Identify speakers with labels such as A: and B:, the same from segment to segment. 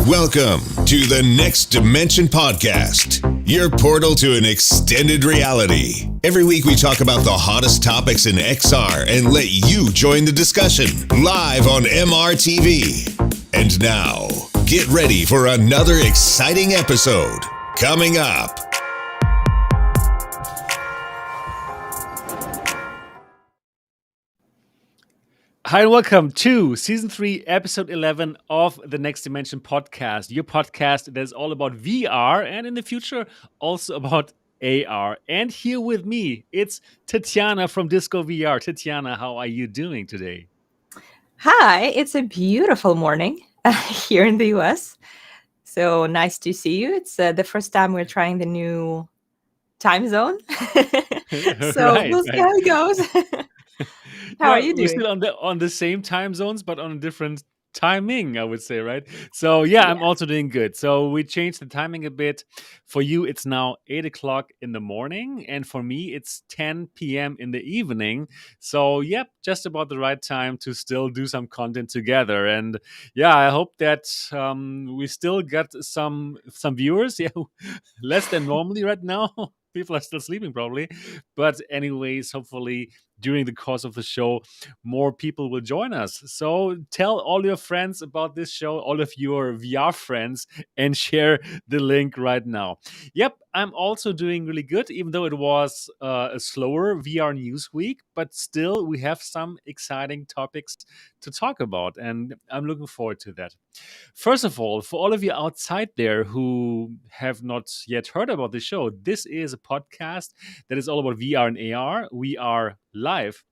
A: Welcome to the Next Dimension Podcast, your portal to an extended reality. Every week we talk about the hottest topics in XR and let you join the discussion live on MRTV. And now, get ready for another exciting episode coming up.
B: Hi and welcome to Season 3, Episode 11 of the Next Dimension Podcast, your podcast that is all about VR and in the future also about AR. And here with me, it's Tetiana from Disco VR. Tetiana, how are you doing today?
C: Hi, it's a beautiful morning here in the US. So nice to see you. It's the first time we're trying the new time zone. So we'll see how it goes. How are you
B: We're
C: doing?
B: still on the same time zones, but on a different timing, I would say, right? So yeah, I'm also doing good. So we changed the timing a bit. For you, it's now 8 o'clock in the morning, and for me, it's 10 p.m. in the evening. So yep, just about the right time to still do some content together. And yeah, I hope that we still got some viewers. Yeah, less than normally right now. People are still sleeping probably, but anyways, hopefully during the course of the show, more people will join us. So tell all your friends about this show, all of your VR friends, and share the link right now. Yep, I'm also doing really good, even though it was a slower VR news week, but still we have some exciting topics to talk about, and I'm looking forward to that. First of all, for all of you outside there who have not yet heard about the show, this is a podcast that is all about VR and AR. We are live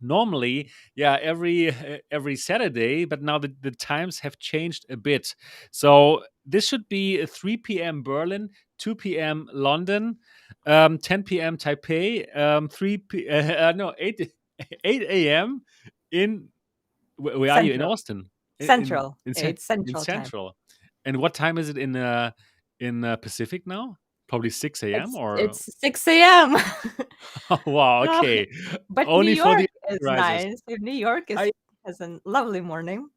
B: normally, yeah, every Saturday, but now the times have changed a bit. So this should be 3 p.m. Berlin, 2 p.m. London, 10 p.m. Taipei, 8 a.m. in where are you? In
C: Central.
B: Austin?
C: Central.
B: In
C: It's Central time.
B: Central. And what time is it in Pacific now? Probably 6 a.m. or
C: It's 6 a.m.
B: oh, wow,
C: Oh,
B: okay.
C: but New
B: Only for
C: York
B: the
C: is
B: risers.
C: nice. New York
B: I
C: has a lovely morning.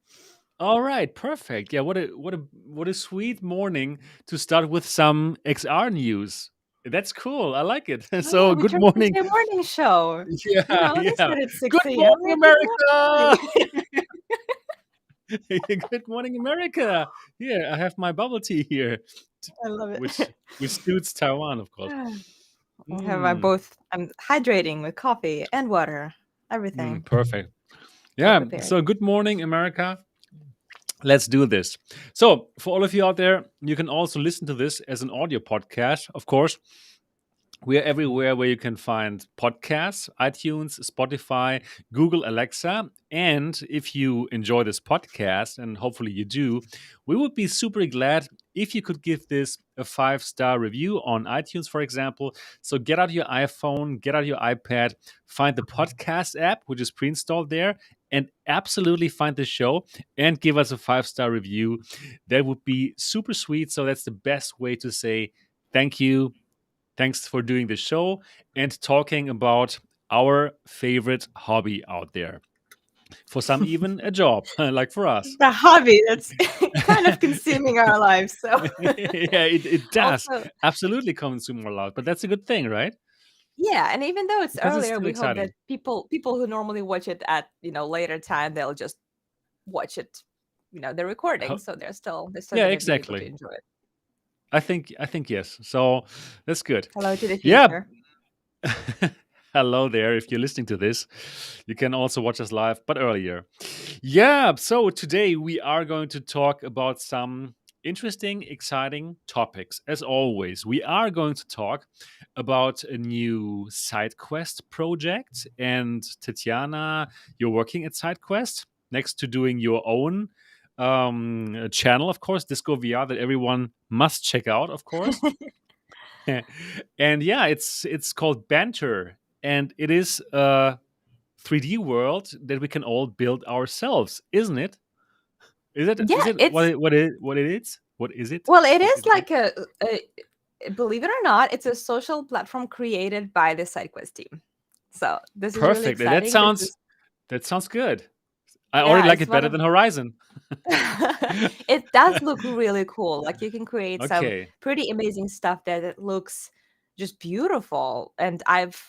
B: All right, perfect. Yeah, what a sweet morning to start with some XR news. That's cool. I like it.
C: Oh yeah,
B: So
C: we
B: good
C: turned into
B: morning.
C: a morning show.
B: Yeah,
C: They
B: yeah.
C: said it's 6
B: Good
C: a.m.
B: morning,
C: We're
B: America.
C: good morning.
B: Good morning, America. Yeah, I have my bubble tea here,
C: I love
B: which
C: it.
B: suits Taiwan, of course.
C: We have our
B: Mm,
C: both hydrating with coffee and water. Everything
B: perfect.
C: well
B: Yeah.
C: prepared.
B: So good morning, America. Let's do this. So, for all of you out there, you can also listen to this as an audio podcast. Of course, we are everywhere where you can find podcasts, iTunes, Spotify, Google, Alexa. And if you enjoy this podcast, and hopefully you do, we would be super glad if you could give this a 5-star review on iTunes, for example. So get out your iPhone, get out your iPad, find the podcast app, which is pre installed there, and absolutely find the show and give us a 5-star review. That would be super sweet. So that's the best way to say thank you. Thanks for doing the show and talking about our favorite hobby out there. For some, even a job, like for us.
C: The hobby that's kind of consuming our lives. So
B: Yeah, it does
C: also,
B: absolutely consume a lot, but that's a good thing, right?
C: yeah, and even though it's
B: Because it's
C: earlier,
B: still
C: we hope that
B: exciting.
C: people who normally watch it at later time, they'll just watch it, the recording.
B: Ho-
C: So they're still
B: Yeah,
C: gonna be able to
B: exactly.
C: enjoy it.
B: I think yes. So that's good.
C: Hello to the
B: Yeah.
C: future.
B: Hello there. If you're listening to this, you can also watch us live, but earlier. Yeah. So today we are going to talk about some interesting, exciting topics. As always, we are going to talk about a new side quest project. And Tetiana, you're working at side quest next to doing your own channel, of course, Disco VR, that everyone must check out, of course. And yeah, it's called Banter, and it is a 3D world that we can all build ourselves, isn't it? Is it? Is
C: Yeah,
B: it
C: it's
B: what it is? What is it?
C: well, it
B: What
C: is
B: is it?
C: like believe it or not, it's a social platform created by the SideQuest team. So this is really
B: Perfect.
C: exciting. This is
B: That sounds good. I already
C: Yeah,
B: like
C: it's
B: it
C: one
B: better
C: of
B: than Horizon.
C: it does look really cool. Like you can create some
B: Okay.
C: pretty amazing stuff that it looks just beautiful. And I've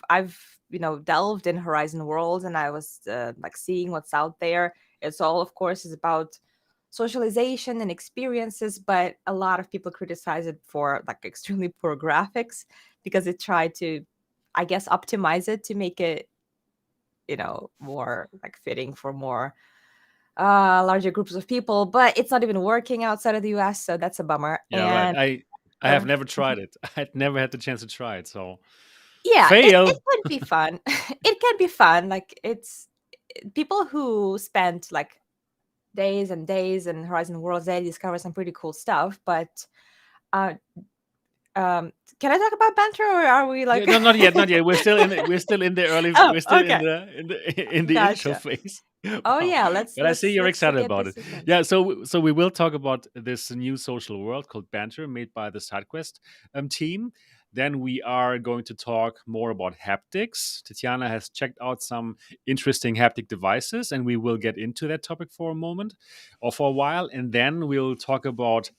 C: delved in Horizon Worlds, and I was like seeing what's out there. It's all, of course, is about socialization and experiences, but a lot of people criticize it for like extremely poor graphics because it tried to, I guess, optimize it to make it more like fitting for more larger groups of people, but it's not even working outside of the US, so that's a bummer.
B: Yeah, right.
C: And
B: I have
C: uh,
B: never tried it. I had never had the chance to try it. So
C: yeah, it
B: fail.
C: can be fun. It can be fun. Like it's people who spent like days and days in Horizon Worlds, they discover some pretty cool stuff. But uh, can I talk about Banter, or are we
B: Yeah,
C: like?
B: no, not yet, not yet. We're still in the early.
C: Oh,
B: We're still
C: okay,
B: in the intro
C: gotcha.
B: phase.
C: Oh
B: Wow.
C: yeah, let's
B: But I see
C: let's
B: you're
C: let's
B: excited
C: get
B: about it.
C: this in.
B: Yeah. So we will talk about this new social world called Banter, made by the SideQuest team. Then we are going to talk more about haptics. Tetiana has checked out some interesting haptic devices, and we will get into that topic for a moment or for a while. And then we'll talk about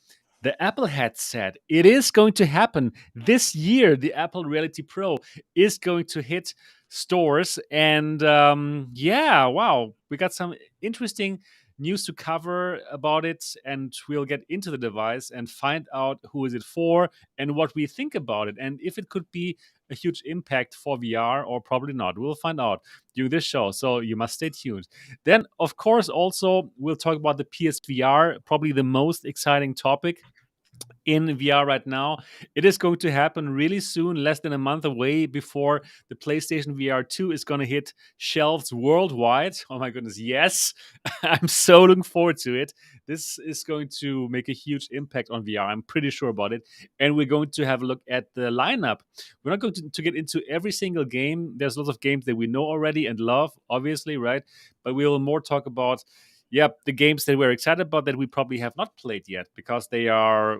B: the Apple headset. It is going to happen this year. The Apple Reality Pro is going to hit stores. And yeah, wow, we got some interesting news to cover about it. And we'll get into the device and find out who is it for and what we think about it. And if it could be a huge impact for VR or probably not. We'll find out during this show. So you must stay tuned. Then, of course, also we'll talk about the PSVR, probably the most exciting topic in VR right now. It is going to happen really soon, less than a month away before the PlayStation VR2 is going to hit shelves worldwide. Oh my goodness, yes. I'm so looking forward to it. This is going to make a huge impact on VR. I'm pretty sure about it. And we're going to have a look at the lineup. We're not going to get into every single game. There's lots of games that we know already and love, obviously, right? But we will more talk about the games that we're excited about that we probably have not played yet because they are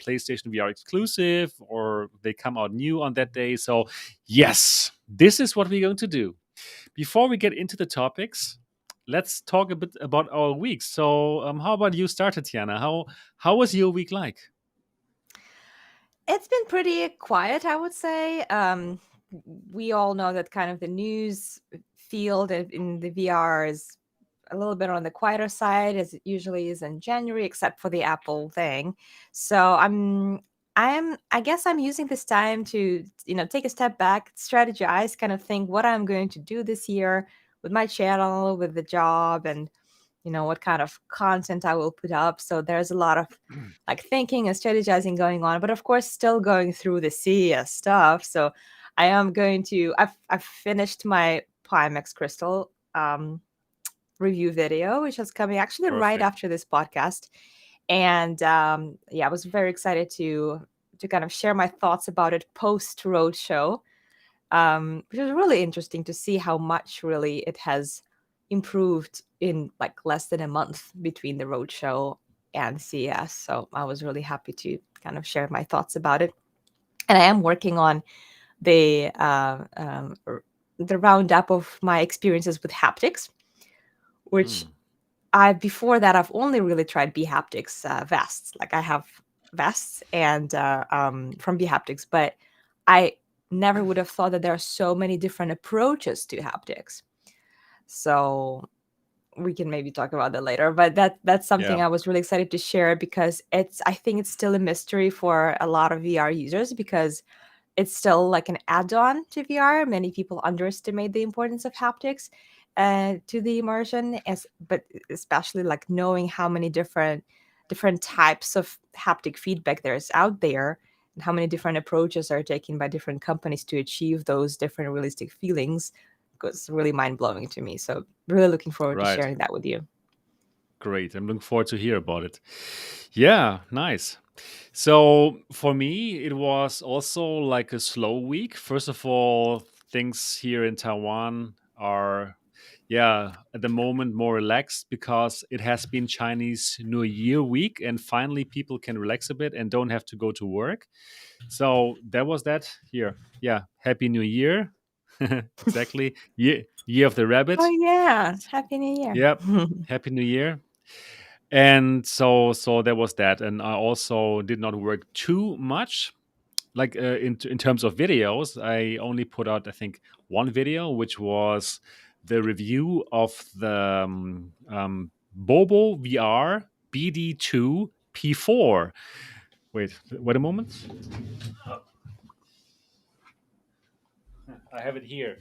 B: PlayStation VR exclusive or they come out new on that day. So, yes, this is what we're going to do. Before we get into the topics, let's talk a bit about our week. So, how about you start, Tatiana? How was your week like?
C: It's been pretty quiet, I would say. We all know that kind of the news field in the VR is a little bit on the quieter side, as it usually is in January, except for the Apple thing. So I guess I'm using this time to take a step back, strategize, kind of think what I'm going to do this year with my channel, with the job, and what kind of content I will put up. So there's a lot of like thinking and strategizing going on, but of course still going through the CES stuff. So I am going to I've finished my Pimax Crystal review video, which is coming actually right
B: Perfect.
C: after this podcast. And yeah, I was very excited to kind of share my thoughts about it post roadshow, which was really interesting to see how much really it has improved in like less than a month between the roadshow and CES. So I was really happy to kind of share my thoughts about it. And I am working on the the roundup of my experiences with haptics, which
B: Mm.
C: I before that I've only really tried Haptics vests. Like I have vests and from Haptics, but I never would have thought that there are so many different approaches to haptics. So we can maybe talk about that later. But that's something
B: Yeah.
C: I was really excited to share because I think it's still a mystery for a lot of VR users because it's still like an add-on to VR. Many people underestimate the importance of haptics to the immersion, but especially like knowing how many different types of haptic feedback there's out there and how many different approaches are taken by different companies to achieve those different realistic feelings was really mind-blowing to me. So really looking forward to
B: Right.
C: sharing that with you.
B: Great. I'm looking forward to hear about it. Yeah, nice. So for me, it was also like a slow week. First of all, things here in Taiwan are, at the moment more relaxed because it has been Chinese New Year week and finally people can relax a bit and don't have to go to work. So that was that here. Yeah, Happy New Year. Exactly. Year of the
C: Oh
B: rabbit.
C: yeah, Happy New Year.
B: Yep. Happy New Year. And so there was that, and I also did not work too much. Like in terms of videos, I only put out, I think, one video, which was the review of the Bobo VR BD2 P4. Wait a moment. I have it here.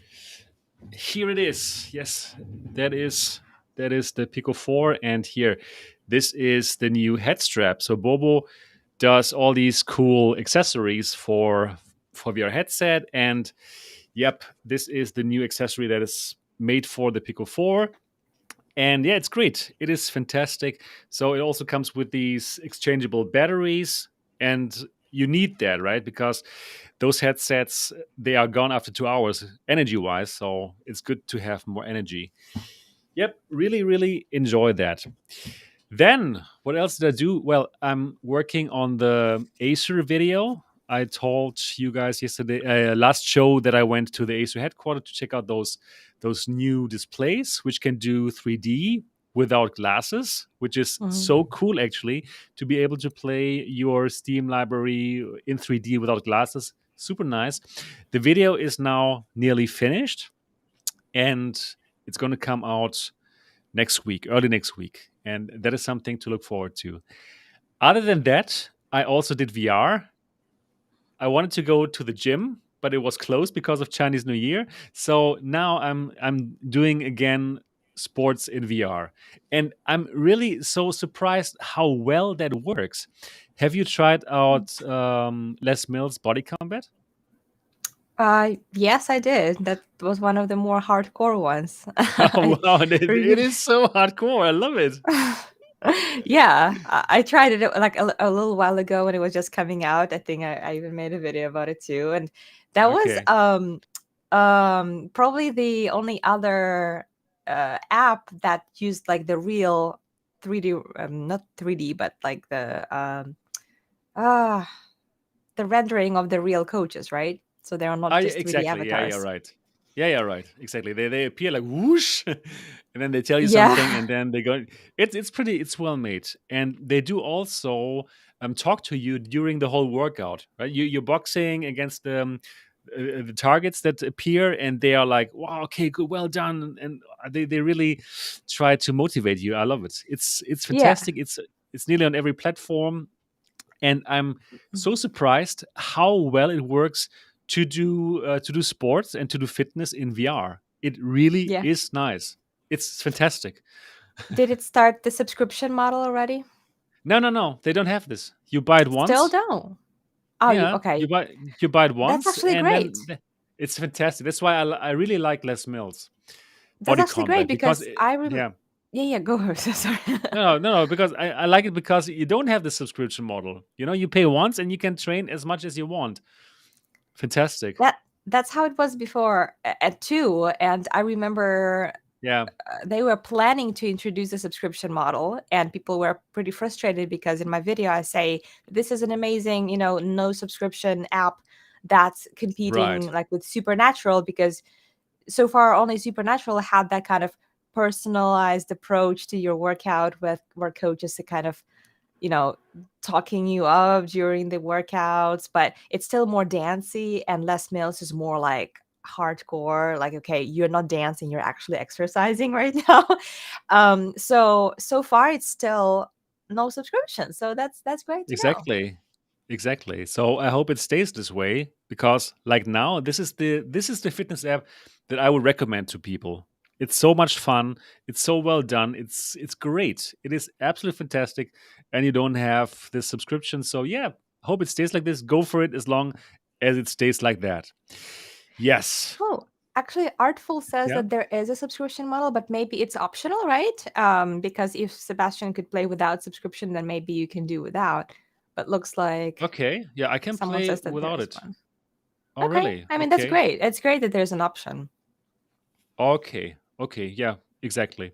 B: Here it is. Yes, that is the Pico 4, and here, this is the new head strap. So Bobo does all these cool accessories for VR headset, and yep, this is the new accessory that is made for the Pico 4. And yeah, it's great. It is fantastic. So it also comes with these exchangeable batteries, and you need that, right? Because those headsets, they are gone after 2 hours energy wise. So it's good to have more energy. Yep, really, really enjoy that. Then, what else did I do? Well, I'm working on the Acer video. I told you guys yesterday, last show, that I went to the Acer headquarters to check out those new displays, which can do 3D without glasses, which is so
C: Mhm.
B: cool actually, to be able to play your Steam library in 3D without glasses. Super nice. The video is now nearly finished, and it's going to come out next week, early next week. And that is something to look forward to. Other than that, I also did VR. I wanted to go to the gym, but it was closed because of Chinese New Year. So now I'm doing again sports in VR. And I'm really so surprised how well that works. Have you tried out Les Mills Body Combat?
C: Yes, I did. That was one of the more hardcore ones.
B: Oh
C: I
B: wow, it
C: really,
B: is so hardcore. I love it.
C: yeah, I tried it like a little while ago when it was just coming out. I think I even made a video about it too, and that was
B: Okay.
C: probably the only other app that used like the real 3D, not 3D, but like uh the rendering of the real coaches, right? So they are not
B: Yeah,
C: just 3D
B: exactly. Yeah,
C: avatars.
B: right. Yeah, right. Exactly. They appear like whoosh, and then they tell you something,
C: Yeah.
B: and then they go. It's well made, and they do also talk to you during the whole workout. Right, you're boxing against the targets that appear, and they are like, "Wow, okay, good, well done," and they really try to motivate you. I love it. It's
C: Yeah.
B: fantastic. It's nearly on every platform, and I'm so surprised how well it works to do sports and to do fitness in VR. It really
C: Yeah.
B: is nice. It's fantastic.
C: Did it start the subscription model already?
B: No, they don't have this. You buy it
C: Still
B: once,
C: don't. Oh, you
B: yeah.
C: okay.
B: You buy it
C: That's
B: once,
C: actually
B: and
C: great.
B: then it's fantastic. That's why I really like Les Mills
C: That's
B: Body
C: actually great
B: Combat because
C: because I remember.
B: yeah.
C: Yeah, yeah, go ahead. So sorry.
B: No, because I like it because you don't have the subscription model. You pay once and you can train as much as you want. Fantastic.
C: that that's how it was before at two, and I remember
B: Yeah.
C: they were planning to introduce a subscription model, and people were pretty frustrated because in my video I say this is an amazing, no subscription app that's competing
B: Right.
C: like with Supernatural, because so far only Supernatural had that kind of personalized approach to your workout with where coaches are kind of, you know, talking you up during the workouts, but it's still more dancey, and Les Mills is more like hardcore, like, okay, you're not dancing, you're actually exercising right now. So far it's still no subscription. So that's great to know.
B: Exactly. Exactly. So I hope it stays this way because like now this is the fitness app that I would recommend to people. It's so much fun. It's so well done. It's great. It is absolutely fantastic, and you don't have this subscription. So yeah, hope it stays like this. Go for it as long as it stays like that. Yes.
C: Oh, actually, Artful says
B: Yeah.
C: that there is a subscription model, but maybe it's optional, right? Because if Sebastian could play without subscription, then maybe you can do without. But looks like
B: Okay. Yeah, I can
C: someone
B: play
C: says that there
B: without
C: is
B: it.
C: one.
B: Oh,
C: Okay,
B: really?
C: I mean that's
B: Okay.
C: great. It's great that there's an option.
B: Okay. Okay. Yeah, exactly.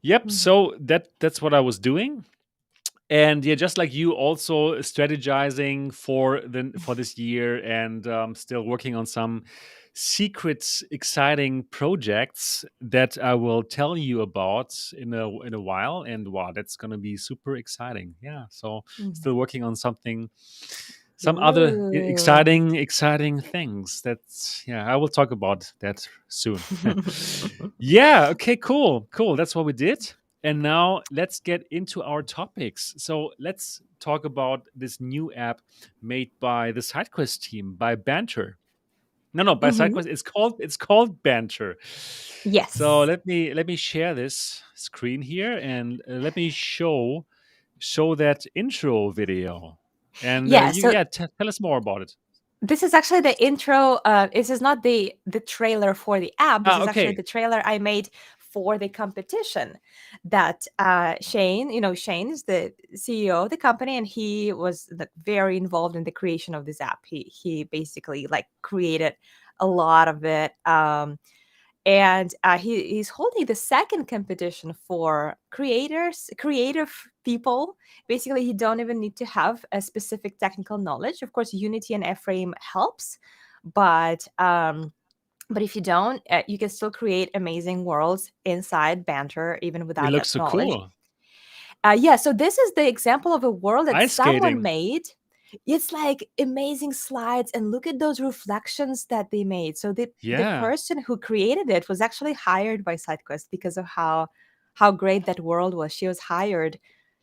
B: Yep.
C: Mhm.
B: So that's what I was doing. And yeah, just like you, also strategizing for this year, and still working on some secret, exciting projects that I will tell you about in a while. And wow, that's gonna be super exciting. Yeah. So
C: Mm.
B: still working on something, some other
C: Ooh.
B: exciting things. That's yeah. I will talk about that soon. Yeah. Okay. Cool. That's what we did. And now let's get into our topics. So let's talk about this new app made by the SideQuest team by Banter. No, by
C: Mhm.
B: SideQuest. It's called Banter. So
C: Yes.
B: let me share this screen here and let me show that intro video. And
C: Yeah.
B: you
C: So
B: yeah, tell us more about it.
C: this is actually the intro. This is not the trailer for the app. This
B: Ah,
C: is actually
B: okay.
C: the trailer I made for the competition that Shane, Shane is the CEO of the company, and he was very involved in the creation of this app. He basically like created a lot of it. And he's holding the second competition for creative people. Basically, you don't even need to have a specific technical knowledge. Of course, Unity and Frame helps, but if you don't, you can still create amazing worlds inside Banter even
B: It
C: without that
B: looks so
C: knowledge.
B: cool.
C: Yeah, so this is the example of a world that
B: Ice
C: someone
B: skating.
C: made. It's like amazing slides, and look at those reflections that they made. So the
B: Yeah.
C: person who created it was actually hired by SideQuest because of how great that world was. She was hired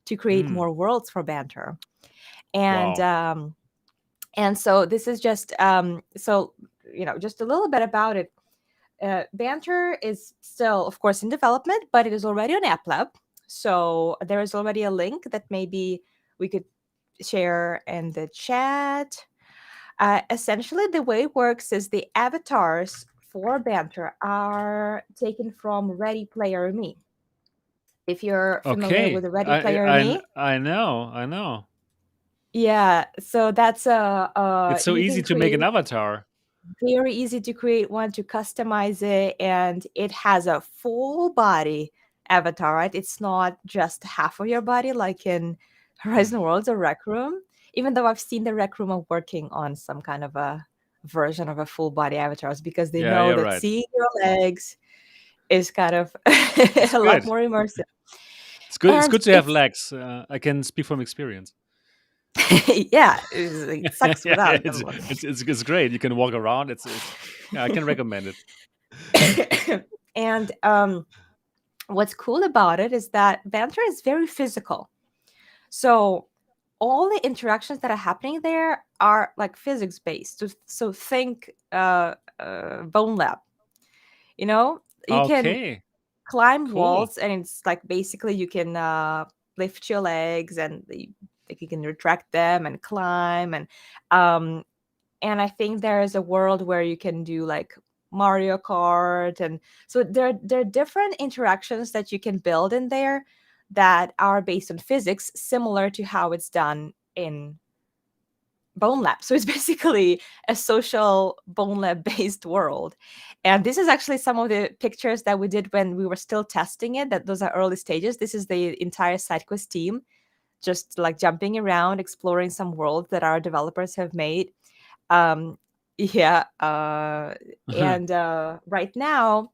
C: to create
B: Mm.
C: more worlds for Banter, and
B: Wow.
C: um, and so this is just just a little bit about it. Banter is still, of course, in development, but it is already on App Lab. So there is already a link that maybe we could share in the chat. Essentially, the way it works is the avatars for Banter are taken from Ready Player Me. If you're familiar with
B: Okay.
C: the Ready Player Me,
B: I know. I know.
C: yeah. So that's
B: It's so
C: you
B: easy
C: can
B: to make an
C: create,
B: avatar.
C: very easy to create one, to customize it, and it has a full body avatar, right? It's not just half of your body like in
B: Mm.
C: Horizon Worlds or Rec Room, even though I've seen the Rec Room are working on some kind of a version of a full body avatars, because they
B: Yeah,
C: know
B: yeah,
C: that
B: right.
C: seeing your legs is kind of
B: It's
C: a lot
B: good.
C: more immersive.
B: It's good. It's
C: And
B: good to have
C: it's
B: legs. I can speak from experience.
C: yeah, it sucks
B: Yeah,
C: without
B: it's
C: them.
B: it's great. You can walk around. It's yeah, I can recommend it.
C: And what's cool about it is that Banter is very physical. So all the interactions that are happening there are like physics based. So think Bone Lab. You know, you can
B: Okay,
C: climb
B: cool.
C: walls, and it's like basically you can lift your legs, and like you can retract them and climb, um and I think there is a world where you can do like Mario Kart, and so there are different interactions that you can build in there that are based on physics, similar to how it's done in Bone Lab. So it's basically a social Bone Lab based world. And this is actually some of the pictures that we did when we were still testing it. That those are early stages. This is the entire SideQuest team just like jumping around, exploring some worlds that our developers have made. um yeah and right now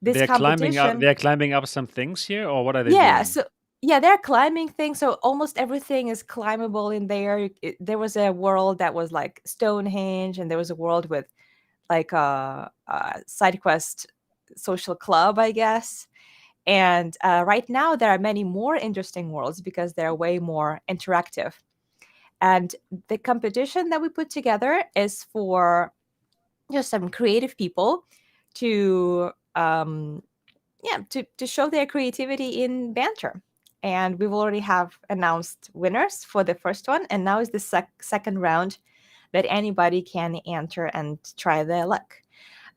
C: this
B: They're climbing up.
C: competition,
B: They're climbing up some things here, or what are they
C: yeah,
B: doing?
C: so yeah, they're climbing things, so almost everything is climbable in there. There was a world that was like Stonehenge, and there was a world with like a side quest social club, I guess. And right now there are many more interesting worlds because they're way more interactive. And the competition that we put together is for just some creative people to to show their creativity in Banter. And we've already have announced winners for the first one, and now is the second round that anybody can enter and try their luck.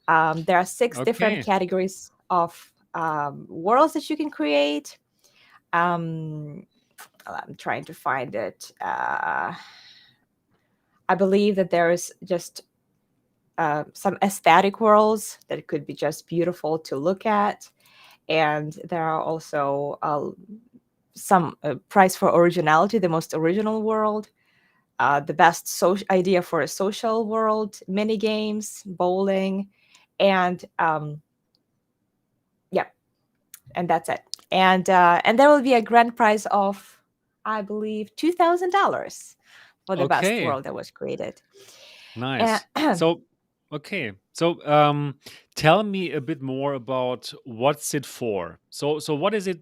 C: There are 6 different
B: Okay,
C: categories of worlds that you can create. um, I'm trying to find it. I believe that there is just some aesthetic worlds that could be just beautiful to look at. And there are also some prize for originality, the most original world, the best idea for a social world, mini games, bowling. And yeah, and that's it. And there will be a grand prize of, I believe, $2,000 for the best
B: Okay.
C: world that was created. And
B: Nice. So, okay. So, tell me a bit more about what's it for. So what is it?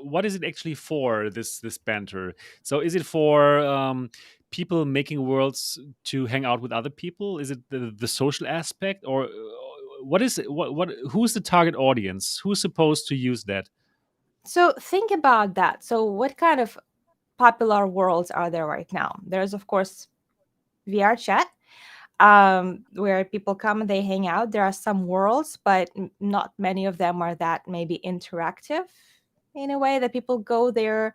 B: What is it actually for? This banter. So, is it for people making worlds to hang out with other people? Is it the social aspect, or what is it? What? Who's the target audience? Who's supposed to use that?
C: so think about that. So what kind of popular worlds are there right now? There's of course VR chat, where people come and they hang out. There are some worlds, but not many of them are that maybe interactive in a way that people go there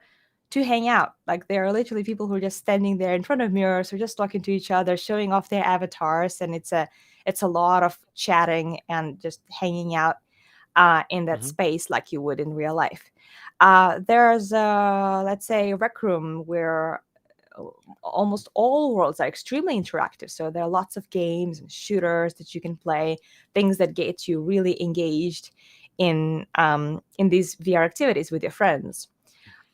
C: to hang out. Like there are literally people who are just standing there in front of mirrors or just talking to each other, showing off their avatars, and it's a lot of chatting and just hanging out in that
B: Hmm.
C: space like you would in real life. There's let's say a rec room where almost all worlds are extremely interactive. So there are lots of games and shooters that you can play, things that get you really engaged in these VR activities with your friends.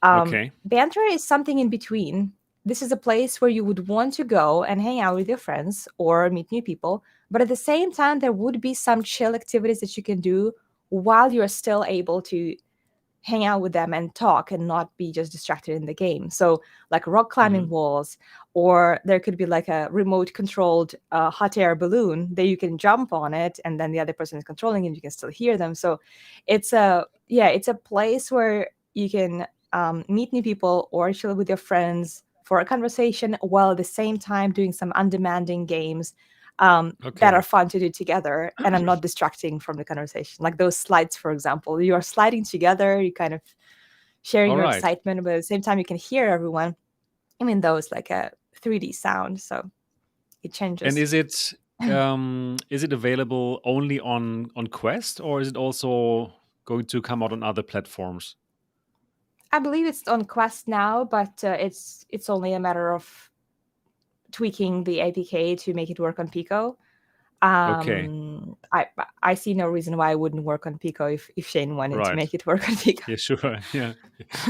B: Okay.
C: Banter is something in between. This is a place where you would want to go and hang out with your friends or meet new people, but at the same time, there would be some chill activities that you can do while you're still able to hang out with them and talk and not be just distracted in the game. So, like rock climbing
B: Hmm.
C: walls, or there could be like a remote controlled hot air balloon that you can jump on it, and then the other person is controlling it. And you can still hear them. So, it's a place where you can meet new people or chill with your friends for a conversation while at the same time doing some undemanding games that are
B: Okay.
C: fun to do together and are not distracting from the conversation. Like those slides, for example, you are sliding together, you kind of sharing
B: All
C: your
B: right.
C: excitement, but at the same time, you can hear everyone. I mean, those like a 3D sound, so it
B: And
C: changes.
B: is it available only on Quest, or is it also going to come out on other platforms?
C: I believe it's on Quest now, but it's only a matter of tweaking the APK to make it work on Pico.
B: Okay,
C: I I see no reason why it wouldn't work on Pico if Shane wanted to
B: right.
C: make it work on Pico.
B: Yeah, sure. Yeah,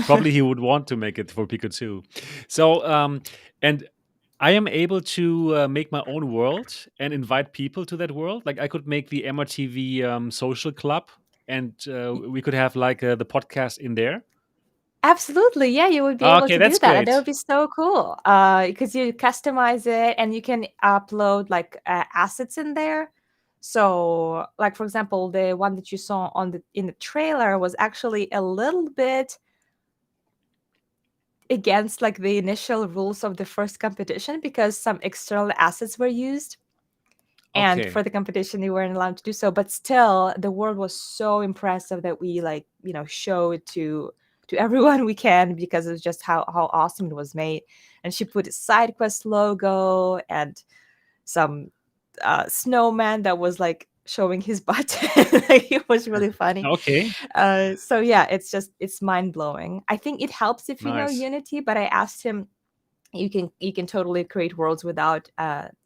B: probably he would want to make it for Pico too. So, and I am able to make my own world and invite people to that world. Like I could make the MRTV social club, and we could have like the podcast in there.
C: Absolutely, yeah, you would be able
B: Okay,
C: to do
B: that's
C: that, and that would
B: great.
C: be so cool. Because you customize it, and you can upload like assets in there. So, like for example, the one that you saw on the in the trailer was actually a little bit against like the initial rules of the first competition because some external assets were used, and
B: Okay.
C: for the competition you weren't allowed to do so. But still, the world was so impressive that we like show it to everyone we can because it's just how awesome it was made. And she put a side quest logo and some snowman that was like showing his butt. Like, it was really funny.
B: Okay.
C: So yeah, it's mind-blowing. I think it helps if you know
B: Nice.
C: Unity, but I asked him, you can totally create worlds without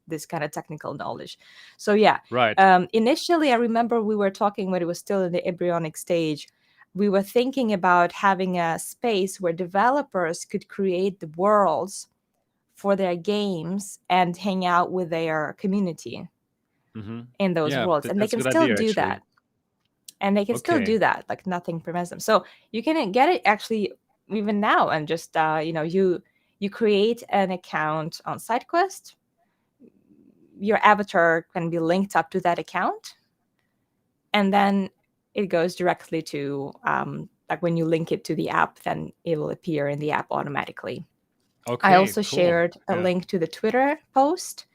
C: this kind of technical knowledge. So yeah,
B: Right.
C: initially I remember we were talking when it was still in the embryonic stage. We were thinking about having a space where developers could create the worlds for their games and hang out with their community
B: Hmm.
C: in those
B: Yeah,
C: worlds, and they
B: that's a
C: can
B: good
C: still
B: idea,
C: do
B: actually.
C: that. And they can still
B: Okay.
C: do that, like nothing prevents them. So you can get it actually even now, and just you create an account on SideQuest. Your avatar can be linked up to that account, and then it goes directly to like when you link it to the app, then it will appear in the app automatically. I
B: Okay.
C: also
B: Cool.
C: shared a
B: Yeah.
C: link to the Twitter post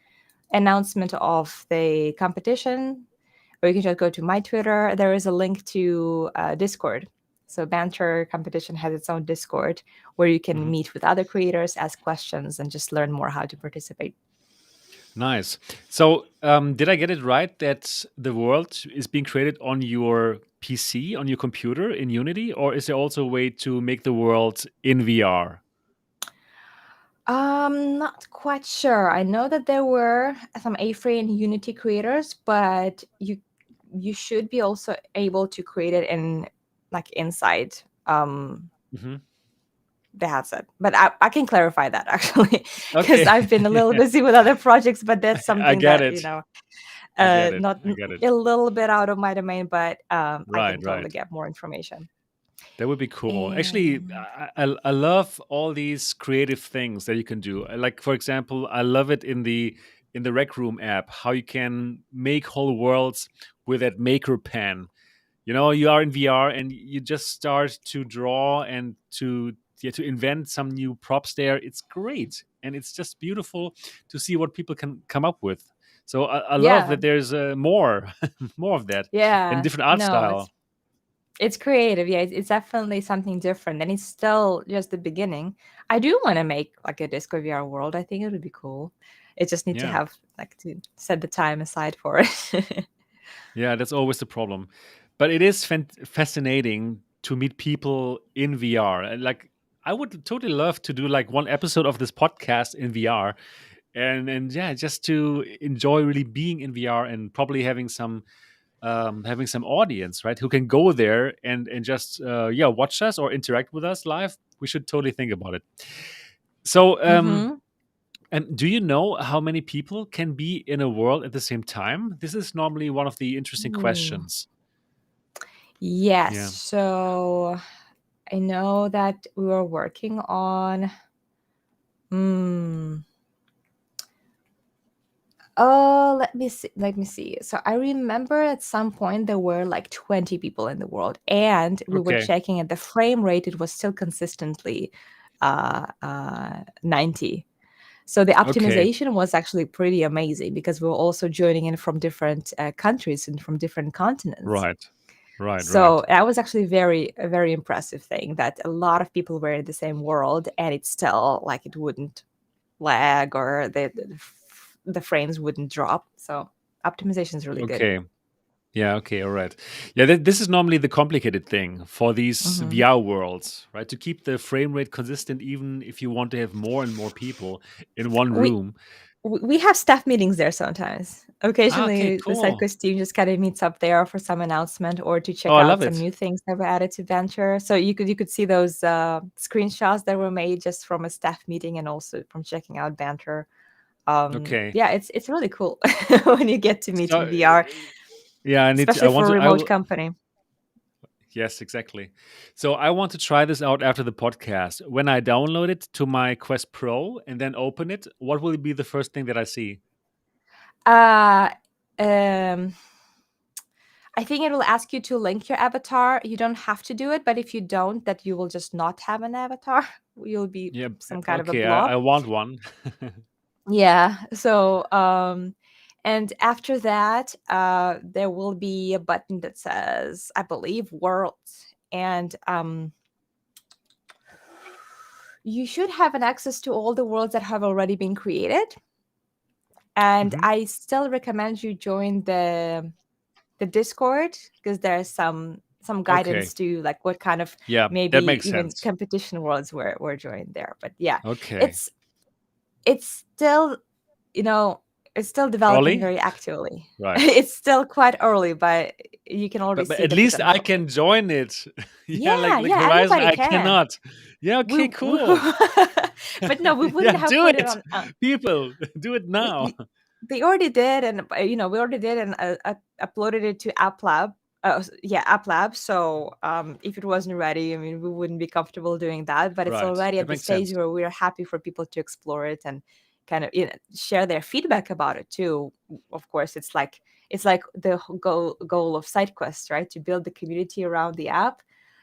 C: announcement of the competition, or you can just go to my Twitter. There is a link to Discord. So Banter competition has its own Discord where you can
B: Hmm.
C: meet with other creators, ask questions, and just learn more how to participate.
B: Nice. So, did I get it right that the world is being created on your PC, on your computer in Unity, or is there also a way to make the world in VR?
C: Not quite sure. I know that there were some A-Frame and Unity creators, but you should be also able to create it in like inside
B: Hmm.
C: the headset. But I can clarify that actually, because
B: Okay.
C: I've been a little busy with other projects. But that's
B: I
C: something
B: get
C: that,
B: it. I get it.
C: not
B: I get it.
C: a little bit out of my domain, but I
B: Right,
C: can totally
B: right.
C: get more information.
B: That would be cool. Actually,
C: And
B: I love all these creative things that you can do. Like, for example, I love it in the Rec Room app, how you can make whole worlds with that maker pen. You know, you are in VR and you just start to draw and to, yeah, to invent some new props there. It's great, and it's just beautiful to see what people can come up with. So I love
C: yeah,
B: that there's more more of that and
C: yeah,
B: different art
C: no,
B: style.
C: it's creative. Yeah, it's definitely something different, and it's still just the beginning. I do want to make like a disco VR world. I think it would be cool. It just need to
B: Yeah.
C: have like to set the time aside for it.
B: Yeah, that's always the problem. But it is fascinating to meet people in VR. And like, I would totally love to do like one episode of this podcast in VR, and yeah, just to enjoy really being in VR and probably having some audience, right, who can go there and just yeah, watch us or interact with us live. We should totally think about it. So
C: Mm-hmm.
B: and do you know how many people can be in a world at the same time? This is normally one of the interesting
C: Ooh.
B: questions.
C: Yes.
B: Yeah.
C: So I know that we were working on. Hmm. Oh, let me see. Let me see. So I remember at some point there were like 20 people in the world, and we were
B: Okay.
C: checking at the frame rate. It was still consistently 90. So the
B: Okay.
C: optimization was actually pretty amazing because we were also joining in from different countries and from different continents.
B: Right. Right. Right.
C: So that was actually a very impressive thing that a lot of people were in the same world, and it's still like it wouldn't lag or the frames wouldn't drop. So optimization is really good.
B: Okay. Yeah. Okay. All right. Yeah. This is normally the complicated thing for these
C: Hmm.
B: VR worlds, right? To keep the frame rate consistent, even if you want to have more and more people in one
C: We
B: room.
C: we have staff meetings there sometimes.
B: Ah, okay.
C: Occasionally, the
B: Cool.
C: SideQuest team just kind of meets up there for some announcement or to
B: Oh,
C: check
B: I
C: out
B: love
C: some
B: it.
C: new things that were added to Banter. So you could see those screenshots that were made just from a staff meeting and also from checking out Banter.
B: Okay.
C: Yeah, it's really cool when you get to meet
B: So
C: in VR,
B: yeah, I need to. I
C: especially
B: want
C: for a
B: to. I
C: remote
B: will.
C: company.
B: Yes, exactly. So I want to try this out after the podcast. When I download it to my Quest Pro and then open it, what will be the first thing that I see?
C: Uh, um, I think it will ask you to link your avatar. You don't have to do it, but if you don't, that you will just not have an avatar. You'll be
B: Yeah.
C: some kind of a
B: Okay.
C: blob.
B: I want one.
C: Yeah. So, and after that, there will be a button that says, I believe, worlds, and you should have an access to all the worlds that have already been created. And
B: Hmm.
C: I still recommend you join the Discord because there's some
B: Okay.
C: guidance to like what kind of
B: Yeah, that
C: maybe
B: makes
C: even
B: sense.
C: competition worlds were joined there. But yeah,
B: Okay.
C: it's it's still, you know, it's still developing
B: Early?
C: very actively.
B: Right.
C: It's still quite early, but you can already
B: But
C: see
B: at
C: the
B: least I
C: potential.
B: can join it. Yeah,
C: Yeah,
B: like
C: yeah,
B: Horizon,
C: anybody
B: I
C: can.
B: cannot. Yeah,
C: We,
B: okay, cool.
C: but no, we wouldn't
B: Yeah,
C: have
B: do
C: put it
B: it.
C: on.
B: People, do it
C: We,
B: now.
C: we they already did, and we already did, and uploaded it to App Lab. Yeah, App Lab. So if it wasn't ready, I mean, we wouldn't be comfortable doing that. But it's
B: Right.
C: already at
B: That
C: the
B: makes
C: stage
B: sense.
C: where we are happy for people to explore it and kind of share their feedback about it too. Of course, it's like the goal of SideQuest, right? To build the community around the app,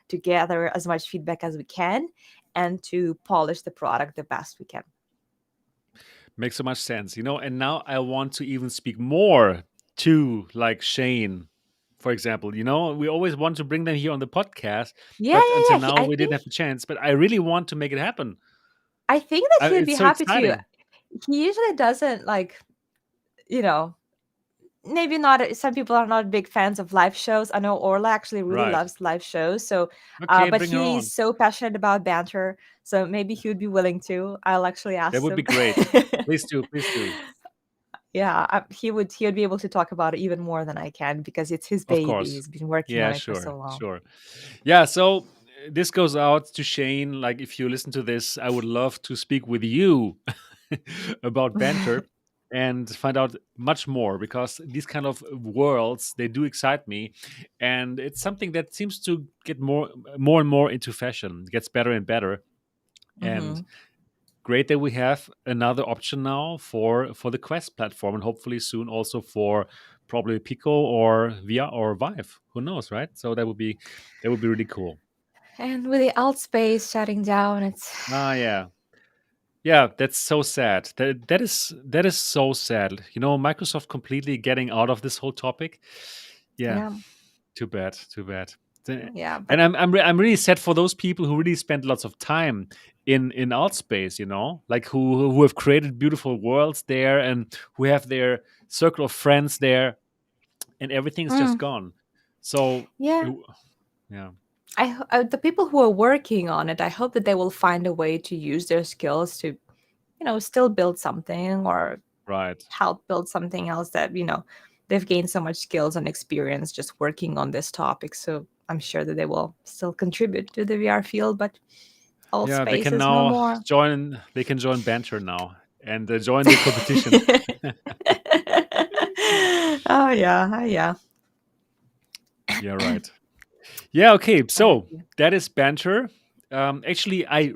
C: to gather as much feedback as we can, and to polish the product the best we can.
B: Makes so much sense, you know. And now I want to even speak more to like Shane, for example. You know, we always want to bring them here on the podcast,
C: Yeah,
B: but until
C: yeah, yeah.
B: now we didn't have the chance. But I really want to make it happen.
C: I think that he would be
B: It's so
C: happy to.
B: exciting.
C: He usually doesn't like, you know, maybe not. Some people are not big fans of live shows. I know Orla actually really
B: Right.
C: loves live shows. So,
B: Okay,
C: but
B: bring her
C: he's
B: on.
C: so passionate about banter. So maybe he would be willing to. I'll actually
B: That
C: ask
B: would be
C: him.
B: great. Please do. Please do.
C: Yeah, he would be able to talk about it even more than I can because it's his
B: Of
C: baby.
B: course.
C: He's been working on
B: Yeah,
C: it for so
B: sure,
C: long.
B: sure. Yeah, so this goes out to Shane. Like, if you listen to this, I would love to speak with you about Banter and find out much more, because these kind of worlds, they do excite me, and it's something that seems to get more and more into fashion. It gets better and better, and
C: Hmm.
B: great that we have another option now for the Quest platform, and hopefully soon also for probably Pico or VR or Vive. Who knows, right? So that would be really cool.
C: And with the alt space shutting down, it's
B: Ah, yeah. Yeah, that's so sad. That is so sad. Microsoft completely getting out of this whole topic. Yeah,
C: yeah,
B: too bad, too bad.
C: yeah.
B: And
C: But
B: I'm really sad for those people who really spend lots of time in alt space. Like who have created beautiful worlds there, and who have their circle of friends there, and everything's just
C: mm,
B: gone. So
C: yeah,
B: yeah,
C: the people who are working on it, I hope that they will find a way to use their skills to, still build something or
B: right.
C: help build something else that, they've gained so much skills and experience just working on this topic. So I'm sure that they will still contribute to the VR field, but alt
B: Yeah, they
C: space
B: can
C: is no
B: now
C: more.
B: join. They can join Banter now and join the competition.
C: Oh yeah, oh, yeah.
B: Yeah, right. Yeah, okay.
C: I
B: So
C: agree.
B: that is Banter. Actually, I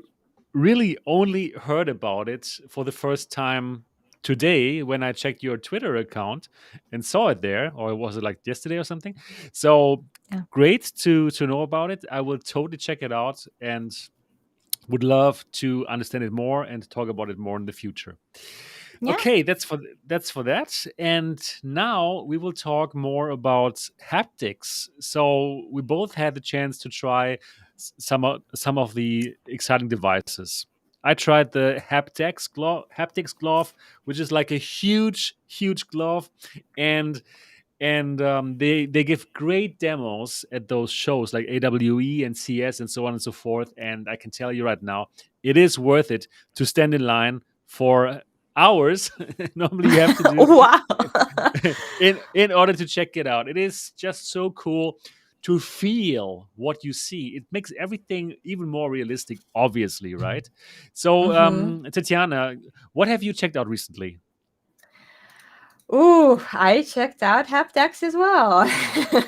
B: really only heard about it for the first time today when I checked your Twitter account and saw it there, or was it like yesterday or something? So
C: Yeah.
B: great to know about it. I will totally check it out and would love to understand it more and talk about it more in the future.
C: Yeah.
B: Okay, that's for that. And now we will talk more about haptics. So we both had the chance to try some of the exciting devices. I tried the haptics glove, which is like a huge, huge glove, and they give great demos at those shows like AWE and CS and so on and so forth. And I can tell you right now, it is worth it to stand in line for hours. Normally, you have to do
C: Wow.
B: in order to check it out. It is just so cool to feel what you see. It makes everything even more realistic, obviously, right? So,
C: Hmm.
B: Tetiana, what have you checked out recently?
C: Ooh, I checked out Haptics as well.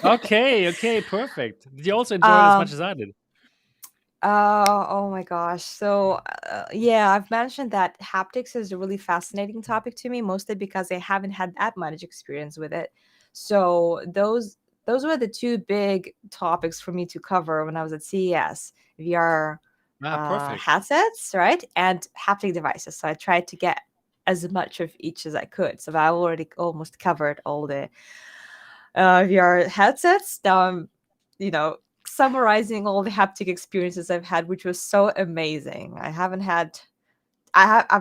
B: Okay, okay, perfect. Did you also enjoy it as much
C: um,
B: as I did?
C: oh my gosh. So, yeah, I've mentioned that haptics is a really fascinating topic to me, mostly because I haven't had that much experience with it. So, those were the two big topics for me to cover when I was at CES: VR
B: Ah, perfect.
C: headsets, right, and haptic devices. So I tried to get as much of each as I could. So I already almost covered all the VR headsets. Now I'm, summarizing all the haptic experiences I've had, which was so amazing. I've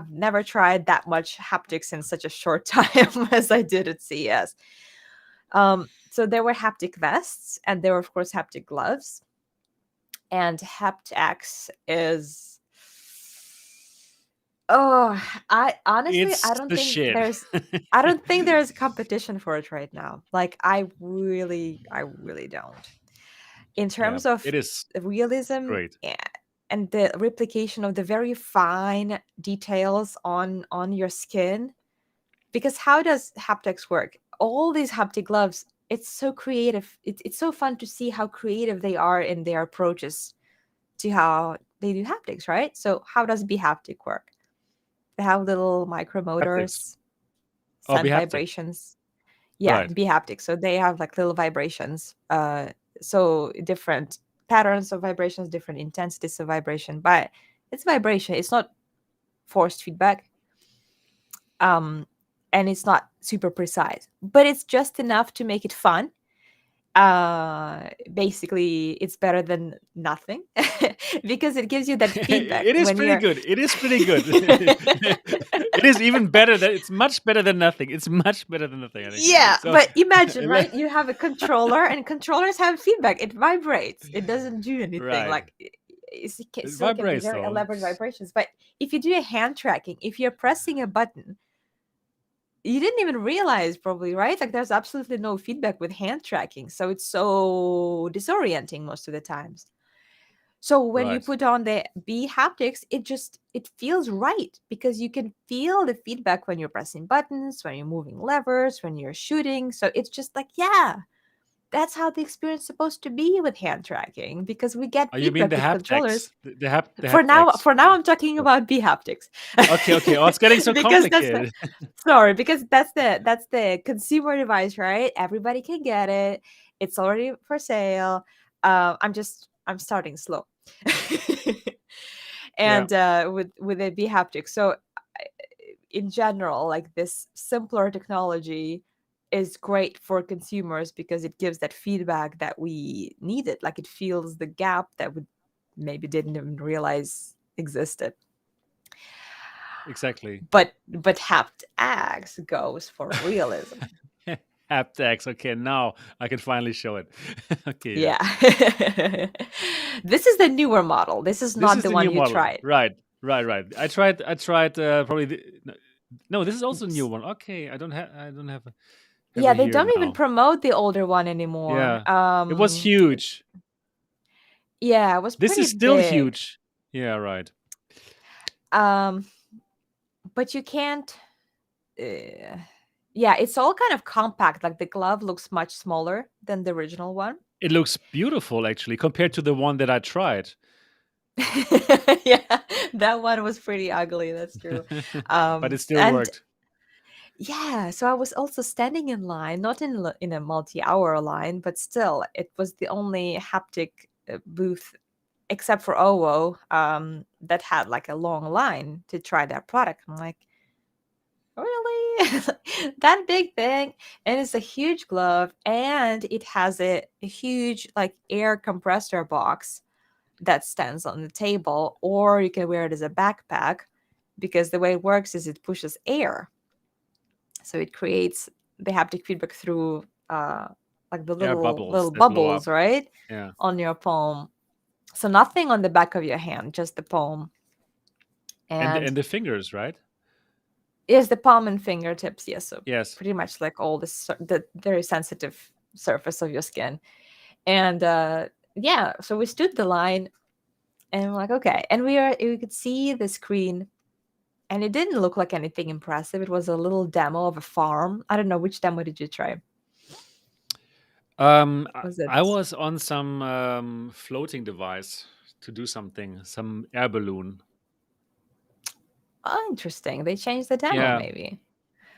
C: never tried that much haptics in such a short time as I did at CES. So there were haptic vests, and there were of course haptic gloves. And Haptics is, oh, I honestly,
B: It's the shit.
C: I don't think there's competition for it right now. Like I really don't. In
B: Yeah,
C: terms of
B: it is
C: realism,
B: great.
C: and the replication of the very fine details on your skin, because how does haptics work? All these haptic gloves, it's so creative. It's so fun to see how creative they are in their approaches to how they do haptics, right? So how does BeHaptic work? They have little
B: Haptics.
C: micromotors,
B: Oh, be
C: send
B: haptic.
C: vibrations. Yeah,
B: Right.
C: BeHaptic. So they have like little vibrations. So different patterns of vibrations, different intensities of vibration, but it's vibration. It's not forced feedback. Um, and it's not super precise, but it's just enough to make it fun. Basically it's better than nothing because it gives you that feedback
B: It is
C: when
B: pretty
C: you're
B: good. It is pretty good. It is even better than it's much better than nothing. It's much better than nothing, I think.
C: yeah,
B: So
C: but imagine, right, you have a controller and controllers have feedback. It vibrates, it doesn't do anything.
B: right.
C: Like it
B: It
C: still can be
B: vibrates
C: very
B: though.
C: elaborate vibrations, but if you do a hand tracking, if you're pressing a button, you didn't even realize, probably, right? Like there's absolutely no feedback with hand tracking, so it's so disorienting most of the times. So when you
B: Right.
C: put on the B haptics, it feels right because you can feel the feedback when you're pressing buttons, when you're moving levers, when you're shooting. So it's just like, yeah, that's how the experience is supposed to be with hand tracking, because we get
B: Oh, you mean
C: feedback
B: the
C: with controllers.
B: haptics? The
C: For now,
B: haptics.
C: I'm talking
B: Oh,
C: about B haptics.
B: okay, okay. Oh, it's getting so
C: Because that's the
B: complicated.
C: sorry, because that's the consumer device, right? Everybody can get it. It's already for sale. I'm starting slow.
B: Yeah,
C: And with the B haptics. So in general, like this simpler technology is great for consumers because it gives that feedback that we needed. Like it fills the gap that we maybe didn't even realize existed.
B: exactly.
C: But haptics goes for realism.
B: Haptics. Okay, now I can finally show it. Okay, yeah.
C: Yeah. This is the newer model. This is
B: This
C: not
B: is
C: the
B: the
C: one
B: new
C: you
B: model.
C: tried.
B: Right, right, right. I tried probably no, this is also a new
C: Oops.
B: one. Okay, I don't have
C: Yeah,
B: it
C: they
B: here
C: don't even
B: now.
C: promote the older one anymore.
B: Yeah. It was huge.
C: Yeah, it was
B: This
C: pretty
B: is still
C: big.
B: huge. Yeah, right.
C: Um, but you can't. Uh, yeah, it's all kind of compact. Like the glove looks much smaller than the original one.
B: It looks beautiful actually compared to the one that I tried.
C: Yeah, that one was pretty ugly. That's true.
B: But it still
C: And
B: worked.
C: yeah, so I was also standing in line, not in a multi-hour line, but still, it was the only haptic booth except for OWO that had like a long line to try their product. I'm like, really? That big thing? And it's a huge glove, and it has a huge like air compressor box that stands on the table, or you can wear it as a backpack because the way it works is it pushes air. So it creates the haptic feedback through like the
B: Air
C: little
B: bubbles that blow
C: bubbles,
B: up.
C: right,
B: Yeah.
C: on your palm. So nothing on the back of your hand, just the palm.
B: And
C: And
B: the fingers, right?
C: yes, the palm and fingertips. Yes, so
B: Yes.
C: pretty much like all the very sensitive surface of your skin. And yeah, so we stood the line, and we're like, okay, and we could see the screen, and it didn't look like anything impressive. It was a little demo of a farm. I don't know, which demo did you try?
B: I
C: Was it
B: I was on some floating device to do something, some air balloon.
C: oh, interesting? They changed the demo,
B: Yeah.
C: maybe.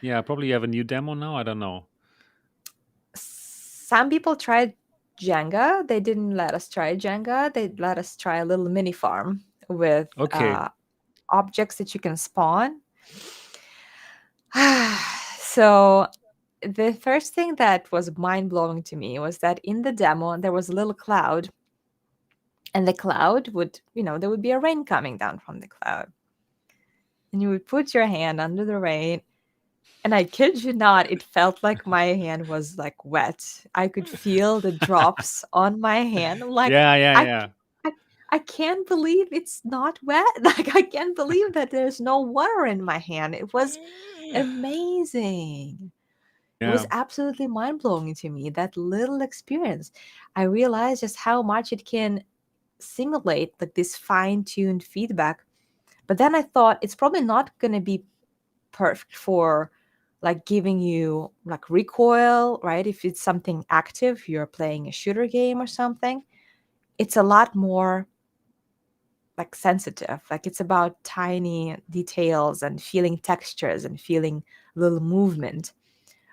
B: Yeah, probably you have a new demo now. I don't know.
C: Some people tried Jenga. They didn't let us try Jenga. They let us try a little mini farm with
B: Okay.
C: objects that you can spawn. So the first thing that was mind blowing to me was that in the demo there was a little cloud, and the cloud would, there would be a rain coming down from the cloud, and you would put your hand under the rain. And I kid you not, it felt like my hand was like wet. I could feel the drops on my hand. I'm like,
B: Yeah, yeah,
C: I,
B: yeah.
C: I, I can't believe it's not wet. Like, I can't believe that there's no water in my hand. It was amazing. It was
B: Yeah.
C: absolutely mind blowing to me, that little experience. I realized just how much it can simulate like this fine tuned feedback. But then I thought it's probably not going to be perfect for like giving you like recoil, right? If it's something active, you're playing a shooter game or something, it's a lot more like sensitive. Like it's about tiny details and feeling textures and feeling little movement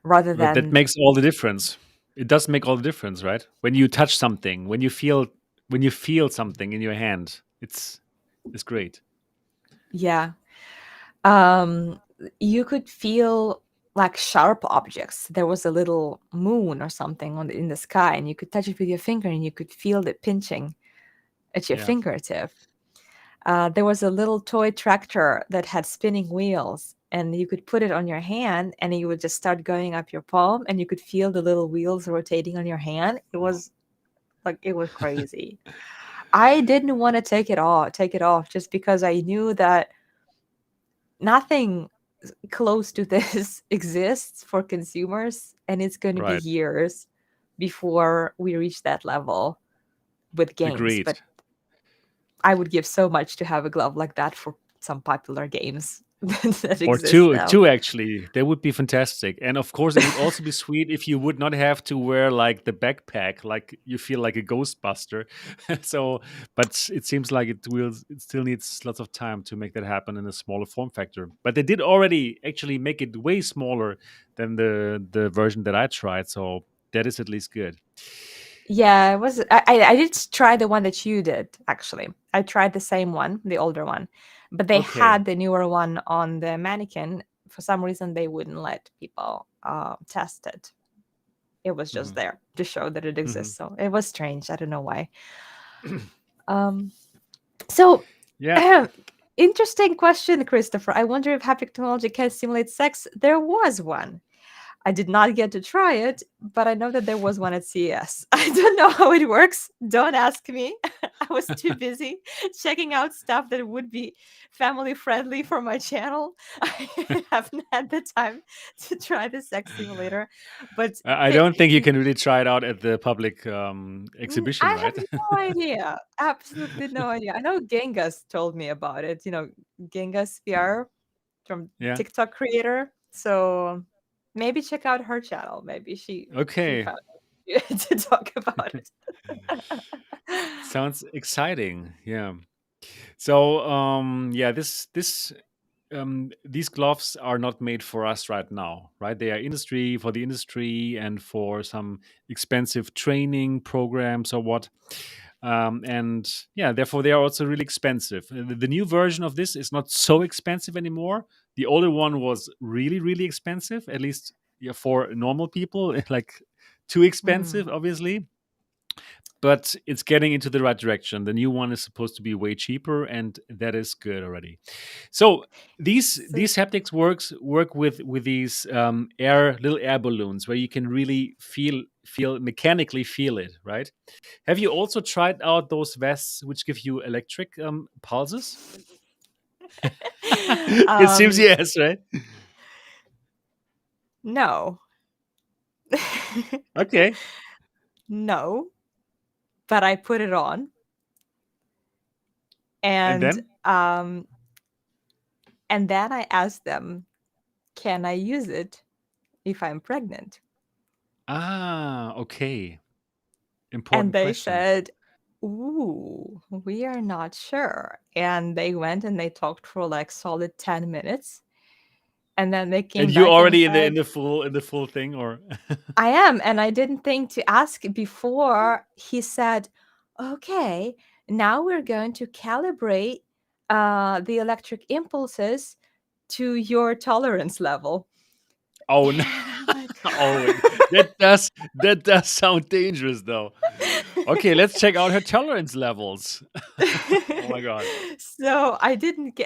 C: rather
B: But that
C: than,
B: makes all the difference. It does make all the difference, right? When you touch something, when you feel something in your hand, it's great.
C: yeah. Um, you could feel like sharp objects. There was a little moon or something in the sky, and you could touch it with your finger, and you could feel the pinching at your
B: Yeah.
C: fingertip. There was a little toy tractor that had spinning wheels, and you could put it on your hand, and you would just start going up your palm, and you could feel the little wheels rotating on your hand. It was crazy. I didn't want to take it off just because I knew that nothing close to this exists for consumers, and it's going to be
B: Right.
C: years before we reach that level with games.
B: Agreed.
C: But I would give so much to have a glove like that for some popular games that
B: Or
C: exist now.
B: two actually. They would be fantastic. And of course, it would also be sweet if you would not have to wear like the backpack, like you feel like a Ghostbuster. So, but it seems like it still needs lots of time to make that happen in a smaller form factor. But they did already actually make it way smaller than the version that I tried. So that is at least good.
C: Yeah, it was. I did try the one that you did, actually. I tried the same one, the older one, but they
B: Okay.
C: had the newer one on the mannequin. For some reason, they wouldn't let people test it. It was just
B: Hmm.
C: there to show that it
B: Hmm.
C: exists. So it was strange. I don't know why. Um, so,
B: Yeah.
C: interesting question, Christopher. I wonder if haptic technology can simulate sex. There was one. I did not get to try it, but I know that there was one at CES. I don't know how it works. Don't ask me. I was too busy checking out stuff that would be family friendly for my channel. I haven't had the time to try the sex simulator. But
B: I don't think you can really try it out at the public exhibition,
C: I have
B: right?
C: no idea. Absolutely no idea. I know Genghis told me about it. Genghis VR from
B: Yeah.
C: TikTok creator. So maybe check out her channel. Maybe she
B: Okay.
C: found it to talk about it.
B: Sounds exciting. Yeah. So yeah, these gloves are not made for us right now, right? They are industry for the industry and for some expensive training programs or what. And yeah, therefore they are also really expensive. The new version of this is not so expensive anymore. The older one was really, really expensive, at least yeah, for normal people, like too
C: Mm.
B: expensive, obviously, but it's getting into the right direction. The new one is supposed to be way cheaper, and that is good already. So
C: So
B: these haptics work with these little air balloons where you can really feel mechanically feel it, right? Have you also tried out those vests which give you electric pulses? It seems
C: um
B: yes, right?
C: no.
B: Okay,
C: No, but I put it on,
B: and
C: and
B: then
C: um and then I asked them, can I use it if I'm pregnant?
B: okay,
C: And
B: important
C: they
B: question.
C: said, ooh, we are not sure. And they went and they talked for like solid 10 minutes. And then they
B: And
C: came
B: you
C: back and
B: already
C: said,
B: in the full thing, or
C: I am. And I didn't think to ask before. He said, okay, now we're going to calibrate the electric impulses to your tolerance level.
B: oh no.
C: And I'm like,
B: Oh, that does sound dangerous though. Okay, let's check out her tolerance levels. Oh my god.
C: so I didn't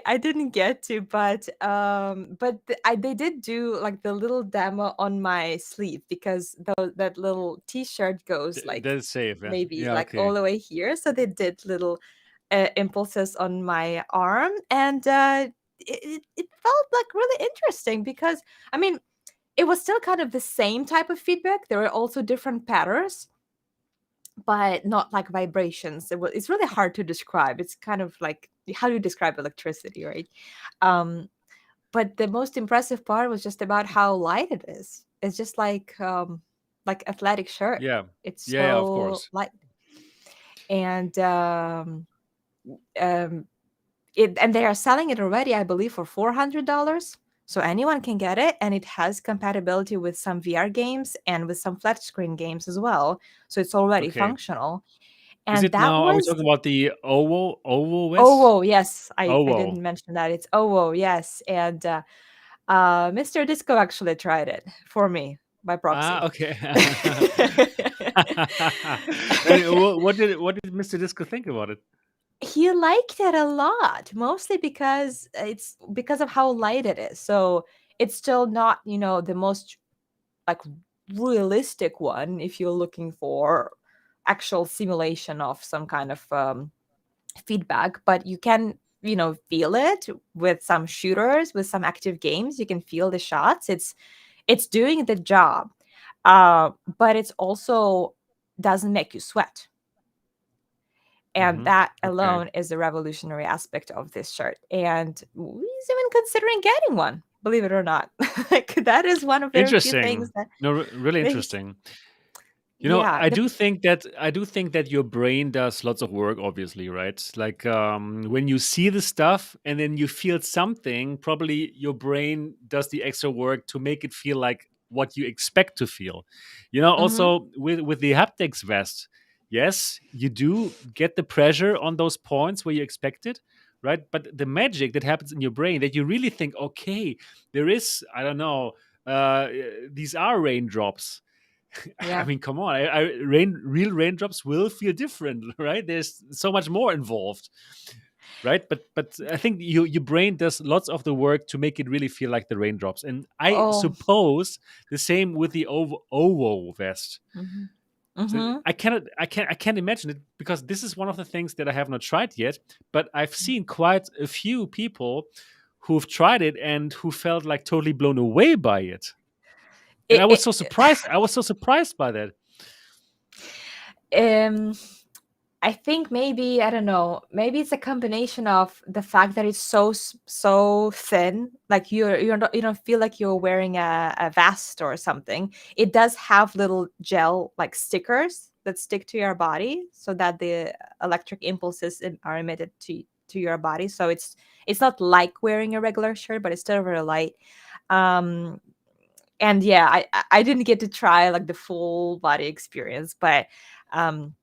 C: get to, but they did do like the little demo on my sleeve, because that little t-shirt goes
B: That
C: like
B: is safe, yeah.
C: maybe
B: Yeah,
C: like all
B: okay.
C: the way here, so they did little impulses on my arm, and it felt like really interesting, because I mean it was still kind of the same type of feedback. There were also different patterns, but not like vibrations. It's really hard to describe. It's kind of like, how do you describe electricity, right? Um, but the most impressive part was just about how light it is. It's just like athletic shirt.
B: Yeah.
C: It's
B: Yeah, yeah, of
C: so
B: course.
C: light, and um, and they are selling it already, I believe, for $400. So anyone can get it, and it has compatibility with some VR games and with some flat screen games as well. So it's already
B: Okay.
C: functional.
B: Is
C: And
B: it
C: that
B: now are we
C: was
B: talking about the OVO West?
C: OWO. Yes, I
B: OVO.
C: didn't mention that. It's OWO. Yes, and Mr. Disco actually tried it for me by
B: Ah,
C: proxy.
B: okay. And what did Mr. Disco think about it?
C: He liked it a lot, mostly because it's because of how light it is. So it's still not, the most like realistic one if you're looking for actual simulation of some kind of feedback, but you can feel it with some shooters, with some active games. You can feel the shots. It's doing the job, but it's also doesn't make you sweat. And
B: Hmm.
C: that
B: Okay.
C: alone is the revolutionary aspect of this shirt. And he's even considering getting one, believe it or not. Like that is one of very few things
B: Interesting.
C: that
B: No, really
C: he's,
B: interesting.
C: yeah.
B: I do think that your brain does lots of work, obviously, right? Like when you see the stuff and then you feel something, probably your brain does the extra work to make it feel like what you expect to feel.
C: Mhm.
B: Also with the haptics vest, yes, you do get the pressure on those points where you expect it, right? But the magic that happens in your brain that you really think, okay, there is, I don't know, uh, these are raindrops. I
C: Yeah.
B: mean, come on. Real raindrops will feel different, right? There's so much more involved, right? But I think your brain does lots of the work to make it really feel like the raindrops. And I
C: Oh.
B: suppose the same with the ovo vest.
C: Mhm.
B: So
C: Mhm.
B: I can't imagine it because this is one of the things that I have not tried yet. But I've seen quite a few people who've tried it and who felt like totally blown away by it. And
C: It,
B: I was so
C: it,
B: surprised. I was so surprised by that.
C: um I think maybe, I don't know, maybe it's a combination of the fact that it's so thin, like you don't feel like you're wearing a vest or something. It does have little gel like stickers that stick to your body so that the electric impulses are emitted to your body. So it's not like wearing a regular shirt, but it's still very light. Um and yeah, I didn't get to try like the full body experience, but um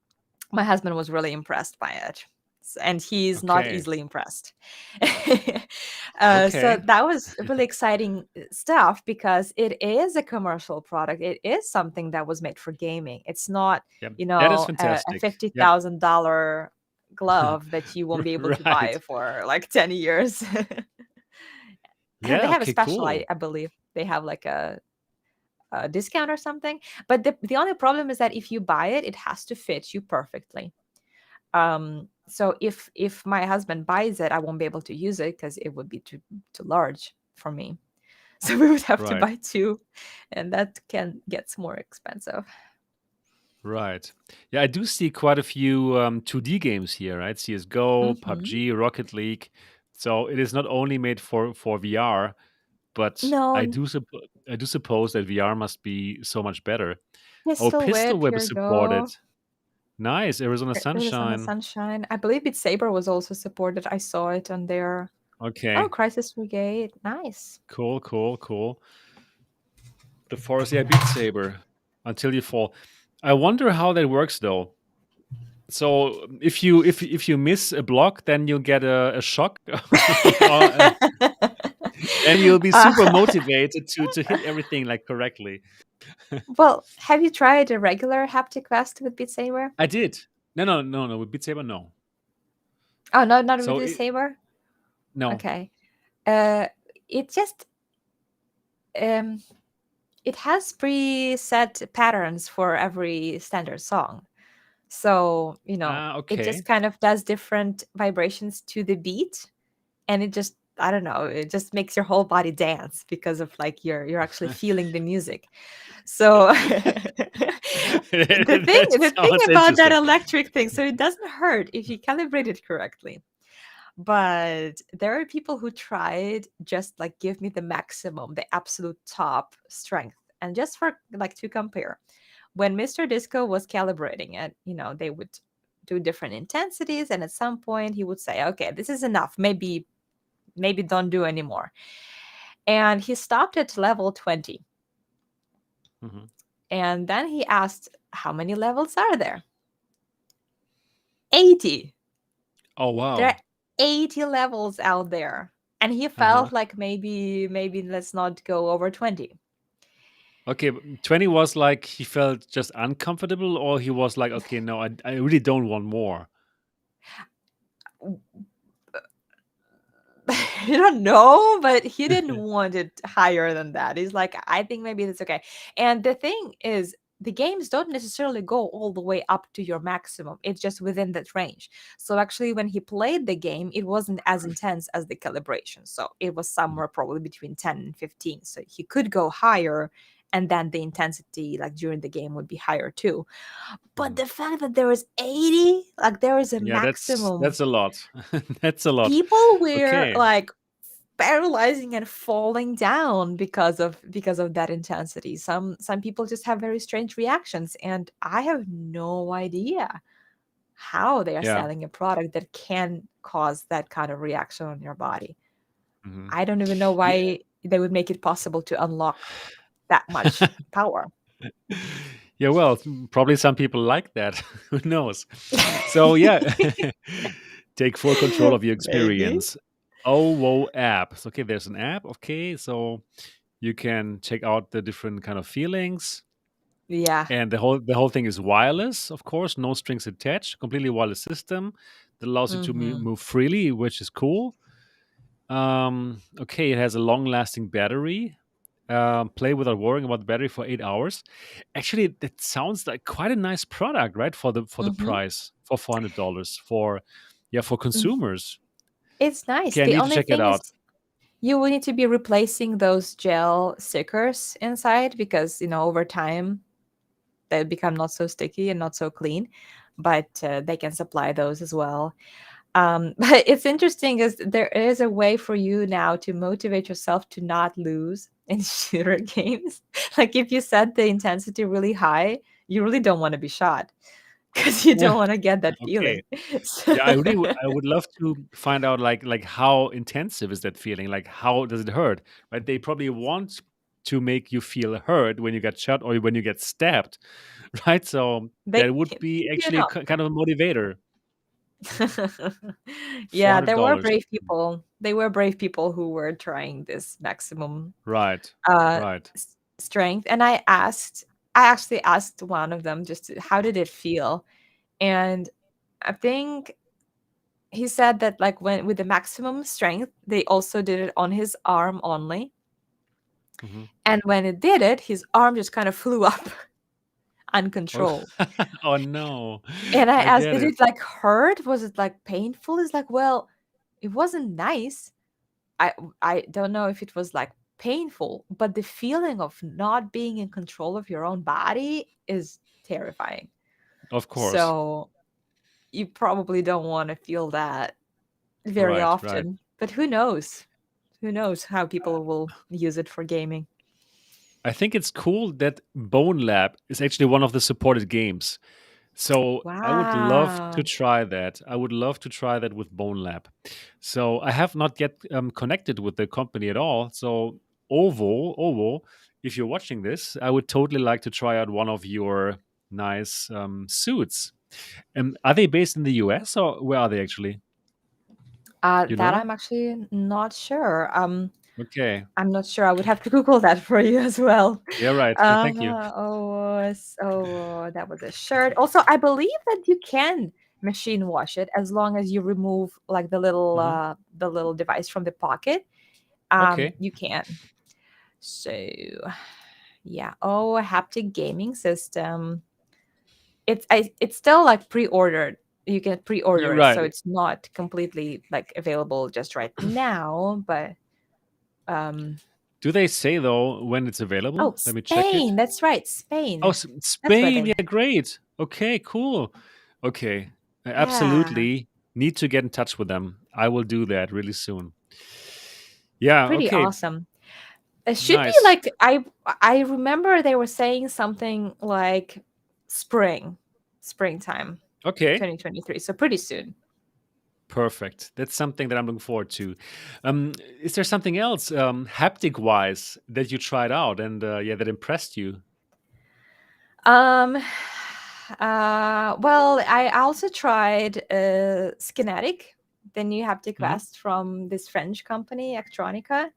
C: my husband was really impressed by it. And he's not
B: Okay.
C: easily impressed. So
B: Okay.
C: that was really exciting stuff because it is a commercial product. It is something that was made for gaming. It's not,
B: Yep. That is
C: a
B: fantastic. Yep.
C: $50,000 glove that you won't be able to buy
B: Right.
C: for like 10 years. They
B: Yeah.
C: have a
B: Okay.
C: special,
B: Cool.
C: I believe. They have like a discount or something. But the only problem is that if you buy it, it has to fit you perfectly. So if my husband buys it, I won't be able to use it because it would be too large for me. So we would have to
B: Right.
C: buy two, and that can gets more expensive.
B: Right. Yeah. I do see quite a few 2D games here, right? CS:GO,
C: Hmm.
B: PUBG, Rocket League. So it is not only made for VR, but
C: No,
B: I do suppose that VR must be so much better. Oh,
C: Pistol
B: Pistol
C: Whip,
B: Whip is
C: here
B: supported.
C: go.
B: Nice. Arizona
C: Arizona
B: Sunshine.
C: Sunshine. I believe Beat Saber was also supported. I saw it on there. Oh,
B: Okay.
C: Crisis Brigade. Nice.
B: Cool. Cool. Cool. The Forest, yeah, Beat Saber. Until you fall. I wonder how that works though. So if you miss a block, then you'll get a shock, and you'll be super
C: Uh,
B: motivated to hit everything like correctly.
C: well, have you tried a regular haptic vest with Beat Saber?
B: I did. No, no, no, no. With Beat Saber, no.
C: Oh, no, not with
B: So
C: Beat Saber.
B: no.
C: Okay. Uh, it just um, it has preset patterns for every standard song. So,
B: Ah,
C: it just
B: okay.
C: kind of does different vibrations to the beat, and it just, I don't know, it just makes your whole body dance because of like you're actually feeling the music. So
B: That
C: the thing
B: sounds
C: about that
B: interesting.
C: electric thing, so it doesn't hurt if you calibrate it correctly. But there are people who tried just like give me the maximum, the absolute top strength. And just for like to compare, when Mr. Disco was calibrating it, they would do different intensities, and at some point he would say, okay, this is enough. Maybe don't do anymore. And he stopped at level 20.
B: Mhm.
C: And then he asked, how many levels are there? 80.
B: Oh
C: There are
B: wow.
C: 80 levels out there. And he
B: Uh-huh.
C: felt like maybe let's not go over 20.
B: Okay, 20 was like he felt just uncomfortable, or he was like, okay, no, I really don't want more.
C: You don't know, but he didn't want it higher than that. He's like, I think maybe that's okay. And the thing is, the games don't necessarily go all the way up to your maximum. It's just within that range. So actually, when he played the game, it wasn't as intense as the calibration. So it was somewhere probably between 10 and 15. So he could go higher, and then the intensity like during the game would be higher too. But
B: Mhm.
C: the fact that there was 80, like there is a
B: Yeah,
C: maximum,
B: that's a lot. That's a lot.
C: people were
B: Okay.
C: like paralyzing and falling down because of that intensity. Some people just have very strange reactions, and I have no idea how they are
B: Yeah.
C: selling a product that can cause that kind of reaction on your body.
B: Mhm.
C: I don't even know
B: Yeah.
C: why they would make it possible to unlock that much power.
B: Yeah, well, probably some people like that. Who knows? So yeah, take full control of your
C: Maybe.
B: experience. Oh, whoa, apps. Okay, there's an app. Okay, so you can check out the different kind of feelings,
C: Yeah.
B: and the whole thing is wireless, of course, no strings attached, completely wireless system that allows you to
C: Hmm.
B: move freely, which is cool. Okay, it has a long-lasting battery. Play without worrying about the battery for 8 hours. Actually, that sounds like quite a nice product, right? For the
C: Hmm.
B: price for $400 for for consumers.
C: It's nice.
B: Okay, I
C: The
B: need to
C: only
B: check it
C: thing
B: out.
C: is you will need to be replacing those gel stickers inside because, over time they become not so sticky and not so clean, but they can supply those as well. But it's interesting is there is a way for you now to motivate yourself to not lose in shooter games. Like if you set the intensity really high, you really don't want to be shot because you don't want to get that
B: Okay.
C: feeling. So-
B: Yeah, I would love to find out like how intensive is that feeling? Like how does it hurt? Right? They probably want to make you feel hurt when you get shot or when you get stabbed, right? So
C: they
B: that would be
C: you
B: actually
C: know.
B: kind of a motivator.
C: Yeah,
B: $400.
C: there were brave people. They were brave people who were trying this maximum
B: Right.
C: uh
B: Right.
C: strength. And I actually asked one of them just how did it feel? And I think he said that like when with the maximum strength, they also did it on his arm only.
B: Mhm.
C: And when it did it, his arm just kind of flew up
B: Oh,
C: uncontrolled.
B: oh no.
C: And I
B: I
C: asked,
B: get
C: did
B: it.
C: it like hurt? Was it like painful? It's like, well, it wasn't nice. I I don't know if it was like painful, but the feeling of not being in control of your own body is terrifying.
B: Of course.
C: So you probably don't want to feel that very
B: Right, right.
C: often. But who knows? Who knows how people will use it for gaming?
B: I think it's cool that Bone Lab is actually one of the supported games. So I would love to
C: Wow.
B: try that. I would love to try that with Bone Lab. So I have not yet connected with the company at all. So Ovo, if you're watching this, I would totally like to try out one of your nice suits. Are they based in the US or where are they actually? You
C: That
B: know?
C: I'm actually not sure.
B: Okay.
C: I'm not sure. I would have to Google that for you as well.
B: Yeah, right. Thank you.
C: That was a shirt. Also, I believe that you can machine wash it as long as you remove like
B: Mhm.
C: the little device from the pocket.
B: Okay.
C: You can. So yeah. Oh, a haptic gaming system. It's still like pre-ordered. You can pre-order
B: You're
C: it, so
B: right.
C: it's not completely like available just right now. But um,
B: Do they say though when it's
C: oh,
B: available? Let me check it.
C: Spain. That's right,
B: Oh,
C: Spain. That's where
B: Spain.
C: they.
B: Yeah, great. Okay, cool. Okay, I
C: Yeah,
B: absolutely need to get in touch with them. I will do that really soon. Yeah.
C: pretty
B: Okay.
C: awesome. It should be
B: Nice.
C: like I remember they were saying something like springtime,
B: Okay.
C: 2023. So pretty soon.
B: Perfect. That's something that I'm looking forward to. Is there something else, haptic wise, that you tried out and that impressed you?
C: Um, well, I also tried Skinetic, the new haptic
B: Hmm.
C: vest from this French company, Electronica.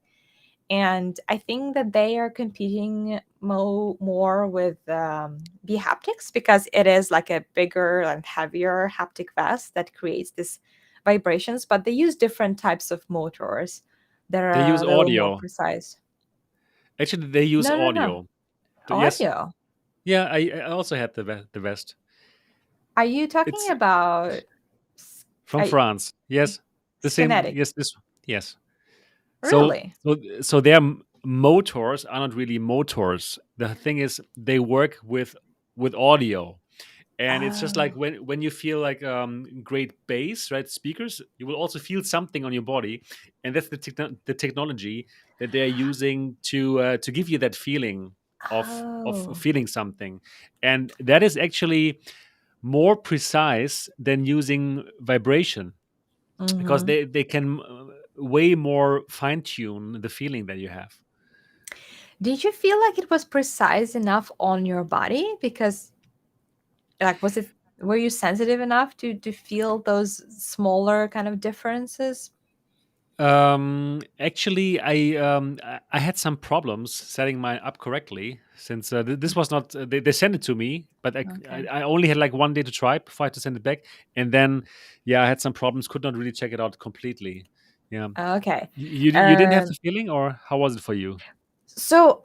C: And I think that they are competing more with the haptics because it is like a bigger and heavier haptic vest that creates this vibrations, but they use different types of motors that
B: They
C: are
B: use
C: a little more
B: audio.
C: precise.
B: Actually, they use
C: No, no, no.
B: audio. Yes.
C: Audio.
B: Yeah, I also had the vest.
C: Are you talking
B: It's
C: about s-
B: from
C: I,
B: France. Yes, the same.
C: Skinetic?
B: Yes, this. Yes. So
C: Really?
B: so their motors are not really motors. The thing is, they work with audio, and it's just like
C: Oh,
B: when you feel like great bass, right? Speakers, you will also feel something on your body, and that's the technology that they're using to give you that feeling of
C: oh.
B: feeling something, and that is actually more precise than using vibration because
C: Hmm.
B: they can way more fine tune the feeling that you have.
C: Did you feel like it was precise enough on your body? Because like was it were you sensitive enough to feel those smaller kind of differences?
B: Actually, I had some problems setting mine up correctly since this was not they sent it to me, but
C: Okay.
B: I only had like 1 day to try it before I had to send it back, and then yeah, I had some problems, could not really check it out completely. Yeah,
C: Okay.
B: you didn't have
C: Um,
B: the feeling, or how was it for you?
C: so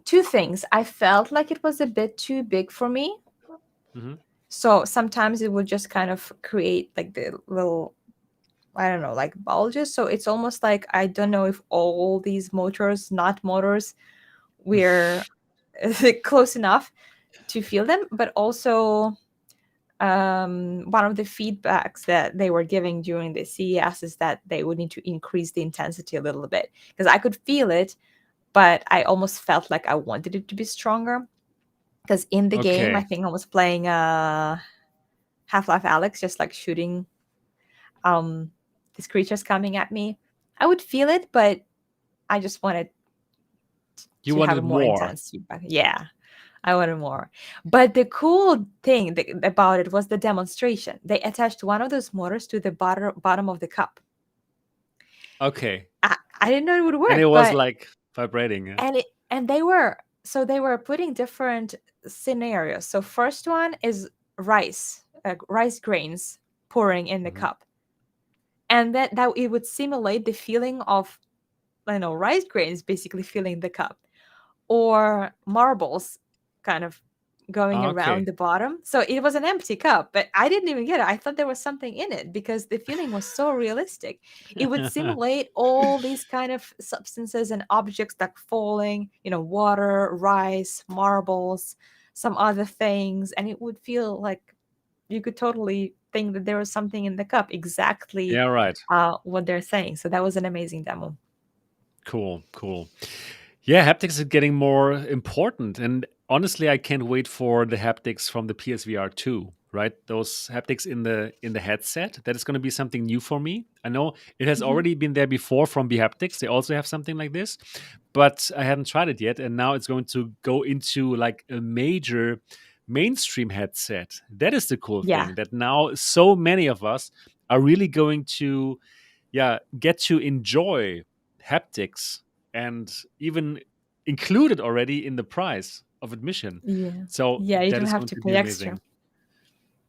C: two things. I felt like it was a bit too big for me.
B: Hmm.
C: So sometimes it would just kind of create like the little, I don't know, like bulges. So it's almost like I don't know if all these motors, not motors, we're close enough to feel them, but also one of the feedbacks that they were giving during the CES is that they would need to increase the intensity a little bit because I could feel it, but I almost felt like I wanted it to be stronger. Because in the game, I
B: Okay,
C: think I was playing Half-Life Alex, just like shooting um, these creatures coming at me. I would feel it, but I just wanted
B: you
C: to have a
B: wanted
C: more
B: more.
C: intense feedback. Yeah, I wanted more. But the cool thing about it was the demonstration. They attached one of those motors to the bottom of the cup.
B: Okay,
C: I didn't know it would
B: and it
C: work,
B: was
C: but
B: like vibrating. Yeah.
C: and they were so they were putting different scenarios. So first one is rice grains pouring in the
B: Mhm.
C: cup, and that it would simulate the feeling of, I know, rice grains basically filling the cup, or marbles kind of going around
B: Okay.
C: the bottom. So it was an empty cup, but I didn't even get it. I thought there was something in it because the feeling was so realistic. It would simulate all these kind of substances and objects like falling, water, rice, marbles, some other things, and it would feel like you could totally think that there was something in the cup, exactly
B: Yeah, right.
C: what they're saying. So that was an amazing demo.
B: Cool, cool. Yeah, haptics is getting more important, and honestly, I can't wait for the haptics from the PSVR2. Right, those haptics in the headset. That is going to be something new for me. I know it has
C: Mhm.
B: already been there before from B Haptics. They also have something like this, but I haven't tried it yet. And now it's going to go into like a major mainstream headset. That is the cool
C: Yeah.
B: thing. That now so many of us are really going to yeah get to enjoy haptics and even included already in the price of admission,
C: Yeah.
B: so
C: Yeah, you
B: that
C: don't
B: is
C: have
B: going
C: to
B: to be
C: pay extra.
B: amazing.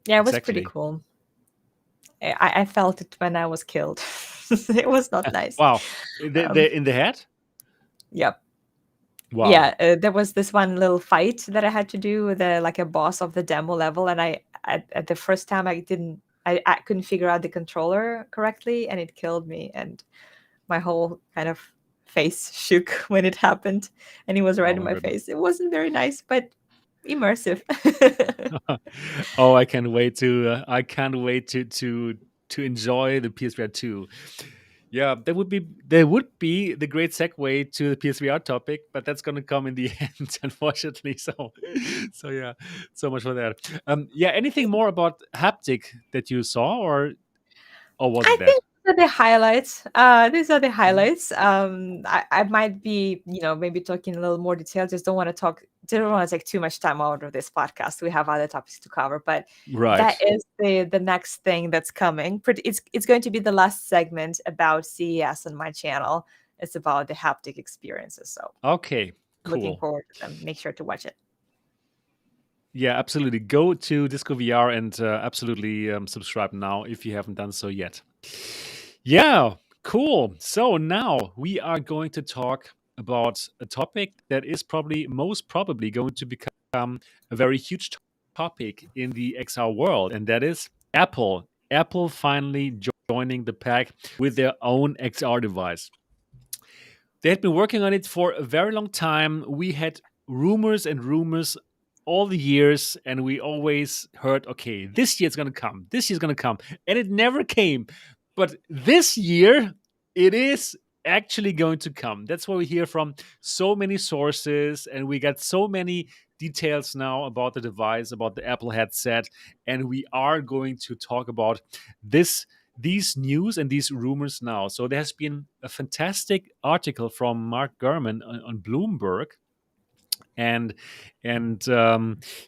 C: Yeah, it was pretty
B: Exactly.
C: cool. I felt it when I was killed. It was not nice.
B: Wow,
C: Um,
B: in the head.
C: yep.
B: Wow.
C: Yeah, there was this one little fight that I had to do with like a boss of the demo level, and at the first time I couldn't figure out the controller correctly, and it killed me, and my whole kind of face shook when it happened, and he was right
B: Oh
C: in
B: my
C: my
B: goodness.
C: face. It wasn't very nice, but immersive.
B: Oh, I can't wait to enjoy the PSVR 2. Yeah, that would be the great segue to the PSVR topic, but that's going to come in the end, unfortunately. So yeah, so much for that. Yeah, anything more about haptic that you saw, or was
C: I
B: it that?
C: think these are the highlights. These are the
B: Mhm.
C: highlights. I might be, maybe talking a little more detail. Just don't want to take too much time out of this podcast. We have other topics to cover, but that
B: Right.
C: is the next thing that's coming. It's going to be the last segment about CES on my channel. It's about the haptic experiences. So
B: Okay.
C: looking
B: Cool.
C: forward to them. Make sure to watch it.
B: Yeah, absolutely. Go to Disco VR and absolutely subscribe now if you haven't done so yet. Yeah, cool. So now we are going to talk about a topic that is probably most probably going to become become a very huge topic in the XR world, and that is Apple. Apple finally joining the pack with their own XR device. They had been working on it for a very long time. We had rumors and rumors all the years, and we always heard, okay, this year it's going to come, this year's going to come, and it never came. But this year, it is actually going to come. That's what we hear from so many sources, and we got so many details now about the device, about the Apple headset, and we are going to talk about this these news and these rumors now. So there has been a fantastic article from Mark Gurman on Bloomberg, and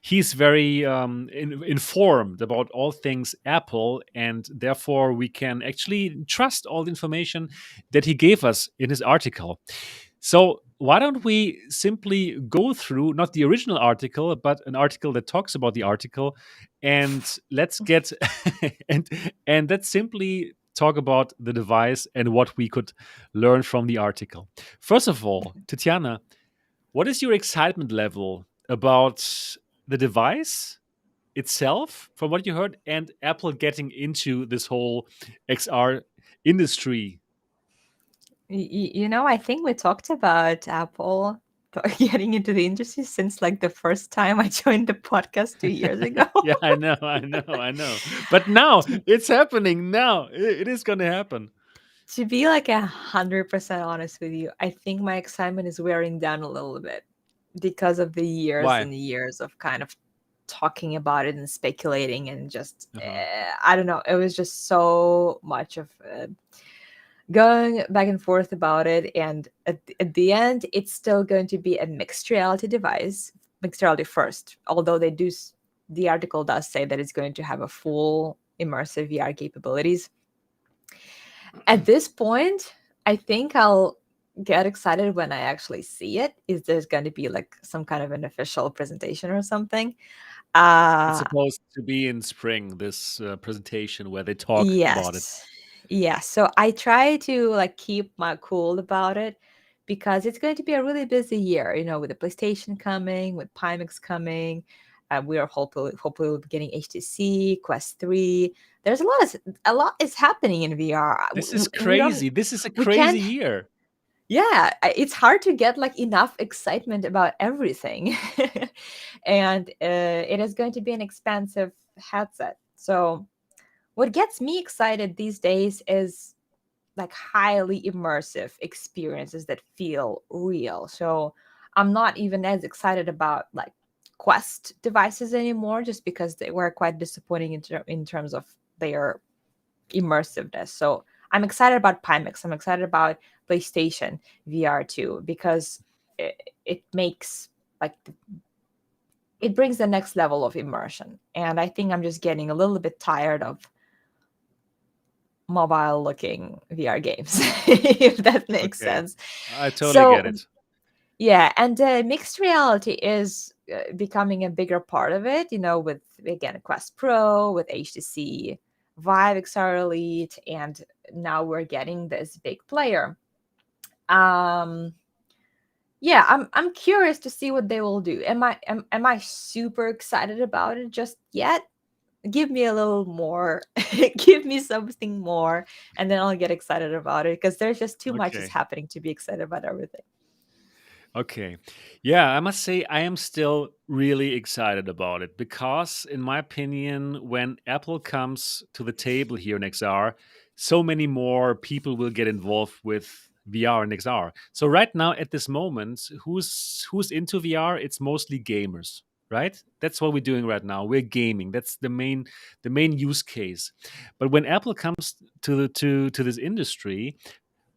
B: he's very informed about all things Apple, and therefore we can actually trust all the information that he gave us in his article. So why don't we simply go through not the original article, but an article that talks about the article, and let's get and let's simply talk about the device and what we could learn from the article. First of all, Tetiana, what is your excitement level about the device itself, from what you heard, and Apple getting into this whole XR industry?
C: I think we talked about Apple getting into the industry since like the first time I joined the podcast 2 years ago.
B: Yeah, I know. But now it's happening. Now it is going to happen.
C: To be like 100% honest with you, I think my excitement is wearing down a little bit because of the years
B: Why?
C: and the years of kind of talking about it and speculating and just
B: Uh-huh.
C: I don't know. It was just so much of going back and forth about it, and at the end, it's still going to be a mixed reality device, mixed reality first. Although the article does say that it's going to have a full immersive VR capabilities. At this point, I think I'll get excited when I actually see it. Is there's going to be like some kind of an official presentation or something?
B: It's
C: Uh
B: supposed to be in spring, this presentation where they talk about it.
C: yes. Yeah. So I try to like keep my cool about it because it's going to be a really busy year, with the PlayStation coming, with Pimax coming. We are hopefully we'll be getting HTC, Quest 3. There's a lot is happening in VR.
B: This is
C: We don't
B: crazy. This is a
C: we
B: crazy
C: can't
B: year.
C: yeah, it's hard to get like enough excitement about everything. And it is going to be an expensive headset. So what gets me excited these days is like highly immersive experiences that feel real. So I'm not even as excited about like Quest devices anymore, just because they were quite disappointing in terms of their immersiveness. So I'm excited about Pimax. I'm excited about PlayStation VR2 because it makes like it brings the next level of immersion. And I think I'm just getting a little bit tired of mobile looking VR games, if that makes
B: Okay.
C: sense.
B: I totally get
C: So
B: it.
C: yeah, and mixed reality is becoming a bigger part of it, with again Quest Pro, with HTC Vive XR Elite, and now we're getting this big player. Um yeah, I'm curious to see what they will do. Am I super excited about it just yet? Give me a little more, give me something more, and then I'll get excited about it because there's just too much is
B: Okay.
C: happening to be excited about everything.
B: Okay. Yeah, I must say I am still really excited about it because, in my opinion, when Apple comes to the table here in XR, so many more people will get involved with VR and XR. So right now, at this moment, who's into VR? It's mostly gamers, right? That's what we're doing right now. We're gaming. That's the main use case. But when Apple comes to this industry,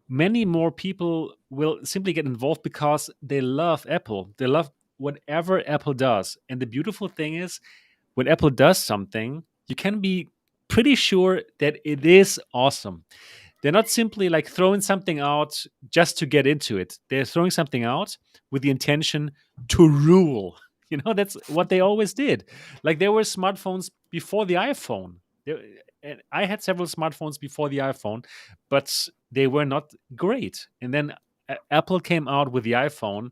B: many more people will simply get involved because they love Apple. They love whatever Apple does. And the beautiful thing is, when Apple does something, you can be pretty sure that it is awesome. They're not simply like throwing something out just to get into it. They're throwing something out with the intention to rule. That's what they always did. Like there were smartphones before the iPhone. And I had several smartphones before the iPhone, but they were not great. And then Apple came out with the iPhone,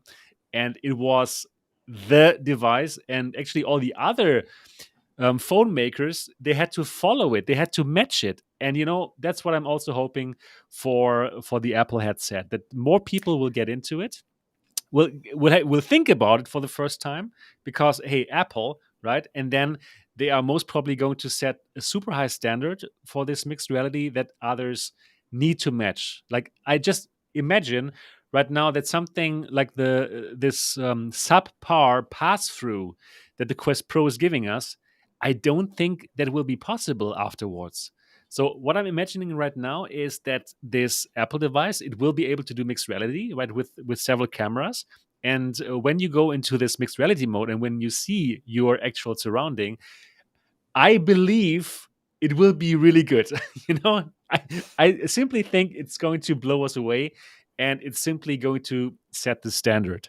B: and it was the device, and actually all the other phone makers, they had to follow it, they had to match it. And that's what I'm also hoping for the Apple headset, that more people will get into it, will think about it for the first time, because hey, Apple, right? And then they are most probably going to set a super high standard for this mixed reality that others need to match. Like, I just imagine right now that something like this subpar pass through that the Quest Pro is giving us, I don't think that will be possible afterwards. So what I'm imagining right now is that this Apple device, it will be able to do mixed reality, right, with several cameras. And when you go into this mixed reality mode and when you see your actual surrounding, I believe it will be really good. I simply think it's going to blow us away, and it's simply going to set the standard.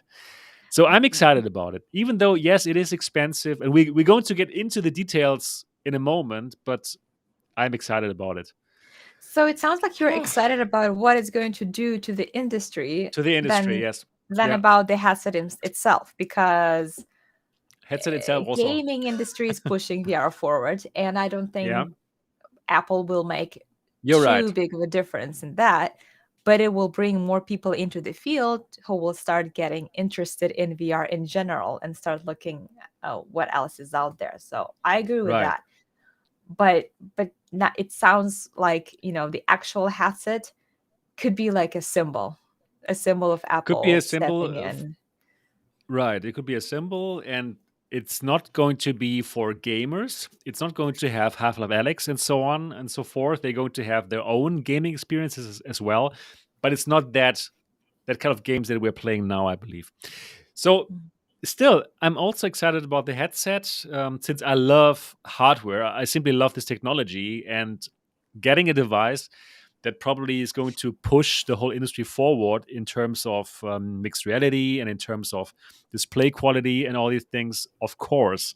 B: So I'm excited about it, even though, yes, it is expensive. And we're going to get into the details in a moment, but I'm excited about it.
C: So it sounds like you're excited about what it's going to do to the industry
B: To the industry, yes.
C: than
B: Yeah.
C: about the headset itself, because
B: Headset itself also.
C: gaming industry is pushing VR forward, and I don't
B: Yeah.
C: think Apple will make
B: You're
C: too
B: right.
C: big of a difference in that, but it will bring more people into the field who will start getting interested in VR in general and start looking what else is out there. So I agree with
B: Right.
C: that. But not, it sounds like, the actual headset could be like a symbol of
B: Could be
C: Apple
B: a symbol
C: stepping
B: of,
C: in.
B: right. It could be a symbol, and it's not going to be for gamers. It's not going to have Half-Life Alyx and so on and so forth. They're going to have their own gaming experiences as well, but it's not that kind of games that we're playing now, I believe. So still, I'm also excited about the headset, since I love hardware. I simply love this technology, and getting a device that probably is going to push the whole industry forward in terms of mixed reality and in terms of display quality and all these things. Of course,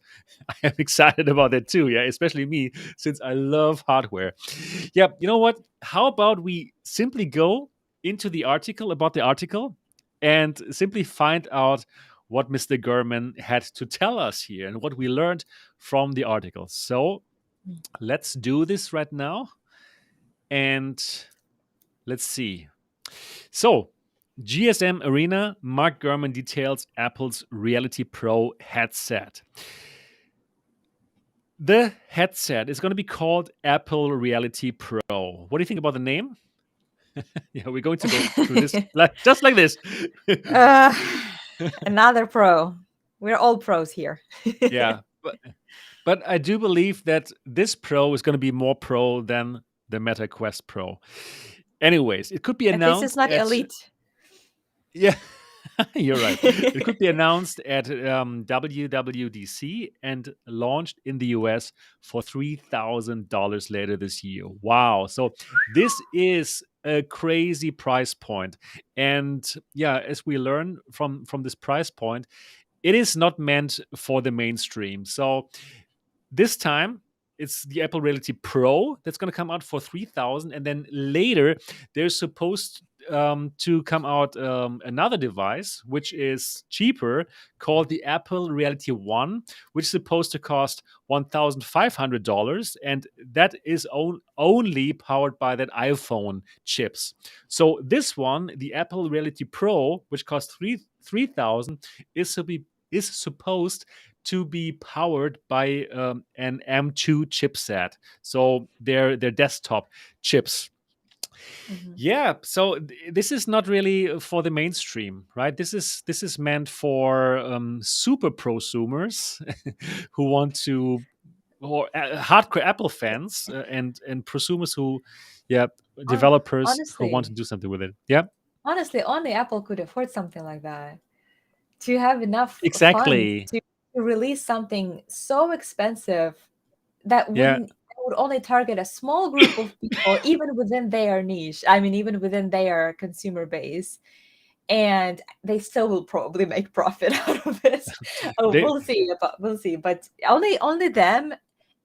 B: I am excited about that too. Yeah, especially me, since I love hardware. Yeah, you know what? How about we simply go into the article about the article and simply find out what Mr. Gurman had to tell us here and what we learned from the article. So let's do this right now. And let's see. So, GSM Arena, Mark Gurman details Apple's Reality Pro headset. The headset is going to be called Apple Reality Pro. What do you think about the name? Yeah, we're going to go through this just like this.
C: Another pro. We're all pros here.
B: Yeah, but I do believe that this Pro is going to be more pro than the Meta Quest Pro. Anyways, it could be
C: At least it's
B: announced
C: not
B: at,
C: elite.
B: yeah, you're right. It could be announced at WWDC and launched in the US for $3,000 later this year. Wow. So this is a crazy price point. And yeah, as we learn from this price point, it is not meant for the mainstream. So this time it's the Apple Reality Pro that's going to come out for 3,000, and then later there's supposed to come out another device which is cheaper, called the Apple Reality One, which is supposed to cost $1,500, and that is only powered by that iPhone chips. So this one, the Apple Reality Pro, which costs 3,000, is supposed to be powered by an M2 chipset, so their desktop chips. Yeah, so this is not really for the mainstream, right? This is meant for super prosumers who want to, or hardcore Apple fans, and prosumers who, yeah, developers who want to
C: Honestly,
B: do something with it. Yeah,
C: only Apple could afford something like that. To have enough funds
B: exactly.
C: to release something so expensive that
B: Yeah,
C: would only target a small group of people, even within their niche. I mean, even within their consumer base, and they still will probably make profit out of it. Oh,
B: they
C: we'll see. But only them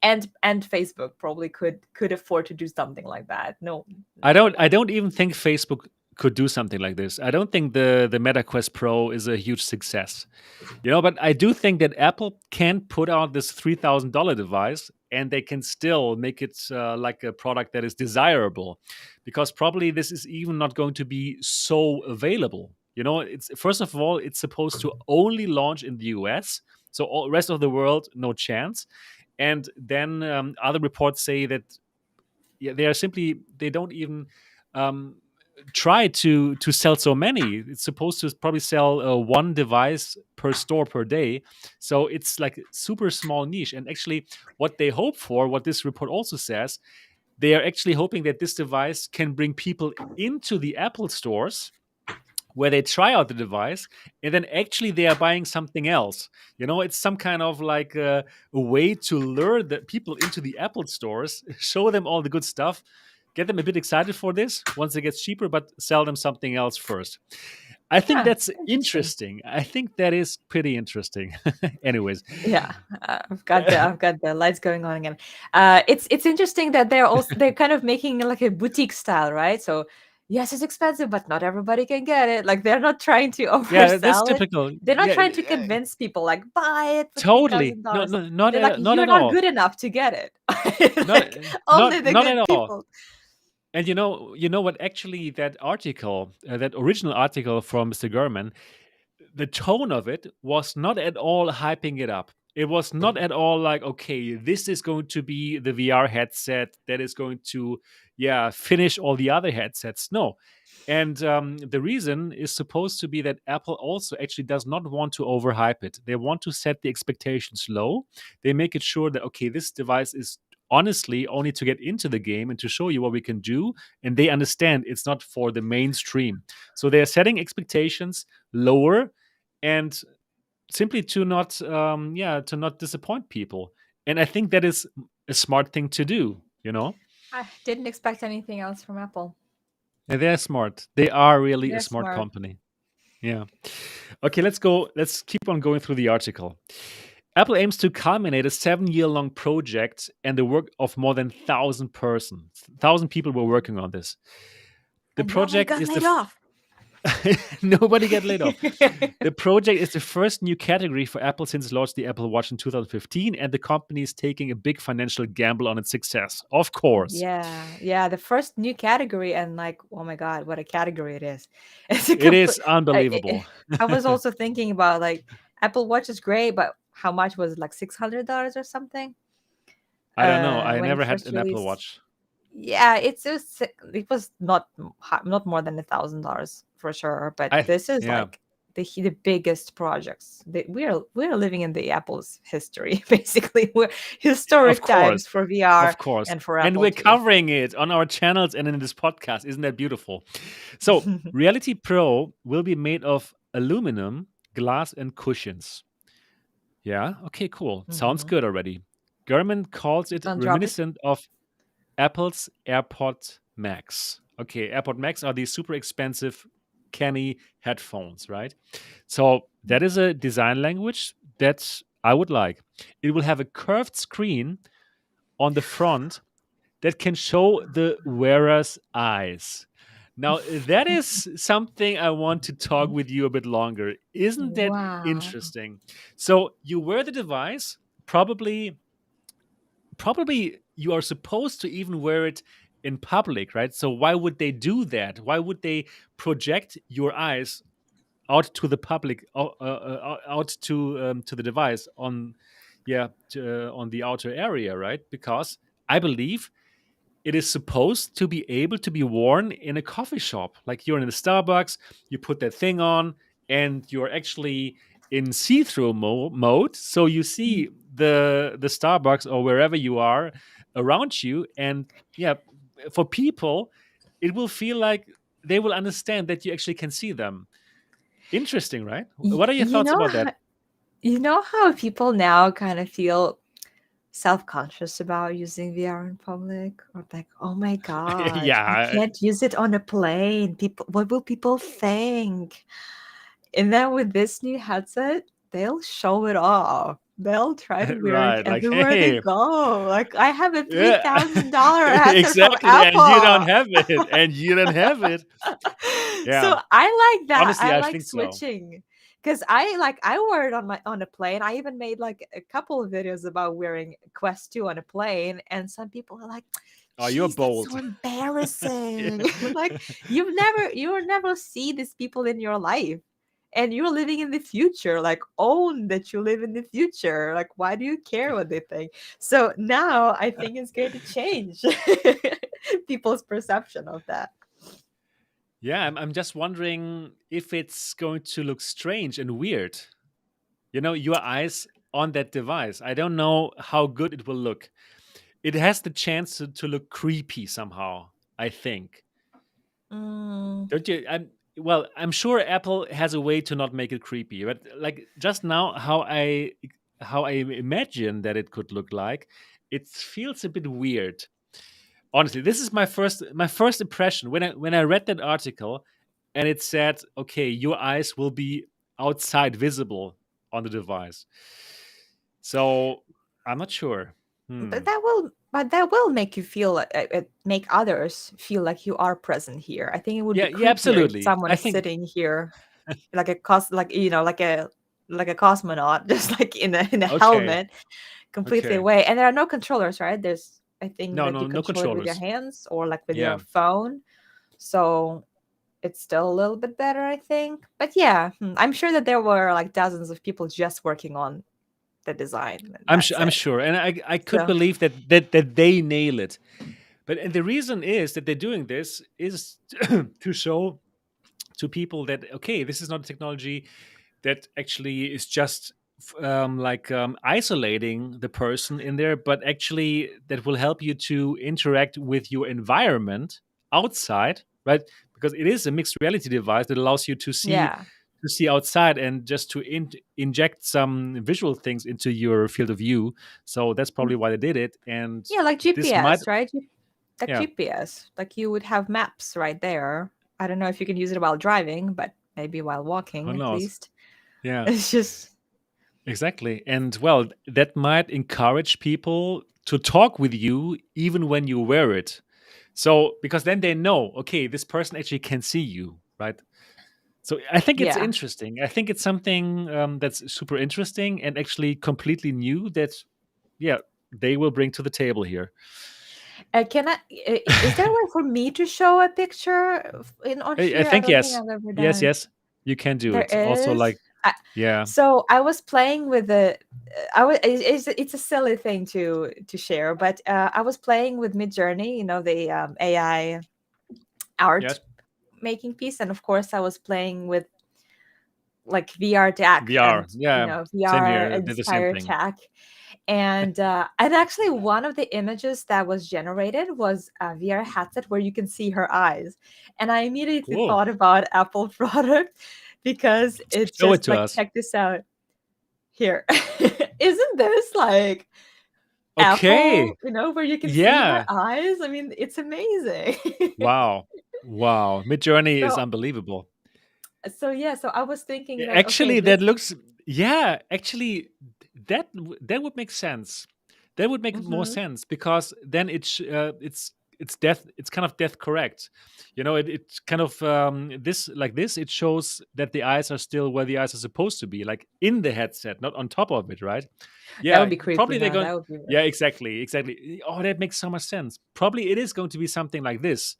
C: and Facebook probably could afford to do something like that. No,
B: I
C: no one
B: don't. I
C: else.
B: don't even think Facebook could do something like this. I don't think the Meta Quest Pro is a huge success. But I do think that Apple can put out this $3,000 device and they can still make it like a product that is desirable, because probably this is even not going to be so available. It's first of all, it's supposed to only launch in the US, so all rest of the world, no chance. And then other reports say that they don't even um, try to sell so many. It's supposed to probably sell one device per store per day, so it's like super small niche. And actually, what they hope for, what this report also says, they are actually hoping that this device can bring people into the Apple stores where they try out the device, and then actually they are buying something else. It's some kind of like a way to lure the people into the Apple stores, show them all the good stuff, get them a bit excited for this once it gets cheaper, but sell them something else first. I think
C: Huh,
B: that's
C: interesting.
B: interesting. I think that is pretty interesting. Anyways.
C: Yeah, I've got the lights going on again. It's interesting that they're kind of making like a boutique style, right? So yes, it's expensive, but not everybody can get it. Like they're not trying to
B: Yeah, that's
C: oversell it.
B: typical.
C: They're not
B: Yeah,
C: trying to convince people like buy it for three
B: totally.
C: thousand
B: No,
C: dollars.
B: no, not
C: They're like,
B: at, not
C: you're
B: at
C: not
B: all.
C: good enough to get it.
B: Not
C: Like only the
B: not
C: good
B: at all.
C: people.
B: And what? Actually, that article, that original article from Mr. Gurman, the tone of it was not at all hyping it up. It was not at all like, okay, this is going to be the VR headset that is going to, finish all the other headsets. No. And the reason is supposed to be that Apple also actually does not want to overhype it. They want to set the expectations low. They make it sure that, okay, this device is honestly only to get into the game and to show you what we can do. And they understand it's not for the mainstream. So they are setting expectations lower, and simply to not disappoint people. And I think that is a smart thing to do.
C: I didn't expect anything else from Apple.
B: And they're smart. They are really a
C: They're
B: smart
C: smart.
B: company. Yeah. Okay, let's keep on going through the article. Apple aims to culminate a 7-year-long project and the work of more than 1,000 people were working on this. The
C: And nobody
B: project
C: got
B: is
C: laid off.
B: Nobody get laid off. The project is the first new category for Apple since it launched the Apple Watch in 2015, and the company is taking a big financial gamble on its success. Of course.
C: Yeah, the first new category, and like, oh my god, what a category it is! It's a
B: It is
C: I,
B: unbelievable.
C: I was also thinking about like Apple Watch is great, but how much was it, like $600 or something?
B: I don't know. I
C: When it
B: never had
C: first
B: an Apple
C: released.
B: Watch.
C: Yeah, it was not more than $1,000 for sure. But this is
B: Yeah.
C: like the biggest projects. We're living in the Apple's history. Basically, we're historic times for VR
B: Of course.
C: and for
B: And
C: Apple
B: we're
C: too.
B: covering it on our channels and in this podcast. Isn't that beautiful? So, Reality Pro will be made of aluminum, glass, and cushions. Yeah. Okay, cool. Sounds
C: Mhm.
B: good already. Gurman calls it
C: Don't drop it.
B: reminiscent of Apple's AirPod Max. Okay, AirPod Max are these super expensive, canny headphones, right? So that is a design language that I would like. It will have a curved screen on the front that can show the wearer's eyes. Now, that is something I want to talk with you a bit longer. Isn't that
C: Wow.
B: interesting? So you wear the device, probably you are supposed to even wear it in public, right? So why would they do that? Why would they project your eyes out to the public, out to the device on, on the outer area, right? Because I believe it is supposed to be able to be worn in a coffee shop. Like you're in a Starbucks, you put that thing on, and you're actually in see-through mode, so you see the Starbucks or wherever you are around you, and yeah, for people, it will feel like they will understand that you actually can see them. Interesting, right? What are your
C: You
B: thoughts
C: know
B: about that?
C: you know how people now kind of feel self-conscious about using VR in public, or like, oh my god, I
B: Yeah,
C: can't use it on a plane. People, what will people think? And then with this new headset, they'll show it off. They'll try to wear it
B: Right. Like,
C: everywhere they
B: hey,
C: go. Like I have a
B: yeah,
C: $3,000 headset from
B: exactly. And you don't
C: Apple.
B: have it. And you don't have it. Yeah.
C: So I like that.
B: Honestly,
C: I
B: I
C: like
B: think so.
C: switching because I wear it on a plane. I even made like a couple of videos about wearing Quest 2 on a plane, and some people are like,
B: Oh, you're
C: "Jeez, that's so
B: bold.
C: embarrassing!"
B: Yeah.
C: Like you will never see these people in your life, and you're living in the future. Like own that you live in the future. Like why do you care what they think? So now I think it's going to change people's perception of that.
B: Yeah, I'm just wondering if it's going to look strange and weird. Your eyes on that device. I don't know how good it will look. It has the chance to look creepy somehow, I think.
C: Mm,
B: Don't you? I'm sure Apple has a way to not make it creepy, but like just now, how I imagine that it could look like, it feels a bit weird. Honestly, this is my first impression when I read that article, and it said, okay, your eyes will be outside visible on the device. So I'm not sure. Hmm.
C: but that will make you feel make others feel like you are present here. I think it would be
B: Yeah, yeah,
C: creepier if
B: absolutely.
C: someone
B: I
C: is
B: think
C: sitting here like a like a cosmonaut, just like in a
B: okay,
C: helmet, completely
B: okay.
C: away. And there are no controllers, right? There's I think
B: No,
C: that you
B: no, no
C: control it with your
B: controllers.
C: hands or like with your
B: Yeah.
C: phone. So it's still a little bit better, I think. But yeah, I'm sure that there were like dozens of people just working on the design, and that's
B: I'm
C: it.
B: sure, and I could
C: So
B: believe that they nail it. But and the reason is that they're doing this is to show to people that okay, this is not a technology that actually is just isolating the person in there, but actually that will help you to interact with your environment outside, right? Because it is a mixed reality device that allows you
C: yeah.
B: to see outside and just to inject some visual things into your field of view. So that's probably why they did it. And
C: Yeah, like
B: this might,
C: GPS, right? Like
B: yeah,
C: GPS. Like you would have maps right there. I don't know if you can use it while driving, but maybe while
B: who
C: walking at
B: knows?
C: least.
B: Yeah,
C: It's just
B: exactly. And well, that might encourage people to talk with you even when you wear it. So, because then they know, okay, this person actually can see you, right? So, I think it's
C: yeah.
B: interesting. I think it's something that's super interesting and actually completely new that, yeah, they will bring to the table here.
C: Can is there a way for me to show a picture in on
B: I
C: here? I
B: think
C: don't think
B: yes.
C: I've ever
B: Yes,
C: done.
B: yes, you can do
C: There
B: it. Also,
C: is.
B: like, yeah,
C: So I was playing with the. I was. It's a silly thing to share, but I was playing with Midjourney. You know the AI art
B: yes,
C: making piece, and of course I was playing with like VR tech
B: VR.
C: and
B: Yeah, same
C: VR
B: here. I did the same
C: inspired
B: thing.
C: tech. And actually one of the images that was generated was a VR headset where you can see her eyes. And I immediately
B: Cool.
C: thought about Apple product because it's
B: Show it
C: just
B: to
C: like
B: us.
C: check this out here. Isn't this like
B: Okay.
C: Apple, where you can see her
B: Yeah.
C: eyes? I mean, it's amazing.
B: Wow. Wow. Midjourney is
C: so
B: unbelievable.
C: so yeah, so I was thinking
B: Yeah,
C: that okay,
B: actually, that
C: this
B: looks. Yeah, actually, that would make sense. That would make more
C: mhm.
B: sense because then it's death. It's kind of death correct. It kind of this like this. It shows that the eyes are still where the eyes are supposed to be, like in the headset, not on top of it, right?
C: That would
B: Yeah,
C: be creepy.
B: probably they're
C: No,
B: going.
C: that would be
B: Yeah, exactly, exactly. Oh, that makes so much sense. Probably it is going to be something like this.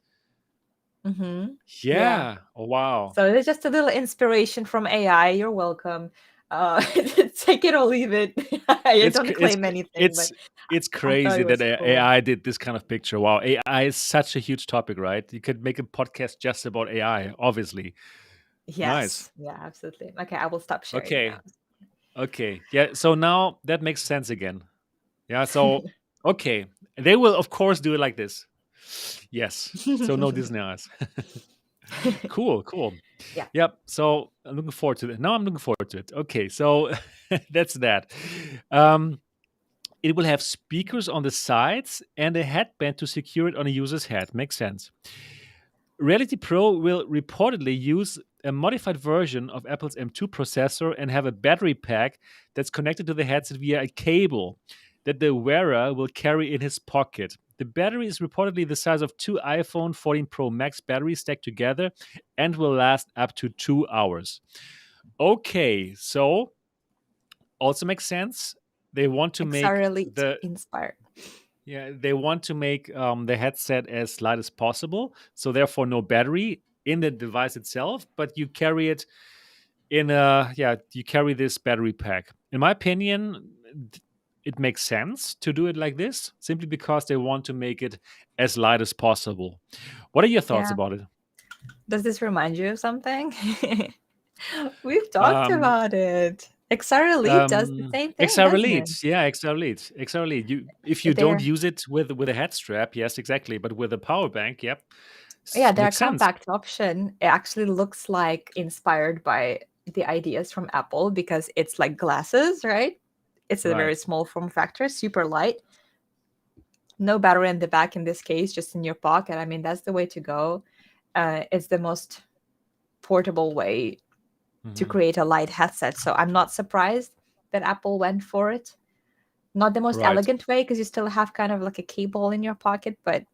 C: yeah.
B: Yeah. Oh, wow.
C: So it's just a little inspiration from AI. You're welcome. Take it or leave it. I
B: It's
C: don't
B: cr- it's
C: claim
B: cr-
C: anything, but
B: it's
C: I thought
B: crazy
C: it
B: that
C: was cool.
B: AI did this kind of picture. Wow, AI is such a huge topic, right? You could make a podcast just about AI, obviously. Nice.
C: Yes. Yeah, absolutely. Okay, I will stop sharing now.
B: Okay. Okay. Yeah. So now that makes sense again. Yeah. So okay, they will of course do it like this. Yes. So no Disney eyes. Cool. Cool.
C: Yeah.
B: Yep. So I'm looking forward to it. Now I'm looking forward to it. Okay. So that's that. Um, It will have speakers on the sides and a headband to secure it on a user's head. Makes sense. Reality Pro will reportedly use a modified version of Apple's M2 processor and have a battery pack that's connected to the headset via a cable that the wearer will carry in his pocket. The battery is reportedly the size of 2 iPhone 14 Pro Max batteries stacked together and will last up to 2 hours. Okay, so also makes sense. They want to make
C: XR Elite inspired.
B: they want to make the headset as light as possible, so therefore no battery in the device itself, but you carry it you carry this battery pack. In my opinion, it makes sense to do it like this, simply because they want to make it as light as possible. What are your thoughts
C: Yeah.
B: about it?
C: Does this remind you of something? We've talked
B: Um,
C: about it. XR Elite does the same thing,
B: XR
C: doesn't it?
B: Elite, yeah, XR Elite, XR Elite. If you don't
C: They're
B: use it with a head strap, yes, exactly, but with a power bank, yep,
C: yeah, they're a
B: makes sense.
C: compact option. It actually looks like inspired by the ideas from Apple because it's like glasses, right? It's a very
B: Right.
C: small form factor, super light. No battery in the back in this case, just in your pocket. I mean, that's the way to go. It's the most portable way to
B: Mhm.
C: create a light headset. So I'm not surprised that Apple went for it. Not the most
B: Right.
C: elegant way because you still have kind of like a cable in your pocket, but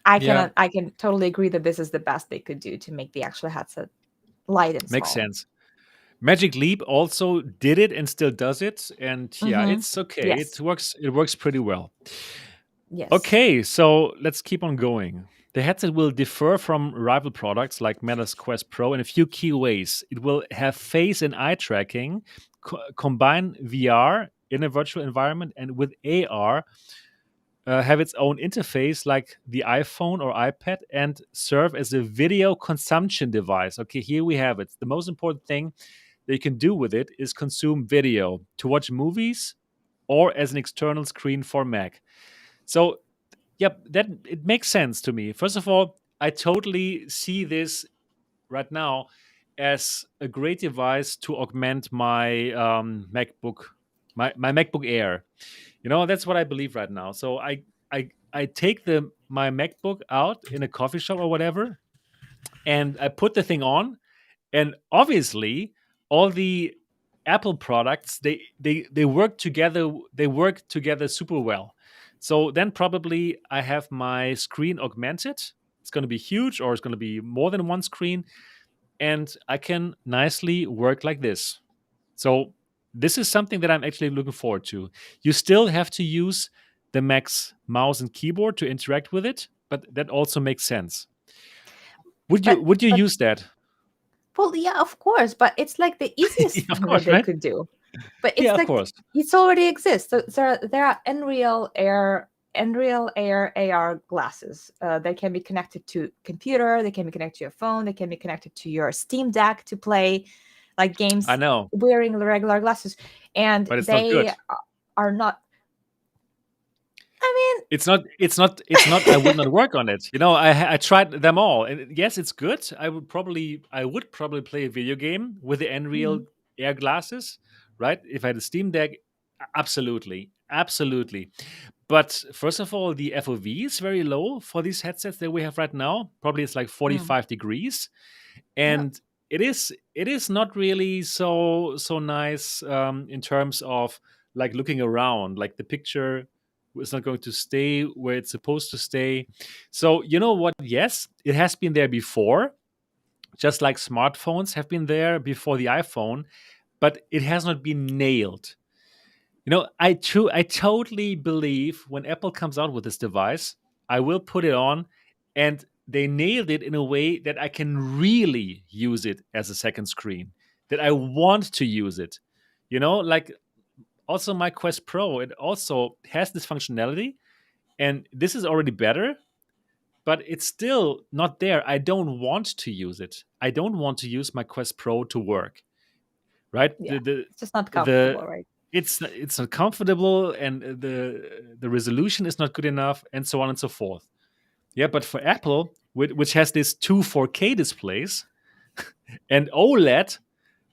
C: I
B: Yeah,
C: can totally agree that this is the best they could do to make the actual headset light and
B: makes
C: small.
B: sense. Magic Leap also did it and still does it, and yeah,
C: Mm-hmm.
B: it's okay.
C: Yes.
B: It works. It works pretty well.
C: Yes.
B: Okay, so let's keep on going. The headset will differ from rival products like Meta's Quest Pro in a few key ways. It will have face and eye tracking, combine VR in a virtual environment, and with AR, have its own interface like the iPhone or iPad, and serve as a video consumption device. Okay, here we have it. The most important thing that you can do with it is consume video to watch movies or as an external screen for Mac. So, yep, that it makes sense to me. First of all, I totally see this right now as a great device to augment my my MacBook Air. You know, that's what I believe right now. So I take my MacBook out in a coffee shop or whatever, and I put the thing on, and obviously all the Apple products they work together. They work together super well. So then probably I have my screen augmented. It's going to be huge, or it's going to be more than one screen, and I can nicely work like this. So this is something that I'm actually looking forward to. You still have to use the Mac's mouse and keyboard to interact with it, but that also makes sense.
C: But
B: Would you use that?
C: well, yeah, of course, but it's like the
B: Yeah,
C: easiest
B: of
C: thing that
B: course,
C: they
B: right?
C: could do. But
B: Yeah,
C: it's
B: of
C: like
B: course.
C: it's already exists. So there are Unreal Air AR glasses. They can be connected to computer. They can be connected to your phone. They can be connected to your Steam Deck to play like
B: I
C: games
B: know,
C: wearing the regular glasses, and
B: but it's not good.
C: they are not. I
B: It's not. It's not. It's not. I would not work on it. You know, I tried them all, and yes, it's good. I would probably play a video game with the Unreal
C: mean,
B: Air glasses, right? If I had a Steam Deck, absolutely, absolutely. But first of all, the FOV is very low for these headsets that we have right now. Probably it's like
C: mm, mm,
B: 45 degrees,
C: yeah.
B: and it is not really so nice in terms of like looking around. Like the picture is not going to stay where it's supposed to stay. So you know what? Yes, it has been there before, just like smartphones have been there before the iPhone, but it has not been nailed. You know, I totally believe when Apple comes out with this device, I will put it on, and they nailed it in a way that I can really use it as a second screen, that I want to use it. You know, like also my Quest Pro, it also has this functionality, and this is already better, but it's still not there. I don't want to use it. I don't want to use my Quest Pro to work, right?
C: Yeah,
B: The
C: it's just not
B: the
C: comfortable, right?
B: it's not comfortable, and the resolution is not good enough, and so on and so forth. Yeah, but for Apple, which has these two 4K displays and OLED,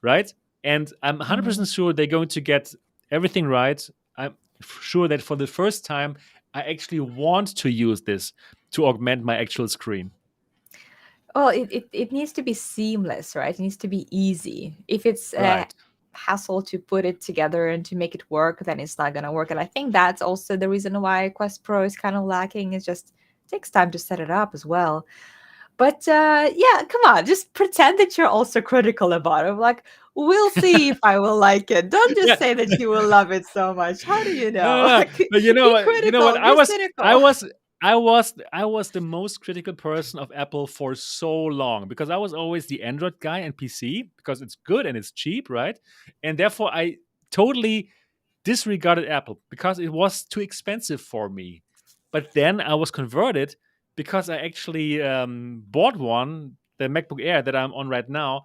B: right? And I'm
C: Mhm.
B: 100% sure they're going to get everything right. I'm sure that for the first time, I actually want to use this to augment my actual screen.
C: Well, it needs to be seamless, right? It needs to be easy. If it's a
B: Right.
C: hassle to put it together and to make it work, then it's not going to work. And I think that's also the reason why Quest Pro is kind of lacking. It just takes time to set it up as well. But yeah, come on, just pretend that you're also critical about it. Like, we'll see if I will like it. Don't just
B: Yeah.
C: say that you will love it so much. How do you
B: No,
C: know?
B: no, no.
C: Like,
B: But you know
C: be
B: what? You know what?
C: critical. Be cynical.
B: I was the most critical person of Apple for so long because I was always the Android guy and PC because it's good and it's cheap, right? And therefore, I totally disregarded Apple because it was too expensive for me. But then I was converted because I actually bought one, the MacBook Air that I'm on right now,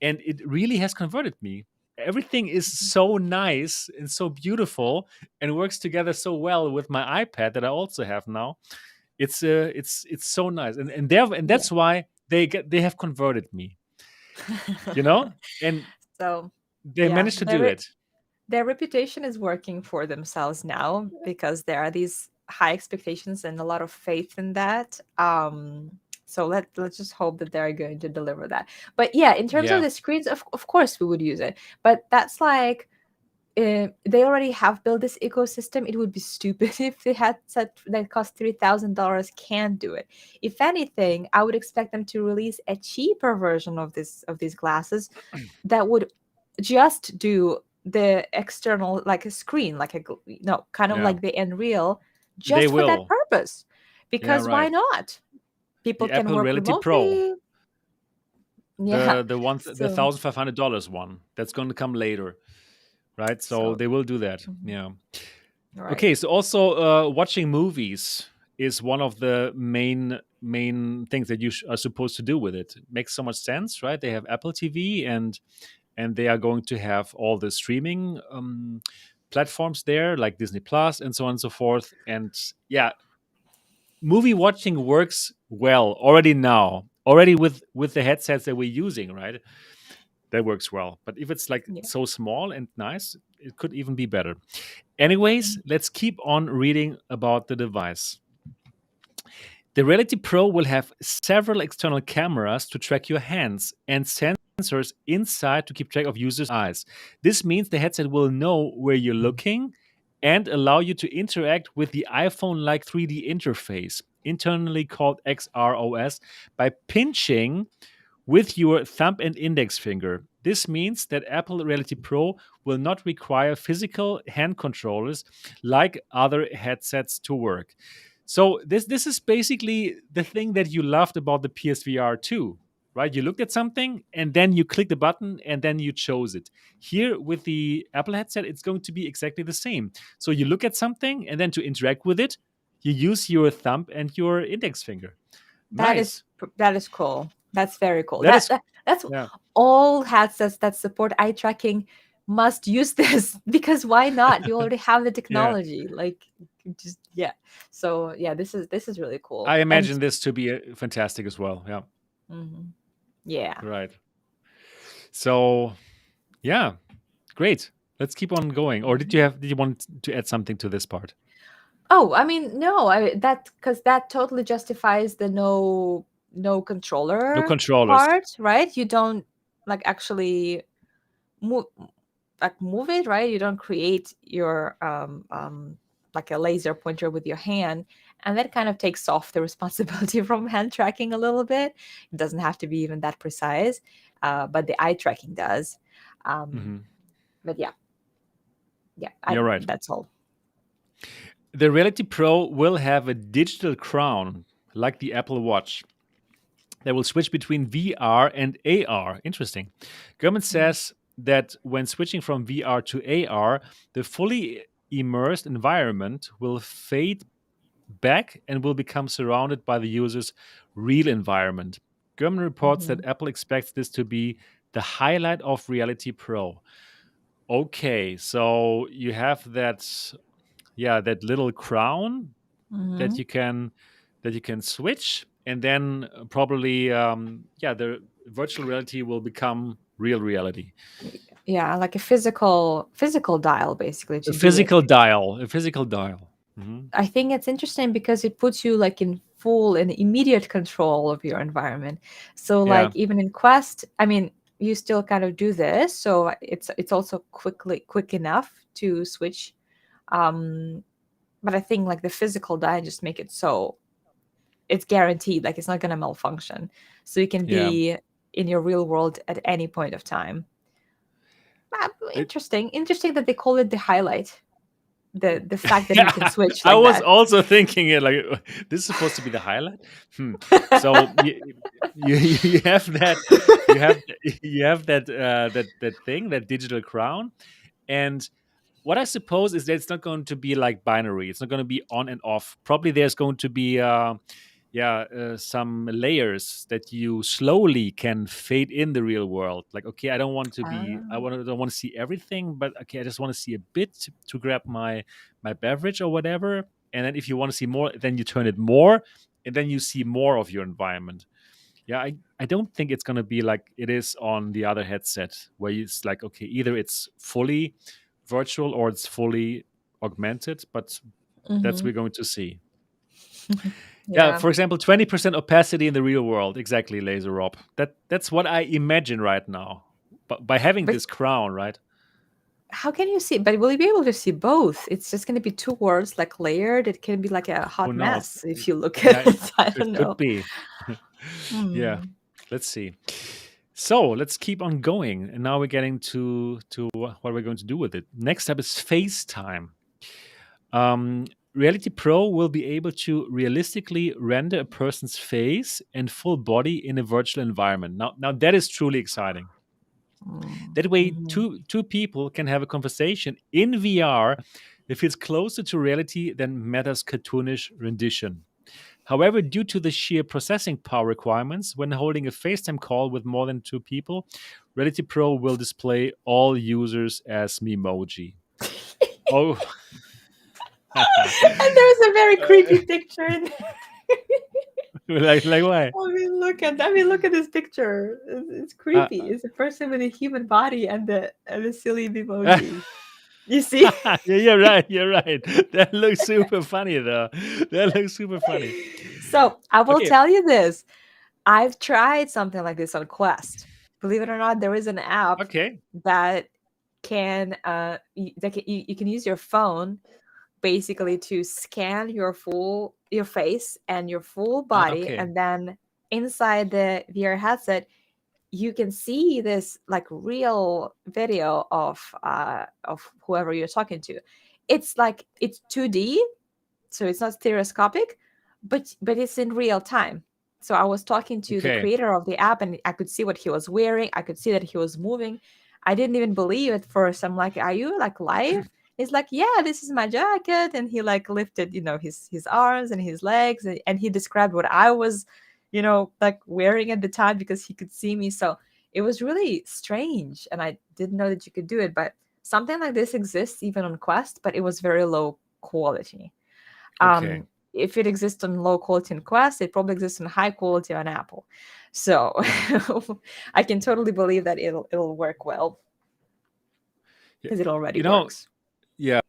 B: and it really has converted me. Everything is so nice and so beautiful and works together so well with my iPad that I also have now. It's so nice, and
C: Yeah.
B: that's why they have converted me, you know, and
C: So,
B: they
C: yeah,
B: managed to do it.
C: their reputation is working for themselves now because there are these high expectations and a lot of faith in that. So let's just hope that they're going to deliver that. But yeah, in terms of
B: Yeah,
C: the screens, of course we would use it. But that's like they already have built this ecosystem. It would be stupid if they had said that cost $3,000 can't do it. If anything, I would expect them to release a cheaper version of these glasses that would just do the external, like a screen, like kind of
B: yeah,
C: like the Unreal,
B: they
C: just for that
B: will.
C: purpose.
B: Yeah,
C: Because why
B: right.
C: not? People
B: The
C: can
B: Apple
C: work
B: Reality Pro,
C: remotely. Yeah.
B: the
C: So
B: $1,500 one that's going to come later, right? So
C: so
B: they will do that.
C: mhm,
B: Yeah.
C: right.
B: Okay. So also, watching movies is one of the main things that you are supposed to do with it. Makes so much sense, right? They have Apple TV, and they are going to have all the streaming platforms there, like Disney Plus and so on and so forth. And yeah, movie watching works well already now, already with the headsets that we're using, right? That works well. But if it's like
C: Yeah.
B: so small and nice, it could even be better. Anyways, let's keep on reading about the device. The Reality Pro will have several external cameras to track your hands and sensors inside to keep track of users' eyes. This means the headset will know where you're looking and allow you to interact with the iPhone like 3D interface, internally called XROS, by pinching with your thumb and index finger. This means that Apple Reality Pro will not require physical hand controllers like other headsets to work. So this is basically the thing that you loved about the PSVR2, right? You looked at something and then you click the button and then you chose it. Here with the Apple headset, it's going to be exactly the same. So you look at something and then to interact with it, you use your thumb and your index finger. Nice.
C: That is cool. That's very cool.
B: That is
C: That's
B: yeah.
C: all headsets that support eye tracking must use this because why not? You already have the
B: Yeah.
C: technology. Like, just yeah. So yeah, this is really cool.
B: I
C: And
B: imagine this to be fantastic as well. Yeah.
C: mhm, yeah.
B: Right. So, yeah, great. Let's keep on going. Or did you want to add something to this part?
C: Oh, I mean, no, that because that totally justifies the no
B: No
C: controller
B: controllers.
C: part, right? You don't like actually move move it, right? You don't create your like a laser pointer with your hand, and that kind of takes off the responsibility from hand tracking a little bit. It doesn't have to be even that precise, but the eye tracking does. Um,
B: Hmm.
C: but yeah, yeah,
B: You're right.
C: that's all.
B: The Reality Pro will have a digital crown like the Apple Watch that will switch between VR and AR. Interesting. Government
C: Mhm.
B: says that when switching from VR to AR, the fully immersed environment will fade back and will become surrounded by the user's real environment. Gurman reports that
C: Mhm.
B: Apple expects this to be the highlight of Reality Pro. Okay, so you have that little crown that
C: Mhm.
B: you can switch, and then probably the virtual reality will become real reality.
C: Yeah, like a physical dial basically
B: A
C: to do it.
B: physical dial, a physical dial. Mhm.
C: I think it's interesting because it puts you like in full and immediate control of your environment. So
B: Yeah.
C: like even in Quest, I mean, you still kind of do this, so it's also quick enough to switch. But I think like the physical design just make it so it's guaranteed, like it's not gonna malfunction. So you can
B: Yeah.
C: be in your real world at any point of time.
B: It,
C: Interesting that they call it the highlight. The fact that you can
B: yeah,
C: switch
B: I
C: like
B: was
C: that.
B: also thinking it like this is supposed to be the highlight. So you have that you have that thing, that digital crown, and what I suppose is that it's not going to be like binary. It's not going to be on and off. Probably there's going to be some layers that you slowly can fade in the real world. Like, okay, I don't want to be,
C: Ah.
B: don't want to see everything, but okay, I just want to see a bit to grab my beverage or whatever. And then if you want to see more, then you turn it more, and then you see more of your environment. Yeah, I don't think it's gonna be like it is on the other headset, where it's like, okay, either it's fully virtual or it's fully augmented, but that's
C: Mhm.
B: we're going to see. Yeah,
C: Yeah.
B: for example, 20% opacity in the real world. Exactly, Laser Rob. That's what I imagine right now. But by having
C: But
B: this crown, right?
C: how can you see? But will you be able to see both? It's just going to be two words like layered. It can be like a
B: Who
C: hot
B: knows?
C: mess if you look
B: Yeah,
C: at it. I
B: it
C: don't
B: could
C: know.
B: be. Yeah,
C: Hmm.
B: let's see. So let's keep on going. And now we're getting to what we're going to do with it. Next up is FaceTime. Um, Reality Pro will be able to realistically render a person's face and full body in a virtual environment. Now that is truly exciting. That way,
C: Mm-hmm.
B: two people can have a conversation in VR that feels closer to reality than Meta's cartoonish rendition. However, due to the sheer processing power requirements, when holding a FaceTime call with more than two people, Reality Pro will display all users as Memoji. Oh,
C: And there's a very creepy picture in there.
B: like why?
C: I mean, look at this picture. It's
B: Uh,
C: creepy. It's a person with a human body and the silly emoji. You see?
B: yeah, you're right. You're right. That looks super funny, though. That looks super funny.
C: So I will
B: Okay.
C: tell you this. I've tried something like this on Quest. Believe it or not, there is an app
B: Okay.
C: that you can use your phone basically to scan your face and your full body,
B: Okay.
C: and then inside the VR headset you can see this like real video of whoever you're talking to. It's like it's 2D, so it's not stereoscopic, but it's in real time. So I was talking to the
B: Okay.
C: creator of the app and I could see what he was wearing. I could see that he was moving. I didn't even believe at first. I'm like, are you like live? He's like, yeah, this is my jacket. And he like lifted, his arms and his legs, and he described what I was, like wearing at the time because he could see me. So it was really strange. And I didn't know that you could do it. But something like this exists even on Quest, but it was very low quality.
B: Okay.
C: um if it exists on low quality in Quest, it probably exists in high quality on Apple. So
B: Yeah.
C: I can totally believe that it'll work well
B: Yeah.
C: because it already
B: You know,
C: works.
B: yeah,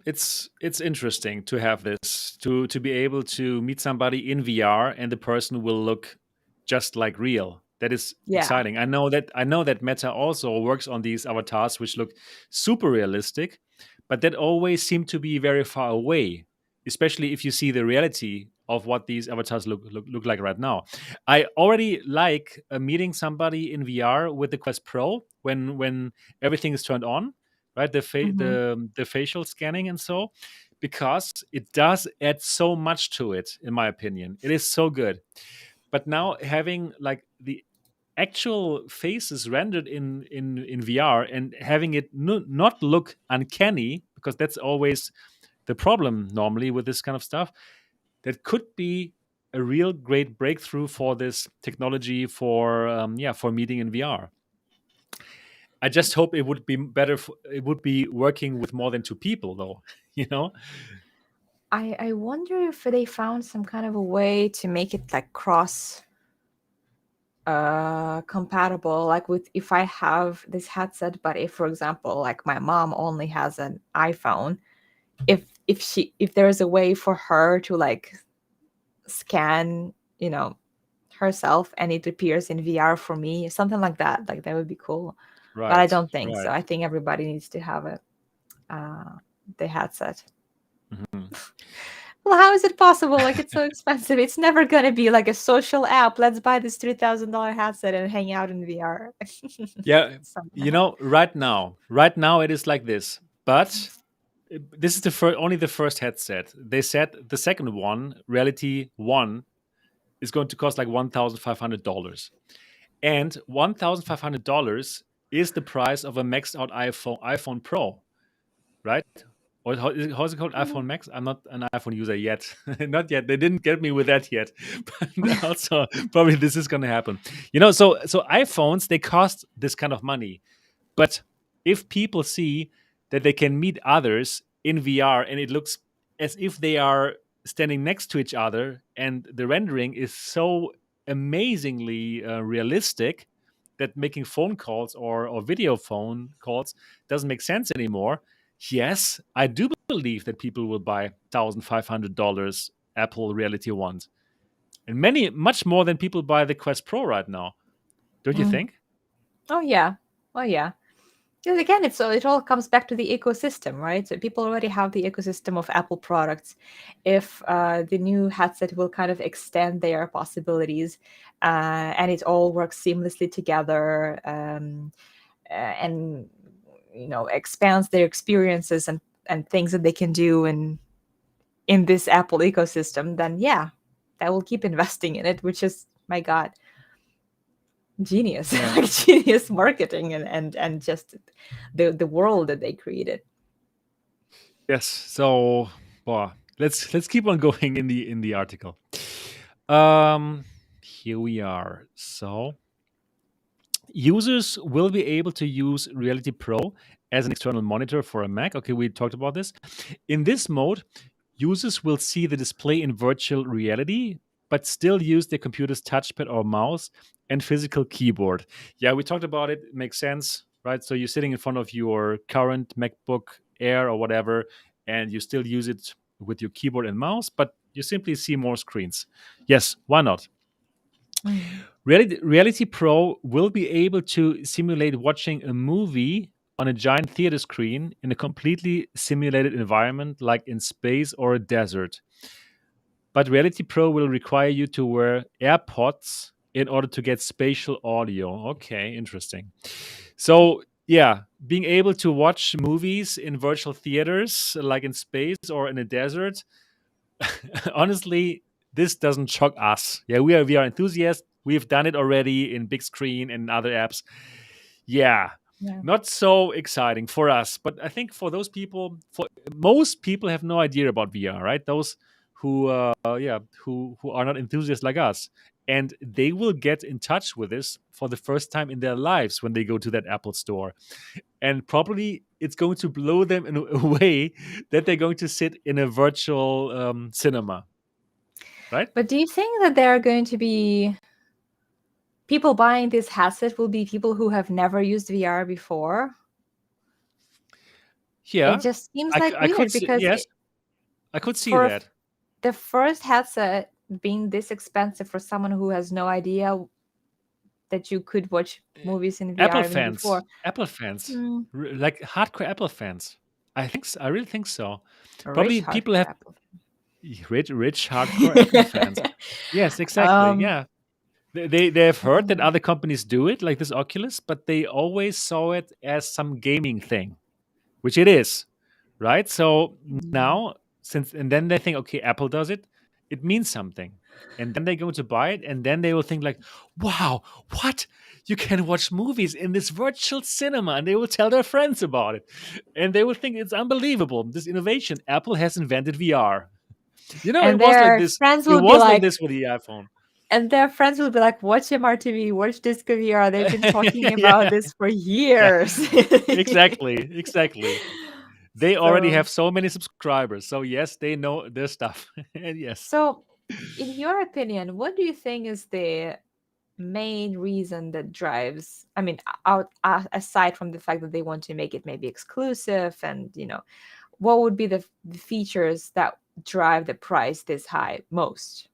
B: it's interesting to have this to be able to meet somebody in VR and the person will look just like real. That is
C: Yeah.
B: exciting. I know that Meta also works on these avatars which look super realistic, but that always seem to be very far away, especially if you see the reality of what these avatars look like right now. I already like meeting somebody in VR with the Quest Pro when everything is turned on, right?
C: Hmm.
B: The facial scanning and so, because it does add so much to it. In my opinion, it is so good. But now having like the actual faces rendered in VR and having it not look uncanny, because that's always the problem normally with this kind of stuff, that could be a real great breakthrough for this technology for meeting in VR. I just hope it would be better. It would be working with more than two people, though. You know?
C: I wonder if they found some kind of a way to make it like cross compatible, like with if I have this headset, but if for example like my mom only has an iPhone, if there's a way for her to like scan, herself and it appears in VR for me, something like that. Like that would be cool. But I
B: Right.
C: don't think so.
B: Right.
C: I think everybody needs to have the headset.
B: Mhm.
C: Well, how is it possible? Like it's so expensive. It's never gonna be like a social app. Let's buy this $3,000 headset and hang out in VR.
B: Yeah,
C: It's not gonna happen.
B: right now it is like this. But this is the only the first headset. They said the second one, Reality One, is going to cost like $1,500, and $1,500 is the price of a maxed out iPhone Pro, right? Or how's it called? iPhone Max? I'm not an iPhone user yet. Not yet. They didn't get me with that yet. But also, probably this is going to happen. So iPhones, they cost this kind of money. But if people see that they can meet others in VR and it looks as if they are standing next to each other, and the rendering is so amazingly realistic that making phone calls or video phone calls doesn't make sense anymore. Yes, I do believe that people will buy $1,500 Apple Reality Ones, and much more than people buy the Quest Pro right now. Don't you
C: Mm.
B: think?
C: Oh yeah. Oh yeah. Because again, it all comes back to the ecosystem, right? So people already have the ecosystem of Apple products. If the new headset will kind of extend their possibilities, and it all works seamlessly together, and expands their experiences and things that they can do in this Apple ecosystem, then yeah, I will keep investing in it, which is, my God, genius.
B: Yeah.
C: Like genius marketing and just the world that they created.
B: Yes. So, well, let's keep on going in the article. Um, Here we are. So, users will be able to use Reality Pro as an external monitor for a Mac. Okay, we talked about this. In this mode, users will see the display in virtual reality, but still use their computer's touchpad or mouse and physical keyboard. Yeah, we talked about it. It makes sense, right? So you're sitting in front of your current MacBook Air or whatever, and you still use it with your keyboard and mouse, but you simply see more screens. Yes, why not?
C: Mm.
B: Reality Pro will be able to simulate watching a movie on a giant theater screen in a completely simulated environment like in space or a desert. But Reality Pro will require you to wear AirPods in order to get spatial audio. Okay, interesting. So, yeah, being able to watch movies in virtual theaters like in space or in a desert, honestly, this doesn't shock us. Yeah, we are VR enthusiasts. We've done it already in big screen and other apps. Yeah,
C: Yeah.
B: not so exciting for us, but I think for those people, for most people, have no idea about VR, right? Those who are not enthusiasts like us, and they will get in touch with this for the first time in their lives when they go to that Apple store, and probably it's going to blow them in a way that they're going to sit in a virtual cinema, right?
C: But do you think that there are going to be people buying this headset will be people who have never used VR before? It
B: Yeah,
C: just seems like
B: I
C: weird
B: could see,
C: because
B: yes, I could see
C: for
B: that.
C: the first headset being this expensive for someone who has no idea that you could watch movies in VR even before.
B: Apple fans,
C: Mm,
B: like hardcore Apple fans. I really think so. Probably
C: rich
B: people
C: hardcore
B: have
C: Apple.
B: rich hardcore Apple fans. Yes, exactly.
C: um,
B: Yeah, they have heard that
C: um,
B: other companies do it, like this Oculus, but they always saw it as some gaming thing, which it is, right? So
C: mm.
B: now, since and then they think, okay, Apple does it, it means something, and then they go to buy it, and then they will think like, wow, what? You can watch movies in this virtual cinema, and they will tell their friends about it, and they will think it's unbelievable. This innovation, Apple has invented VR.
C: And
B: It was like
C: their
B: this.
C: friends
B: It
C: will be
B: was like
C: like,
B: this with the iPhone.
C: watch MRTV, watch Disco VR. They've been talking about
B: Yeah,
C: this for
B: yeah,
C: years.
B: exactly. They already
C: So,
B: have so many subscribers, so yes, they know their stuff. And yes.
C: so in your opinion, what do you think is the main reason that drives, I mean, aside from the fact that they want to make it maybe exclusive, and what would be the features that drive the price this high most?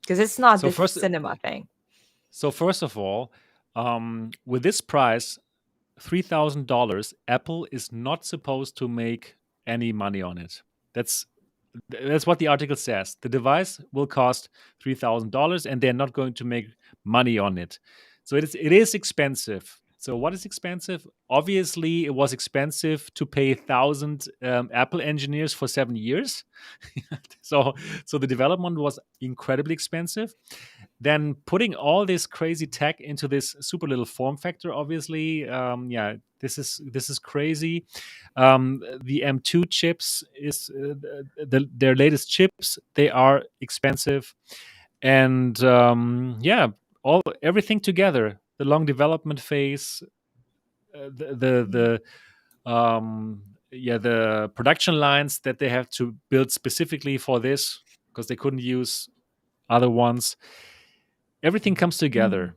C: because it's not
B: So
C: this
B: first,
C: cinema thing.
B: so first of all, with this price, $3,000, Apple is not supposed to make any money on it. That's that's what the article says. The device will cost $3,000, and they're not going to make money on it. So it is expensive. So what is expensive? Obviously, it was expensive to pay 1,000 Apple engineers for 7 years. so so the development was incredibly expensive. Then putting all this crazy tech into this super little form factor, obviously, yeah, this is crazy. The M2 chips is their latest chips. They are expensive, and yeah, all everything together. The long development phase, the production lines that they have to build specifically for this because they couldn't use other ones. Everything comes
C: Mm.
B: together.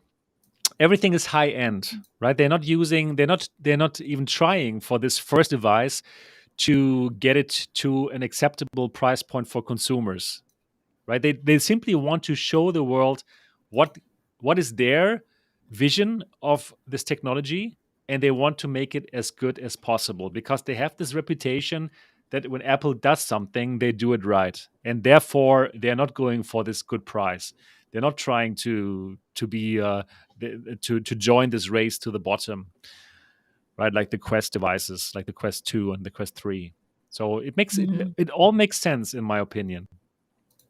B: Everything is high end, right? They're not even trying for this first device to get it to an acceptable price point for consumers, right? They simply want to show the world what what is their vision of this technology, and they want to make it as good as possible because they have this reputation that when Apple does something, they do it right, and therefore they're not going for this good price. They're not trying to be to join this race to the bottom, right? Like the Quest devices, like the Quest 2 and the Quest 3. So
C: Mhm.
B: it all makes sense in my opinion.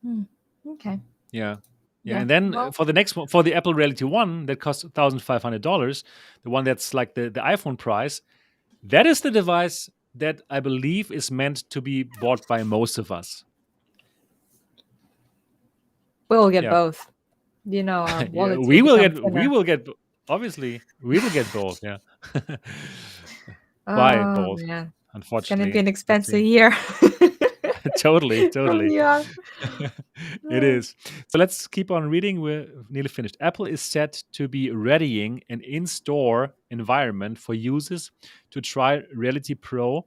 C: Mm. Okay.
B: Yeah. Yeah.
C: Yeah.
B: And then
C: Well.
B: for the next one, for the Apple Reality 1 that costs $1,500, the one that's like the iPhone price, that is the device that I believe is meant to be bought by most of us.
C: We'll get
B: Yeah.
C: both. Our
B: Yeah,
C: wallets will become
B: we
C: thinner.
B: will get obviously we will get both, yeah. Buy
C: Oh
B: both,
C: man, it's gonna be
B: unfortunately.
C: an
B: Let's
C: expensive
B: see.
C: year.
B: Totally,
C: From
B: totally.
C: VR.
B: It is. So let's keep on reading. We're nearly finished. Apple is set to be readying an in store environment for users to try Reality Pro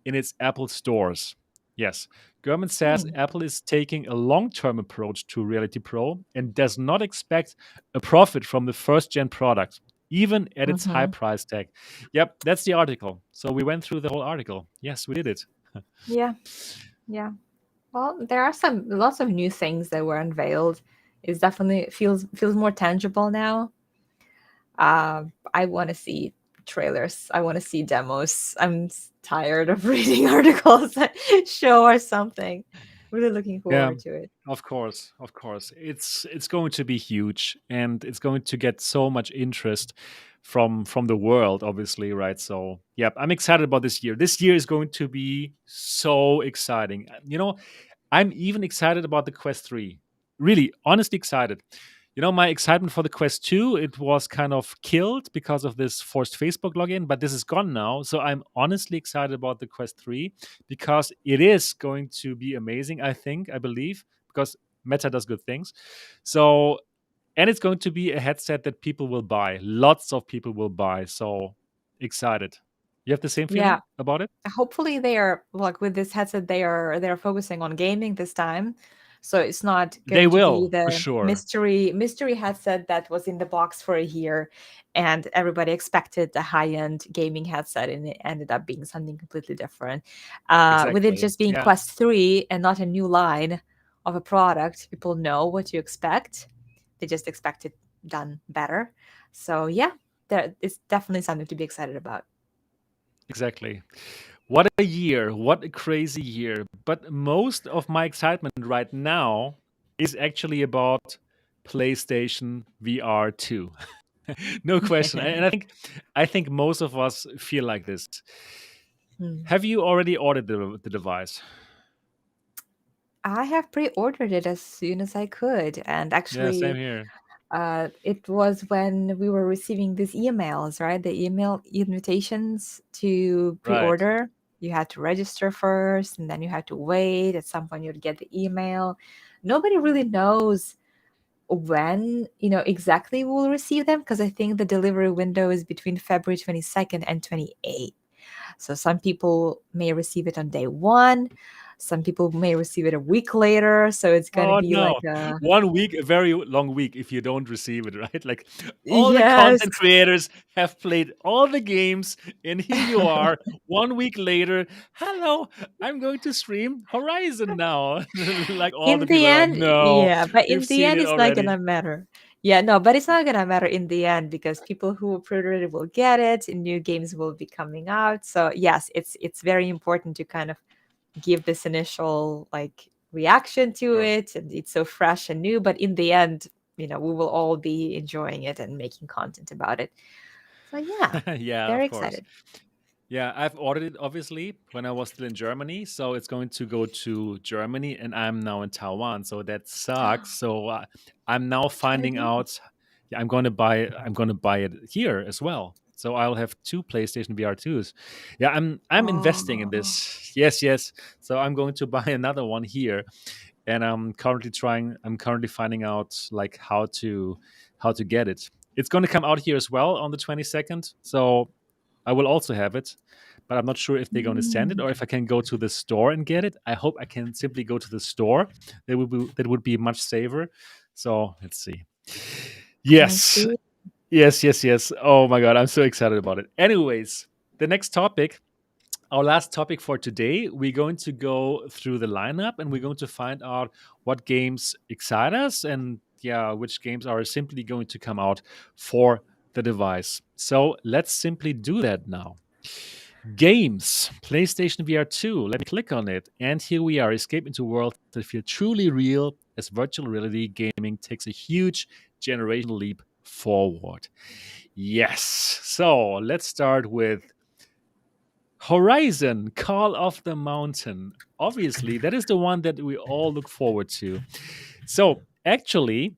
B: in its Apple stores. Yes. Gurman says
C: Mm.
B: Apple is taking a long term approach to Reality Pro and does not expect a profit from the first gen product, even at its high
C: Mhm.
B: price tag. Yep, that's the article. So we went through the whole article. Yes, we did it.
C: Yeah. Yeah. Well, there are lots of new things that were unveiled. It's definitely feels more tangible now. I want to see trailers. I want to see demos. Tired of reading articles that show or something. Really looking
B: Yeah,
C: forward to it.
B: of course, of course. It's going to be huge, and it's going to get so much interest from the world, obviously, right? So, yeah, I'm excited about this year. This year is going to be so exciting. I'm even excited about the Quest 3. Really, honestly excited. My excitement for the Quest 2, it was kind of killed because of this forced Facebook login, but this is gone now. So I'm honestly excited about the Quest 3 because it is going to be amazing, I believe, because Meta does good things. So, and it's going to be a headset that people will buy. Lots of people will buy. So excited. You have the same
C: Yeah.
B: feeling about it?
C: Hopefully they are like with this headset they're focusing on gaming this time. So it's not
B: They
C: going to be
B: will, for
C: the
B: sure.
C: mystery headset that was in the box for a year and everybody expected a high-end gaming headset and it ended up being something completely different. With it
B: Exactly.
C: just being
B: Yeah.
C: Quest 3 and not a new line of a product, people know what to expect. They just expect it done better. So yeah, there it's definitely something to be excited about.
B: Exactly. What a year. What a crazy year. But most of my excitement right now is actually about PlayStation VR 2. No question. And I think most of us feel like this.
C: Hmm.
B: Have you already ordered the device?
C: I have pre-ordered it as soon as I could, and
B: Yeah, same
C: actually,
B: here.
C: it was when we were receiving these emails, right? The email invitations to
B: Right.
C: pre-order. You had to register first, and then you had to wait. At some point, you'd get the email. Nobody really knows when, exactly we'll receive them because I think the delivery window is between February 22nd and 28th. So some people may receive it on day one. Some people may receive it a week later, so it's gonna
B: Oh
C: be like
B: no.
C: a
B: 1 week, a very long week if you don't receive it, right? Like all the
C: yes.
B: content creators have played all the games, and here you are 1 week later. Hello, I'm going to stream Horizon now. Like all the
C: In the
B: people are,
C: end,
B: no,
C: yeah, but
B: we've
C: in the
B: seen
C: end,
B: it
C: it's not
B: already.
C: gonna matter. Yeah, no, but it's not gonna matter in the end because people who pre-ordered it will get it, and new games will be coming out. So yes, it's very important to kind of give this initial like reaction to
B: Sure.
C: it, and it's so fresh and new. But in the end, we will all be enjoying it and making content about it. So yeah,
B: Yeah,
C: very
B: of course.
C: excited.
B: Yeah, I've ordered it obviously when I was still in Germany. So it's going to go to Germany, and I'm now in Taiwan. So that sucks. So I'm now finding
C: Taiwan.
B: out. Yeah, I'm going to buy it here as well. So I'll have two PlayStation VR2s. Yeah, I'm investing in
C: Oh.
B: this. Yes, yes. So I'm going to buy another one here, and I'm currently finding out like how to get it. It's going to come out here as well on the 22nd. So I will also have it, but I'm not sure if they're going to send it
C: Mm,
B: or if I can go to the store and get it. I hope I can simply go to the store. That would be much safer. So let's see.
C: I
B: Yes,
C: see.
B: yes, yes, yes. Oh my god, I'm so excited about it. Anyways, the next topic, our last topic for today, we're going to go through the lineup and we're going to find out what games excite us and yeah, which games are simply going to come out for the device. So let's simply do that now. Games, PlayStation VR2. Let me click on it. And here we are, escape into worlds that feel truly real as virtual reality gaming takes a huge generational leap forward. Yes. So let's start with Horizon Call of the Mountain. Obviously, that is the one that we all look forward to. So, actually,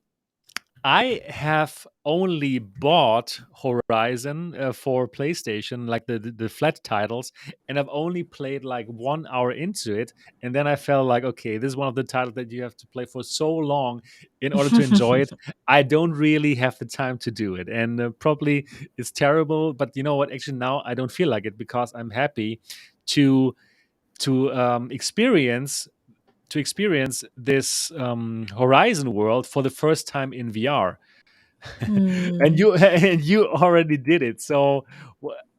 B: I have only bought Horizon for PlayStation, like the flat titles, and I've only played like 1 hour into it, and then I felt like, okay, this is one of the titles that you have to play for so long in order to enjoy it. I don't really have the time to do it, and probably it's terrible. But you know what? Actually, now I don't feel like it because I'm happy to to experience this Horizon world for the first time in VR. And
C: Hmm.
B: you and you already did it. So,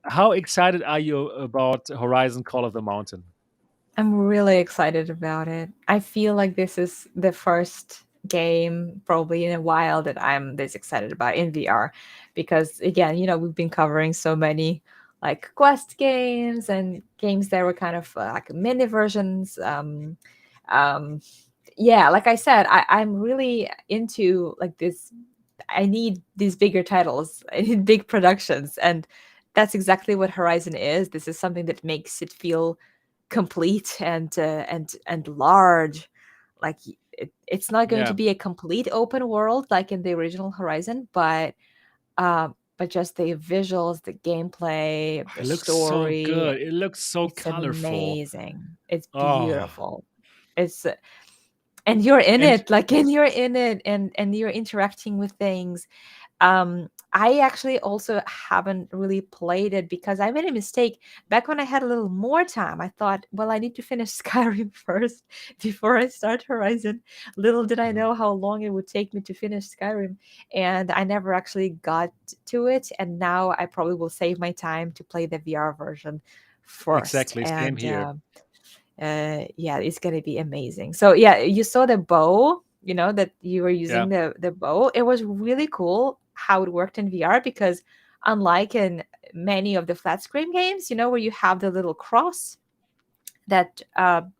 B: how excited are you about Horizon Call of the Mountain?
C: I'm really excited about it. I feel like this is the first game probably in a while that I'm this excited about in VR because again, we've been covering so many like quest games and games that were kind of like mini versions. Um, yeah, like I said, I'm really into like this. I need these bigger titles. I need big productions, and that's exactly what Horizon is. This is something that makes it feel complete and large. Like it's not going to
B: Yeah,
C: be a complete open world like in the original Horizon, but just the visuals, the gameplay, the
B: it looks so
C: story,
B: good. It looks so
C: it's
B: colorful.
C: amazing. It's
B: Oh,
C: beautiful. It's and you're in
B: and
C: it, like, and you're in it, and you're interacting with things. I actually also haven't really played it because I made a mistake back when I had a little more time. I thought, well, I need to finish Skyrim first before I start Horizon. Little did I
B: Mhm.
C: know how long it would take me to finish Skyrim, and I never actually got to it. And now I probably will save my time to play the VR version first.
B: Exactly, same
C: And
B: here.
C: yeah, it's gonna be amazing. So yeah, you saw the bow, that you were
B: Yeah,
C: using the bow. It was really cool how it worked in VR because unlike in many of the flat screen games, where you have the little cross that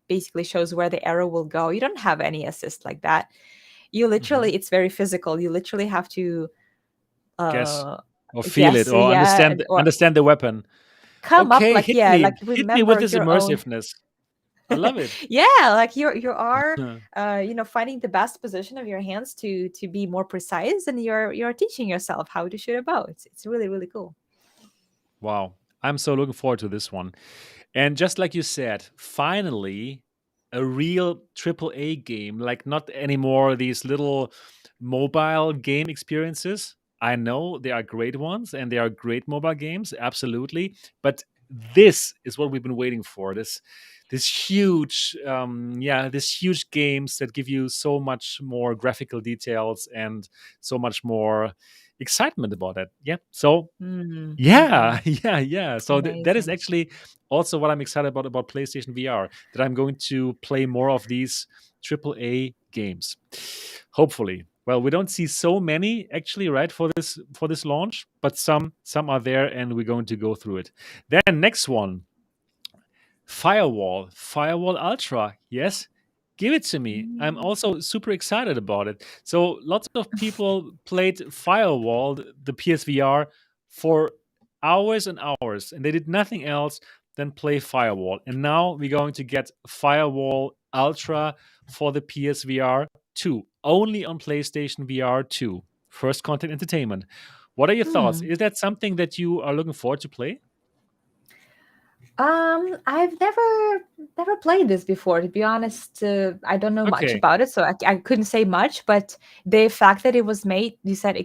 C: basically shows where the arrow will go, you don't have any assist like that. You
B: hmm
C: literally, it's very physical. You literally have to
B: guess
C: uh
B: or feel it
C: guess,
B: or
C: yeah,
B: understand
C: or
B: understand the weapon.
C: come up,
B: Okay,
C: like,
B: hit
C: yeah,
B: me,
C: like
B: hit me with
C: remember
B: this
C: your own.
B: immersiveness. I love it.
C: Yeah, like you are finding the best position of your hands to be more precise, and you're teaching yourself how to shoot a bow. It's really, really cool.
B: Wow, I'm so looking forward to this one. And just like you said, finally, a real AAA game, like not anymore these little mobile game experiences. I know they are great ones and they are great mobile games, absolutely. But this is what we've been waiting for. This huge, this huge games that give you so much more graphical details and so much more excitement about it. Yeah. So
C: Mm-hmm.
B: yeah, yeah. So that is
C: Amazing.
B: actually also what I'm excited about PlayStation VR. That I'm going to play more of these AAA games. Hopefully. Well, we don't see so many actually, right, for this launch, but some are there, and we're going to go through it. Then next one, Firewall Ultra. Yes, give it to me. I'm
C: Mm.
B: also super excited about it. So lots of people played Firewall, the PSVR, for hours and hours, and they did nothing else than play Firewall. And now we're going to get Firewall Ultra for the PSVR 2, only on PlayStation VR 2. First content entertainment. What are your thoughts?
C: Hmm.
B: Is that something that you are looking forward to play?
C: I've never played this before. To be honest, I don't know much
B: Okay.
C: about it, so I couldn't say much. But the fact that it was made, you said,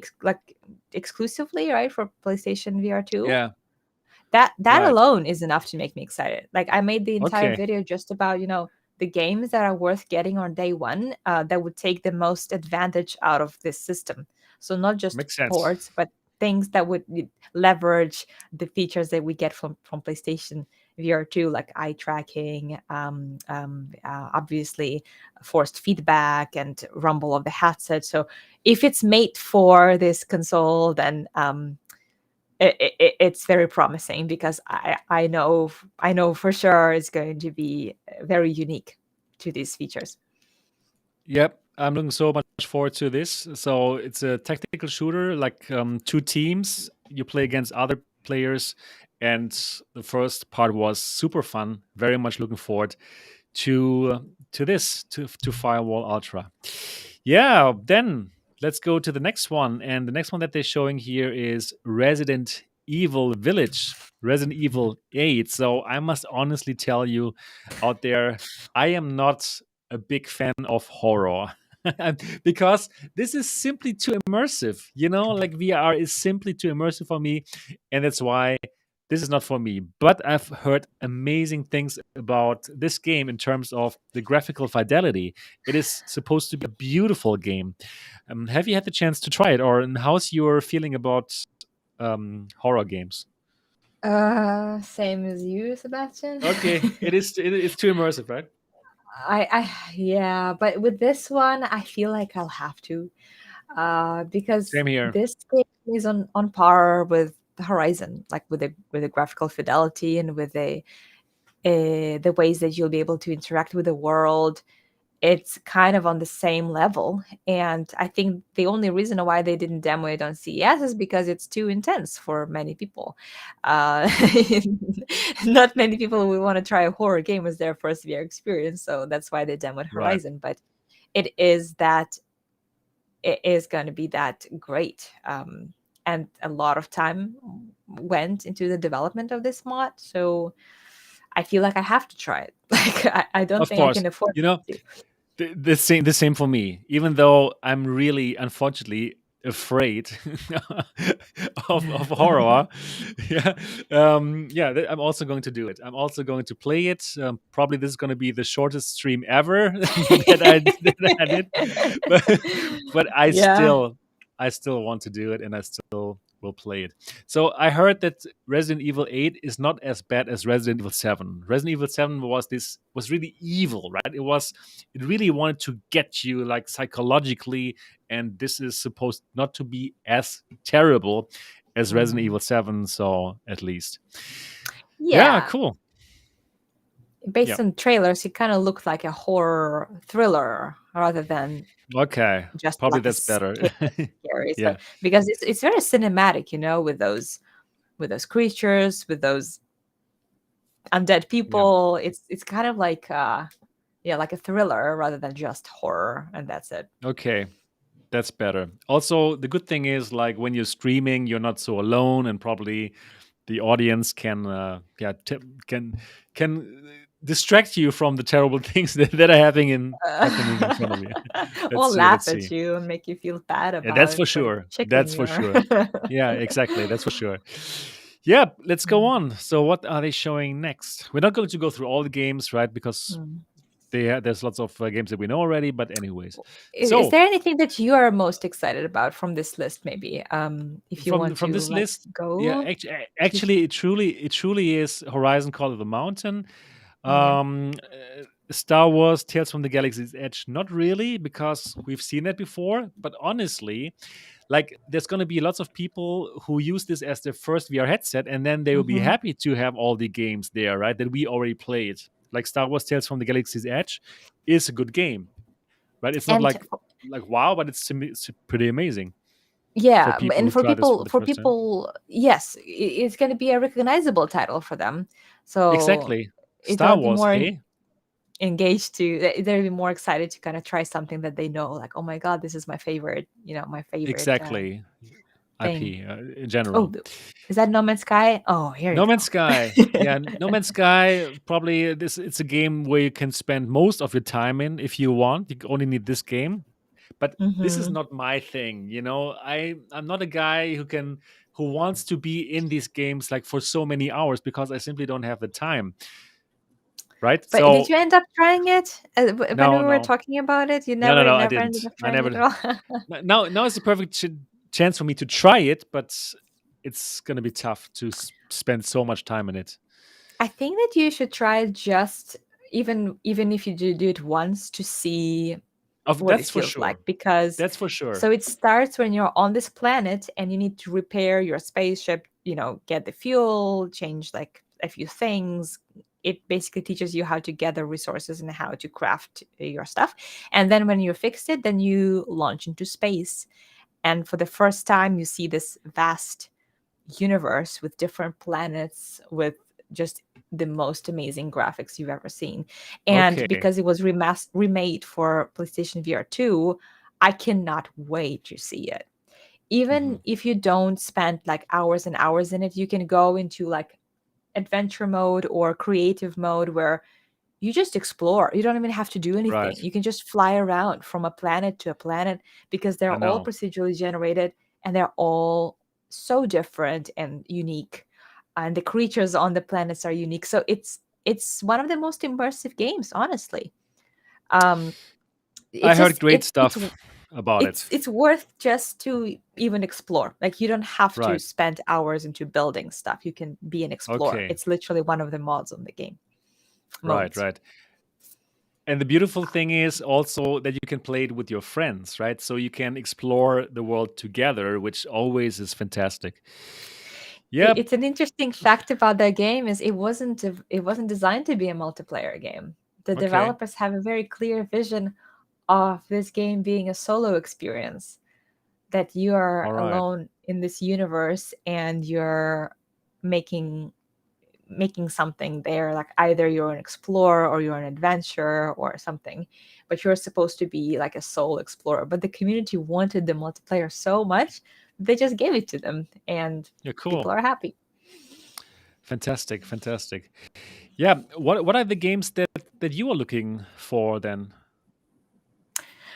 C: exclusively, right, for PlayStation VR2,
B: Yeah.
C: that
B: Right.
C: alone is enough to make me excited. Like I made the entire
B: Okay.
C: video just about the games that are worth getting on day one, that would take the most advantage out of this system. So not just
B: Makes sense.
C: ports, but things that would leverage the features that we get from PlayStation VR2, like eye tracking, obviously forced feedback and rumble of the headset. So if it's made for this console, then it's very promising, because I know for sure it's going to be very unique to these features.
B: Yep, I'm looking so much forward to this. So it's a tactical shooter, like two teams. You play against other players, and the first part was super fun. Very much looking forward to Firewall Ultra. Yeah, then let's go to the next one, and the next one that they're showing here is Resident Evil Village, Resident Evil 8. So I must honestly tell you out there, I am not a big fan of horror. Because this is simply too immersive, like VR is simply too immersive for me, and that's why this is not for me. But I've heard amazing things about this game in terms of the graphical fidelity. It is supposed to be a beautiful game. Have you had the chance to try it, or how's your feeling about horror games?
C: Same as you, Sebastian.
B: Okay, it's too immersive, right?
C: I yeah, but with this one, I feel like I'll have to, because
B: Same here.
C: this game is on par with Horizon, like with the graphical fidelity and with the ways that you'll be able to interact with the world. It's kind of on the same level. And I think the only reason why they didn't demo it on CES is because it's too intense for many people. Uh, Not many people will want to try a horror game as their first VR experience, so that's why they demoed
B: Right.
C: Horizon. But it is that it is going to be that great. And a lot of time went into the development of this mod, so I feel like I have to try it. Like I don't
B: Of
C: think I
B: course.
C: can afford
B: You know,
C: to.
B: the same for me. Even though I'm really, unfortunately, afraid of horror. Yeah, I'm also going to do it. I'm also going to play it. Probably this is going to be the shortest stream ever that I did, but I
C: Yeah.
B: still want to do it, and I still will play it. So I heard that Resident Evil 8 is not as bad as Resident Evil 7. Resident Evil 7 was really evil, right? It really wanted to get you like psychologically, and this is supposed not to be as terrible as Resident
C: Mm.
B: Evil 7, so at least. Yeah,
C: Yeah.
B: cool. Yeah.
C: Based on trailers, it kind of looked like a horror thriller rather than
B: Okay.
C: just
B: Probably
C: like a
B: that's better.
C: scary. So
B: Yeah.
C: because it's very cinematic, with those creatures, with those undead
B: Yeah.
C: people. It's kind of like yeah, like a thriller rather than just horror, and that's it.
B: Okay. That's better. Also, the good thing is like when you're streaming, you're not so alone, and probably the audience can distract you from the terrible things that are happening in front of you.
C: Or
B: Let's see.
C: laugh
B: Let's
C: at
B: see.
C: you and make you feel bad
B: Yeah, that's
C: about
B: for
C: what a
B: sure.
C: chicken
B: That's
C: you
B: for
C: are.
B: sure. Yeah, exactly. That's for sure. Yeah, let's go
C: Mm.
B: on. So, what are they showing next? We're not going to go through all the games, right? Because
C: Mm.
B: there's lots of games that we know already. But anyways,
C: Is
B: so
C: there anything that you are most excited about from this list? Maybe, if you want
B: from
C: to
B: this
C: like
B: list, yeah,
C: go.
B: actually, it truly is Horizon Call of the Mountain.
C: Yeah.
B: Star Wars Tales from the Galaxy's Edge, not really, because we've seen it before. But honestly, like there's going to be lots of people who use this as their first VR headset, and then they will be
C: Hmm.
B: happy to have all the games there, right? That we already played. Like Star Wars Tales from the Galaxy's Edge is a good game, right? It's not
C: And
B: like wow, but it's pretty amazing for
C: yeah,
B: people who
C: and
B: try this for the
C: for
B: first time.
C: people, yes, it's going to be a recognizable title for them. So
B: Exactly.
C: they'll
B: Star
C: be
B: Wars,
C: more
B: hey?
C: engaged to. They'll be more excited to kind of try something that they know. Like, oh my god, this is my favorite. My favorite
B: Exactly.
C: thing.
B: IP in
C: Oh,
B: general.
C: is that No Man's Sky? Oh, here you
B: No Man's
C: go.
B: Sky. Yeah, No Man's Sky probably this it's a game where you can spend most of your time in if you want. You only need this game. But this is
C: Hmm.
B: not my thing, I'm not a guy who wants to be in these games like for so many hours because I simply don't have the time, right?
C: But did
B: So
C: you end up trying it when we
B: no,
C: were
B: no.
C: talking about it? You
B: No, no, no, I
C: never ended
B: didn't.
C: up
B: I
C: trying it
B: never
C: at all.
B: now is the perfect chance for me to try it, but it's going to be tough to spend so much time in it.
C: I think that you should try it just even if you do it once to see what it
B: That's for
C: feels like,
B: sure.
C: because
B: That's for sure.
C: so it starts when you're on this planet and you need to repair your spaceship, get the fuel, change like a few things. It basically teaches you how to gather resources and how to craft your stuff. And then when you fixed it, then you launch into space. And for the first time, you see this vast universe with different planets with just the most amazing graphics you've ever seen. And
B: Okay.
C: because it was remade for PlayStation VR2, I cannot wait to see it. Even
B: Mhm.
C: if you don't spend like hours and hours in it, you can go into like adventure mode or creative mode where you just explore. You don't even have to do anything.
B: Right.
C: You can just fly around from a planet to a planet because they're
B: I
C: all
B: know.
C: procedurally generated and they're all so different and unique. And the creatures on the planets are unique. So it's one of the most immersive games, honestly. Um,
B: I
C: it's
B: heard
C: just
B: great stuff about it.
C: it's worth just to even explore. Like you don't have to
B: Right.
C: spend hours into building stuff. You can be an explorer.
B: Okay.
C: It's literally one of the mods on the game.
B: Right,
C: Modes.
B: right. And the beautiful thing is also that you can play it with your friends, right? So you can explore the world together, which always is fantastic. Yep.
C: It's an interesting fact about that game is it wasn't designed to be a multiplayer game. The
B: Okay.
C: developers have a very clear vision of this game being a solo experience, that you are
B: All right.
C: alone in this universe and you're making something there, like either you're an explorer or you're an adventurer or something, but you're supposed to be like a sole explorer. But the community wanted the multiplayer so much, they just gave it to them and
B: Yeah,
C: people
B: cool.
C: are happy.
B: Fantastic, fantastic. Yeah, what are the games that you are looking for then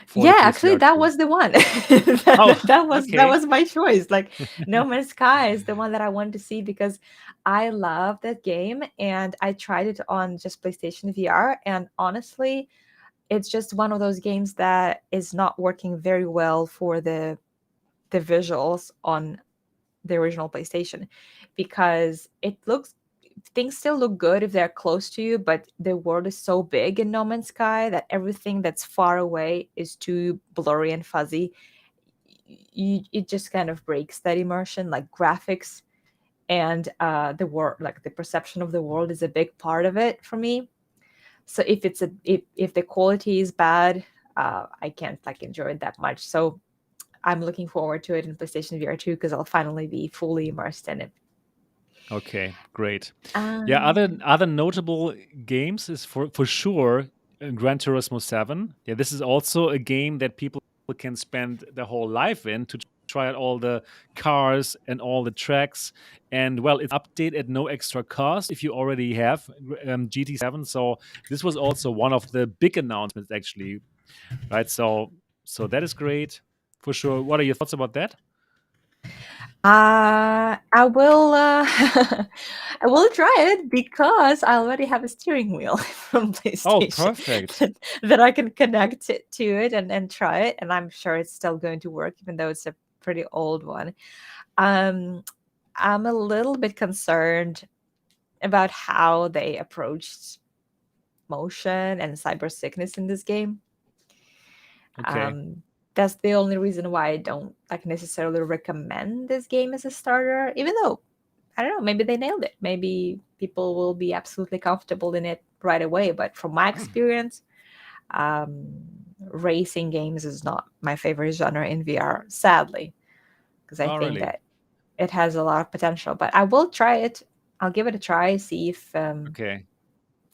B: for the
C: Yeah, actually,
B: PSVR
C: that
B: 2?
C: was the one.
B: Oh,
C: That
B: okay.
C: was my choice. Like No Man's Sky is the one that I wanted to see because I love that game and I tried it on just PlayStation VR, and honestly, it's just one of those games that is not working very well for the visuals on the original PlayStation, because it looks things still look good if they're close to you, but the world is so big in No Man's Sky that everything that's far away is too blurry and fuzzy. It just kind of breaks that immersion. Like graphics and the world, like the perception of the world, is a big part of it for me. So if the quality is bad, I can't like enjoy it that much. So I'm looking forward to it in PlayStation VR2 because I'll finally be fully immersed in it.
B: Okay, great. Yeah,
C: Um,
B: other notable games is for sure Gran Turismo 7. Yeah, this is also a game that people can spend their whole life in to try out all the cars and all the tracks. And well, it's update at no extra cost if you already have GT7. So this was also one of the big announcements actually, right? So that is great for sure. What are your thoughts about that?
C: I will. I will try it because I already have a steering wheel from
B: Oh,
C: PlayStation
B: perfect.
C: that I can connect it to it and try it, and I'm sure it's still going to work, even though it's a pretty old one. Um, I'm a little bit concerned about how they approached motion and cyber sickness in this game.
B: Okay.
C: Um, that's the only reason why I don't like necessarily recommend this game as a starter, even though I don't know, maybe they nailed it. Maybe people will be absolutely comfortable in it right away. But from my experience, um, racing games is not my favorite genre in VR, sadly, because I
B: Oh,
C: think
B: really?
C: that it has a lot of potential. But I will try it. I'll give it a try, see
B: Okay.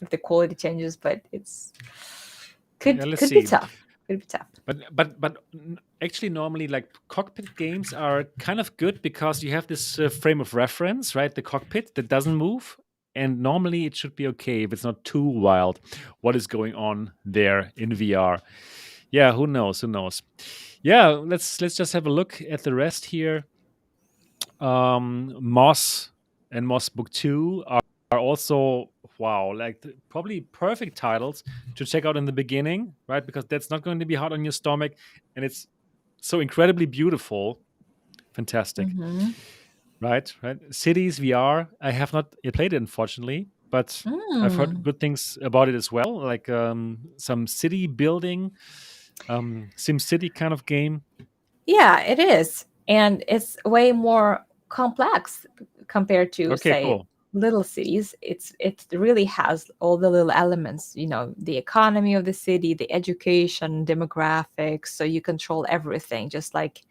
C: if the quality changes. But it's
B: Yeah, let's
C: could be
B: see.
C: tough. Could be tough.
B: But actually, normally, like cockpit games are kind of good because you have this frame of reference, right? The cockpit that doesn't move, and normally it should be okay if it's not too wild. What is going on there in VR? Yeah, who knows? Who knows? Yeah, let's just have a look at the rest here. Moss and Moss Book 2 are also, wow, like probably perfect titles to check out in the beginning, right? Because that's not going to be hard on your stomach, and it's so incredibly beautiful. Fantastic.
C: Mm-hmm.
B: Right. Cities VR, I have not yet played it, unfortunately, but I've heard
C: Mm.
B: good things about it as well, like some city building, Sim City kind of game.
C: Yeah, it is. And it's way more complex compared to,
B: Okay,
C: say,
B: cool.
C: little cities. It really has all the little elements, the economy of the city, the education, demographics, so you control everything, just like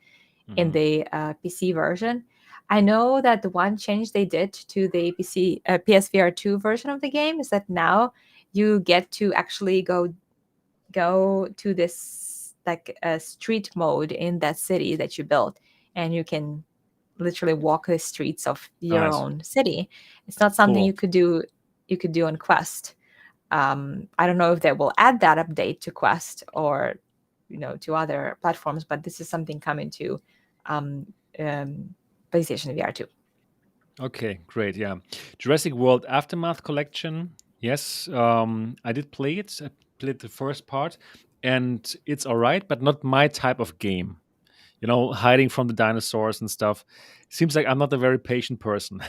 C: in
B: Hmm.
C: the PC version. I know that the one change they did to the PSVR2 version of the game is that now you get to actually go to this like a street mode in that city that you built, and you can literally walk the streets of your
B: Nice.
C: own city. It's not something
B: Cool.
C: you could do on Quest. I don't know if they will add that update to Quest or to other platforms, but this is something coming to um, um, PlayStation VR2.
B: Okay, great. Yeah. Jurassic World Aftermath Collection. Yes, I did play it. I played the first part, and it's all right, but not my type of game. Hiding from the dinosaurs and stuff. Seems like I'm not a very patient person.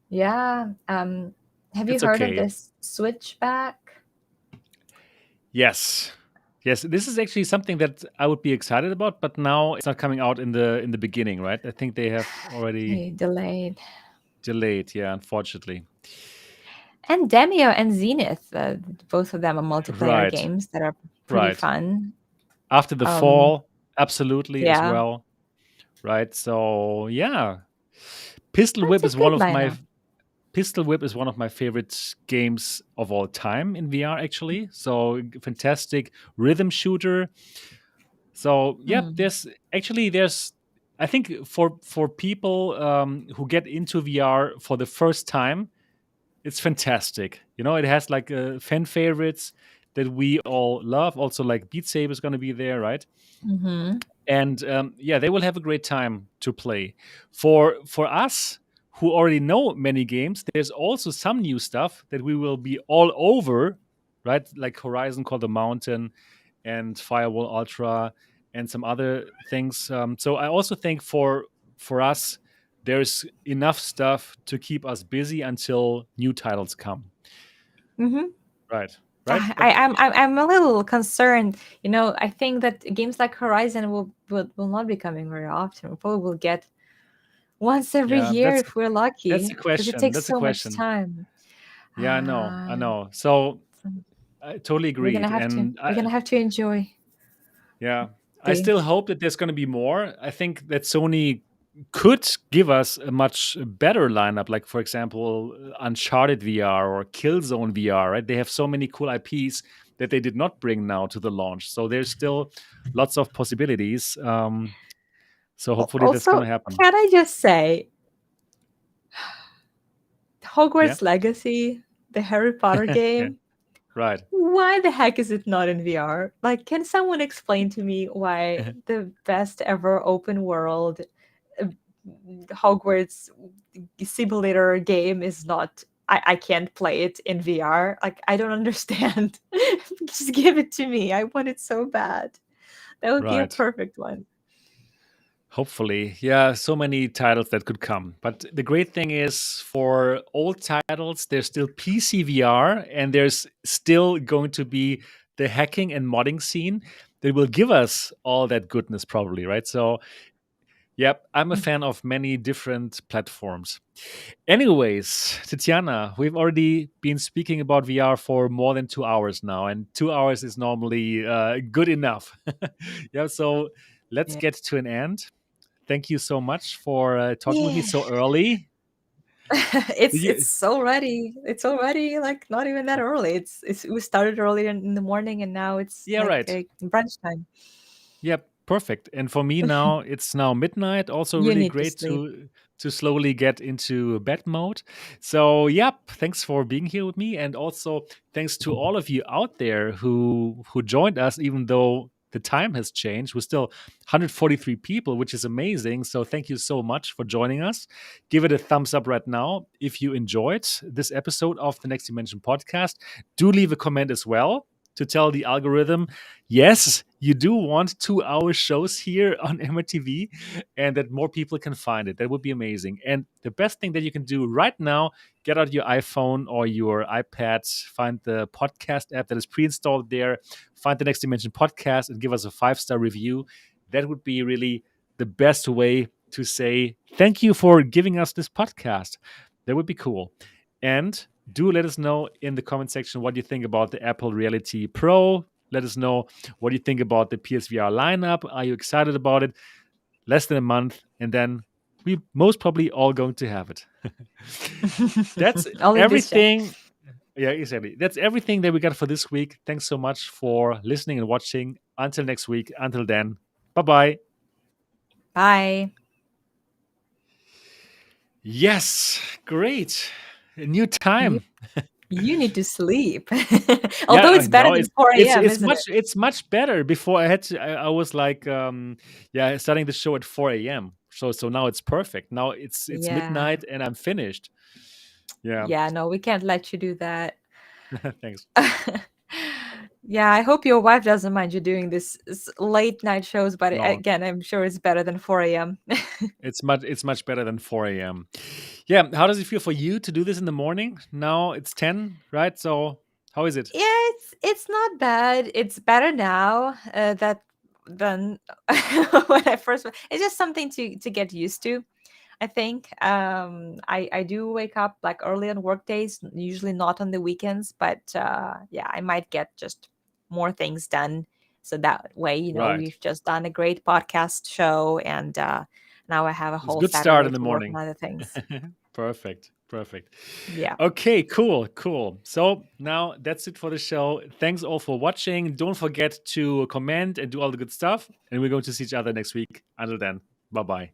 C: Yeah. Have you
B: It's
C: heard of
B: okay.
C: this Switchback?
B: Yes. Yes, this is actually something that I would be excited about, but now it's not coming out in the beginning, right? I think they have already
C: They delayed.
B: delayed, yeah, unfortunately.
C: And Demio and Zenith, both of them are multiplayer
B: Right.
C: games that are pretty
B: Right.
C: fun.
B: After the
C: Um,
B: fall, absolutely as
C: yeah,
B: well, right? So, yeah. Pistol
C: that's
B: Whip
C: a
B: is one
C: good
B: of my
C: lineup.
B: Pistol Whip is one of my favorite games of all time in VR, actually. So fantastic rhythm shooter. So yeah,
C: Mm.
B: there's I think for people who get into VR for the first time, it's fantastic. It has like fan favorites that we all love. Also, like Beat Saber is going to be there, right?
C: Hmm.
B: And yeah, they will have a great time to play. For us who already know many games, there's also some new stuff that we will be all over, right? Like Horizon Call the Mountain and Firewall Ultra and some other things. So I also think for us, there's enough stuff to keep us busy until new titles come.
C: Hmm.
B: Right. Right.
C: I,
B: But
C: I'm a little concerned. I think that games like Horizon will not be coming very often. We probably will get once every
B: yeah,
C: year
B: that's
C: if we're
B: that's
C: lucky,
B: a
C: because it
B: question.
C: takes
B: That's a
C: so much
B: question.
C: time.
B: Yeah, I know. I
C: Uh,
B: know. So
C: so
B: I totally
C: we're gonna
B: agreed.
C: have to
B: And
C: we're gonna have to enjoy
B: yeah, I
C: the.
B: still hope that there's going to be more. I think that Sony could give us a much better lineup, like, for example, Uncharted VR or Killzone VR, right? They have so many cool IPs that they did not bring now to the launch. So there's still lots of possibilities. So hopefully that's going
C: Also,
B: to happen.
C: can I just say,
B: Yeah.
C: Hogwarts Legacy, the Harry Potter
B: Yeah.
C: game?
B: Right.
C: Why the heck is it not in VR? Like, can someone explain to me why the best ever open world uh, Hogwarts simulator game is not? I can't play it in VR. Like, I don't understand. Just give it to me. I want it so bad. That would be a
B: Right.
C: perfect one.
B: Hopefully. Yeah, so many titles that could come. But the great thing is for old titles, there's still PCVR and there's still going to be the hacking and modding scene that will give us all that goodness, probably, right? So, yep, I'm a fan of many different platforms. Anyways, Tetiana, we've already been speaking about VR for more than 2 hours now, and 2 hours is normally good enough. Yeah, so let's
C: Yeah.
B: get to an end. Thank you so much for talking with me
C: Yeah.
B: so early. Did you?
C: It's already like not even that early. It's we started earlier in the morning and now it's
B: Yeah,
C: like
B: right.
C: brunch time.
B: Yep, perfect. And for me now, it's now midnight. Also,
C: You
B: really
C: need to
B: great
C: sleep.
B: to slowly get into bed mode. So, yep, thanks for being here with me, and also thanks to all of you out there who joined us, even though the time has changed. We're still 143 people, which is amazing. So, thank you so much for joining us. Give it a thumbs up right now if you enjoyed this episode of the Next Dimension podcast. Do leave a comment as well to tell the algorithm, yes, you do want 2 hour shows here on MRTV and that more people can find it. That would be amazing. And the best thing that you can do right now, get out your iPhone or your iPad, find the podcast app that is pre installed there, find the Next Dimension podcast, and give us a 5-star review. That would be really the best way to say thank you for giving us this podcast. That would be cool. And do let us know in the comment section what you think about the Apple Reality Pro. Let us know what you think about the PSVR lineup. Are you excited about it? Less than a month, and then we most probably all going to have it. That's
C: Only this year.
B: everything. Yeah, exactly. That's everything that we got for this week. Thanks so much for listening and watching. Until next week. Until then, bye bye.
C: Bye.
B: Yes, great. A new
C: You
B: time.
C: you need to sleep.
B: Yeah,
C: Although
B: I
C: it's better
B: know
C: than 4 a.m., isn't it?
B: it's much better. Before I had to, I was like, yeah, starting the show at 4 a.m. So now it's perfect. Now it's
C: Yeah.
B: midnight and I'm finished. Yeah,
C: Yeah, no, we can't let you do that.
B: thanks.
C: Yeah, I hope your wife doesn't mind you doing this late night shows, but
B: No,
C: again, I'm sure it's better than 4 a.m.
B: it's much better than 4 a.m. Yeah, how does it feel for you to do this in the morning? Now it's 10, right? So how is it?
C: Yeah, it's not bad. It's better now that than when I first. It's just something to get used to. I think I do wake up like early on work days, usually not on the weekends, but yeah, I might get just more things done. So that way,
B: Right.
C: we've just done a great podcast show, and now I have a
B: It's a
C: whole
B: good start
C: Saturday
B: in the
C: to work on
B: morning.
C: other things.
B: Perfect. Perfect.
C: Yeah.
B: Okay, cool, cool. So now that's it for the show. Thanks all for watching. Don't forget to comment and do all the good stuff. And we're going to see each other next week. Until then, bye bye.